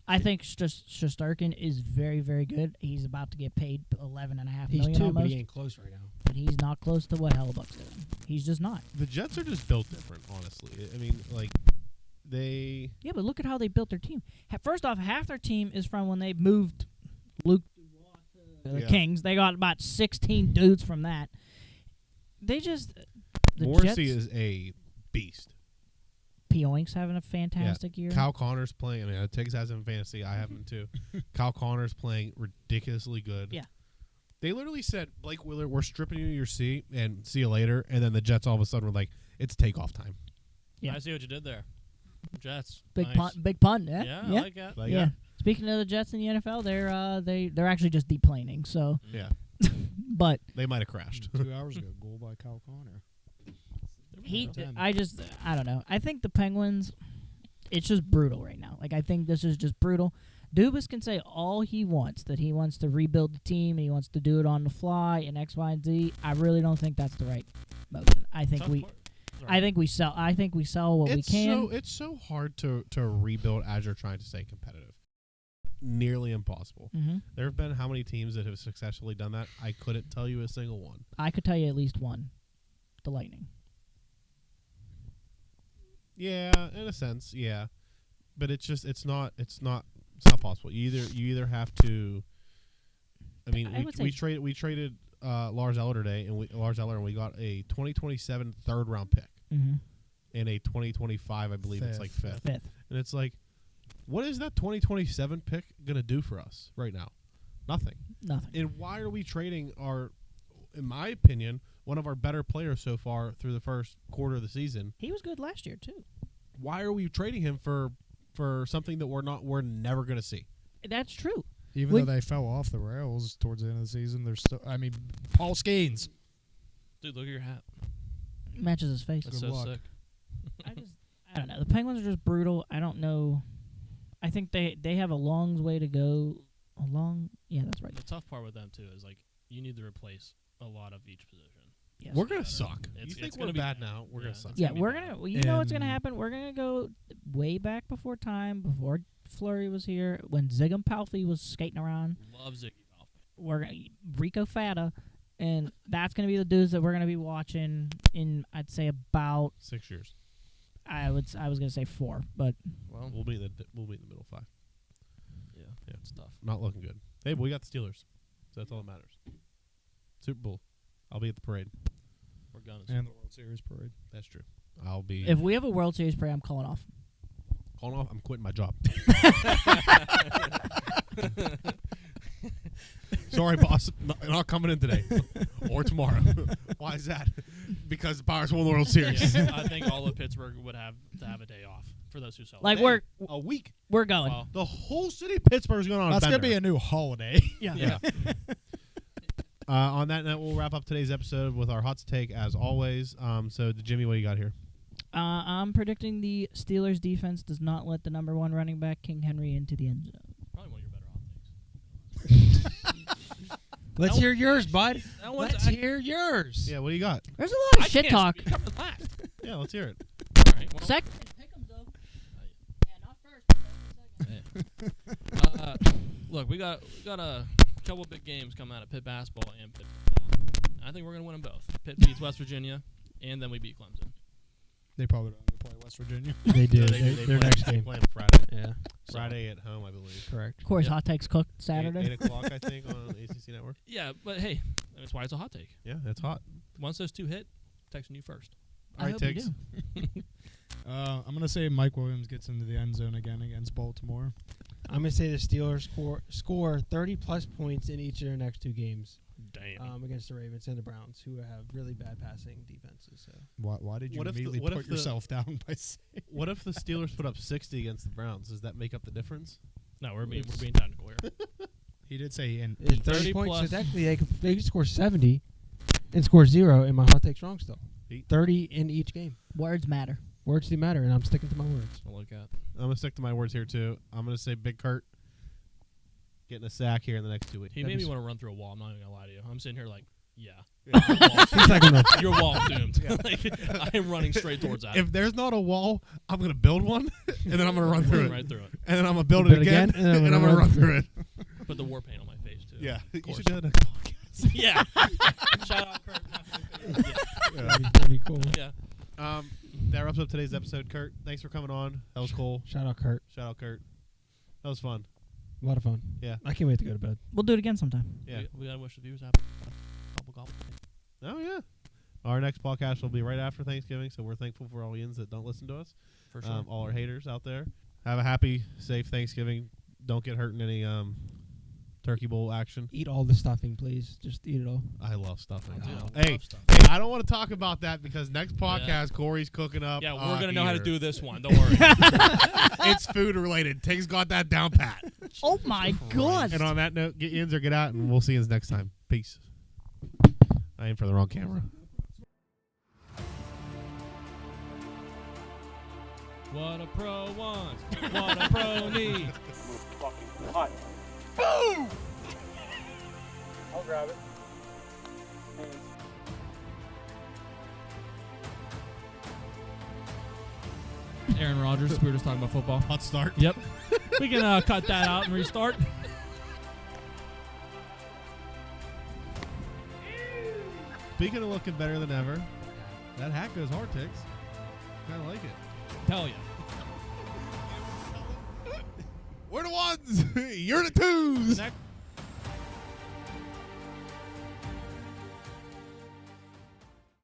Speaker 7: I think Shesterkin is very, very good. He's about to get paid $11.5
Speaker 6: He's
Speaker 7: million
Speaker 6: 2, but
Speaker 7: almost,
Speaker 6: he ain't close right now.
Speaker 7: but he's not close to what Hellebuck's doing. He's just not.
Speaker 3: The Jets are just built different, honestly. I mean, like they.
Speaker 7: Yeah, but look at how they built their team. First off, half their team is from when they moved Luke to the
Speaker 3: Yeah.
Speaker 7: Kings. They got about 16 dudes from that. They just the
Speaker 3: Morrissey
Speaker 7: Jets,
Speaker 3: is a beast.
Speaker 7: Pioink's having a fantastic year.
Speaker 3: Kyle Connor's playing. I mean, Tiggs has him in fantasy. I have him too. Kyle Connor's playing ridiculously good.
Speaker 7: Yeah.
Speaker 3: They literally said, Blake Wheeler, we're stripping you your seat and see you later. And then the Jets all of a sudden were like, it's takeoff time.
Speaker 7: Yeah.
Speaker 1: I see what you did there. Jets.
Speaker 7: Big
Speaker 1: nice.
Speaker 7: pun. Yeah,
Speaker 1: Yeah, I
Speaker 7: yeah.
Speaker 1: like that.
Speaker 3: Like,
Speaker 7: Yeah. Speaking of the Jets in the NFL, they're actually just deplaning. So,
Speaker 3: Yeah.
Speaker 7: but
Speaker 3: They might have crashed.
Speaker 4: 2 hours ago, goal by Kyle Connor.
Speaker 7: I don't know. I think the Penguins, it's just brutal right now. Like, I think this is just brutal. Dubas can say all he wants, that he wants to rebuild the team and he wants to do it on the fly and X, Y, and Z. I really don't think that's the right motion. I think
Speaker 1: Tough
Speaker 7: we
Speaker 1: part.
Speaker 7: I think we sell what we can.
Speaker 3: It's so hard to rebuild as you're trying to stay competitive. Nearly impossible.
Speaker 7: Mm-hmm.
Speaker 3: There have been how many teams that have successfully done that? I couldn't tell you a single one.
Speaker 7: I could tell you at least one. The Lightning.
Speaker 3: Yeah, in a sense, yeah. But it's not possible. You either have to. I mean,
Speaker 7: I would say
Speaker 3: we traded Lars Eller today, and we got a 2027 third round pick
Speaker 7: Mm-hmm.
Speaker 3: and a 2025, I believe it's like fifth.
Speaker 7: Fifth.
Speaker 3: And it's like, what is that 2027 pick gonna do for us right now? Nothing.
Speaker 7: Nothing.
Speaker 3: And why are we trading our, in my opinion, one of our better players so far through the first quarter of the season?
Speaker 7: He was good last year too.
Speaker 3: Why are we trading him for something that we're never going to see?
Speaker 7: That's true.
Speaker 4: Even though they fell off the rails towards the end of the season, they're still. I mean, Paul Skeens.
Speaker 1: Dude, look at your hat.
Speaker 7: Matches his face.
Speaker 1: That's
Speaker 4: Good
Speaker 1: so
Speaker 4: luck.
Speaker 1: sick.
Speaker 7: I don't know. The Penguins are just brutal. I don't know. I think they have a long way to go. Yeah, that's right.
Speaker 1: The tough part with them too is like you need to replace a lot of each position.
Speaker 7: Yes.
Speaker 3: We're gonna suck.
Speaker 1: It's-
Speaker 3: You think
Speaker 1: it's
Speaker 3: we're
Speaker 1: gonna be
Speaker 3: bad
Speaker 1: bad.
Speaker 3: now? We're
Speaker 1: Yeah,
Speaker 3: gonna suck.
Speaker 1: it's
Speaker 7: Yeah,
Speaker 1: gonna be
Speaker 7: we're
Speaker 1: bad.
Speaker 7: gonna. Well, you know what's gonna
Speaker 4: And-
Speaker 7: happen? We're gonna go way back before time, before Fleury was here, when Zigam Palffy was skating around.
Speaker 1: Love Ziggy Palffy.
Speaker 7: We're gonna Rico Fata, and that's gonna be the dudes that we're gonna be watching in. I'd say about.
Speaker 3: 6 years.
Speaker 7: I was gonna say 4, but
Speaker 1: Well,
Speaker 3: We'll be in the middle 5.
Speaker 1: yeah,
Speaker 3: Yeah.
Speaker 1: it's tough.
Speaker 3: Not looking good. Hey, but we got the Steelers, so that's all that matters. Super Bowl. I'll be at the parade.
Speaker 1: We're gonna.
Speaker 4: And the World Series parade.
Speaker 3: That's true. I'll be.
Speaker 7: if we have a World Series parade, I'm calling off.
Speaker 3: Calling off. I'm quitting my job. Sorry, boss. Not coming in today or tomorrow. Why is that? Because the Pirates won the World Series.
Speaker 1: Yeah, I think all of Pittsburgh would have to have a day off for those who celebrate.
Speaker 7: Like
Speaker 3: Hey,
Speaker 7: we're
Speaker 3: a week.
Speaker 7: we're going.
Speaker 1: Well,
Speaker 3: The whole city of Pittsburgh's going on.
Speaker 4: That's
Speaker 3: a
Speaker 4: gonna
Speaker 3: bender.
Speaker 4: be a new holiday.
Speaker 3: Yeah. On that note, we'll wrap up today's episode with our hot take as always. So, Jimmy, what do you got here?
Speaker 7: I'm predicting the Steelers defense does not let the number 1 running back King Henry into the end zone.
Speaker 1: probably one of your better hot takes.
Speaker 6: Let's hear yours, bud.
Speaker 1: That one's
Speaker 6: Let's hear yours.
Speaker 3: Yeah, what do you got?
Speaker 7: There's a lot of
Speaker 1: I
Speaker 7: shit
Speaker 1: can't
Speaker 7: talk.
Speaker 1: speak up for that.
Speaker 3: Yeah, let's hear it.
Speaker 1: All right. Well,
Speaker 7: Second, pick 'em though. Yeah, not first.
Speaker 1: look, we got a couple big games coming out of Pitt basketball and Pitt football. I think we're gonna win them both. Pitt beats West Virginia, and then we beat Clemson.
Speaker 4: They probably don't even play West Virginia.
Speaker 6: They do.
Speaker 3: They
Speaker 6: Their
Speaker 3: play-
Speaker 6: next
Speaker 3: they
Speaker 6: game.
Speaker 3: play them Friday.
Speaker 6: Yeah,
Speaker 3: Friday at home, I believe.
Speaker 6: correct.
Speaker 7: Corey's
Speaker 1: Yep.
Speaker 7: hot takes cooked Saturday.
Speaker 3: 8 o'clock, I think, on ACC Network.
Speaker 1: Yeah, but hey, that's why it's a hot take.
Speaker 3: Yeah, that's hot.
Speaker 1: Once those two hit, texting you first.
Speaker 7: I
Speaker 3: All right,
Speaker 7: hope you
Speaker 3: Tiggs.
Speaker 7: do.
Speaker 4: I'm gonna say Mike Williams gets into the end zone again against Baltimore.
Speaker 6: I'm gonna say the Steelers score 30+ points in each of their next 2 games
Speaker 1: Damn.
Speaker 6: against the Ravens and the Browns, who have really bad passing defenses. So
Speaker 4: Why did you
Speaker 3: What if the-
Speaker 4: immediately
Speaker 3: what if
Speaker 4: put
Speaker 3: the-
Speaker 4: yourself down by saying?
Speaker 3: What if the Steelers put up 60 against the Browns? Does that make up the difference?
Speaker 1: No, we're being technical here.
Speaker 4: He did say in
Speaker 6: it's
Speaker 1: 30
Speaker 6: 30 points. So
Speaker 1: plus.
Speaker 6: technically, they could score 70 and score 0, and my hot take's wrong still. 30 in each game.
Speaker 7: Words matter.
Speaker 6: Words do matter, and I'm sticking to my words.
Speaker 1: I'll look at.
Speaker 3: I'm going to stick to my words here, too. I'm going to say Big Kurt getting a sack here in the next 2 weeks.
Speaker 1: He made me want to run through a wall. I'm not even gonna lie to you. I'm sitting here like, yeah,
Speaker 6: He's not gonna.
Speaker 1: your wall's doomed. Like, I'm running straight towards that.
Speaker 3: If there's not a wall, I'm going to build one, and then I'm going to run through it.
Speaker 1: right through it.
Speaker 3: And then I'm going to build
Speaker 6: Build
Speaker 3: it again,
Speaker 6: again,
Speaker 3: and I'm going to run through it.
Speaker 1: Put the war paint on my face too.
Speaker 3: Yeah. You
Speaker 1: course.
Speaker 3: should do that next podcast.
Speaker 1: Yeah. Shout out Kurt.
Speaker 6: That'd be cool.
Speaker 1: Yeah.
Speaker 3: That wraps up today's episode, Kurt. Thanks for coming on. That was cool.
Speaker 6: Shout out Kurt.
Speaker 3: Shout out, Kurt. That was fun.
Speaker 6: A lot of fun.
Speaker 3: Yeah.
Speaker 6: I can't wait to go to bed.
Speaker 7: We'll do it again sometime.
Speaker 3: Yeah.
Speaker 1: We gotta wish the viewers happy. Gobble.
Speaker 3: Oh, yeah. Our next podcast will be right after Thanksgiving, so we're thankful for all Ians that don't listen to us.
Speaker 1: For sure.
Speaker 3: All our haters out there. Have a happy, safe Thanksgiving. Don't get hurt in any turkey bowl action.
Speaker 6: Eat all the stuffing, please. Just eat it all.
Speaker 3: I love stuffing.
Speaker 1: Dude,
Speaker 3: too.
Speaker 1: I
Speaker 3: Hey,
Speaker 1: love stuff.
Speaker 3: I don't want to talk about that because next podcast, Corey's cooking up.
Speaker 1: Yeah, we're gonna know how to do this one. Don't worry.
Speaker 3: It's food related. Tiggs got that down pat.
Speaker 7: Oh my god!
Speaker 3: And on that note, get Ians or get out, and we'll see you next time. Peace. I aim for the wrong camera.
Speaker 1: What a pro wants. What a pro needs.
Speaker 2: Fucking cut. Boom! I'll grab it. Hands.
Speaker 1: Aaron Rodgers. We were just talking about football.
Speaker 3: Hot start.
Speaker 1: Yep. We can cut that out and restart.
Speaker 3: Speaking of looking better than ever, that hat goes hard, Tiggs. Kind of like it.
Speaker 1: Tell you.
Speaker 3: We're the ones. You're the twos.
Speaker 1: Next.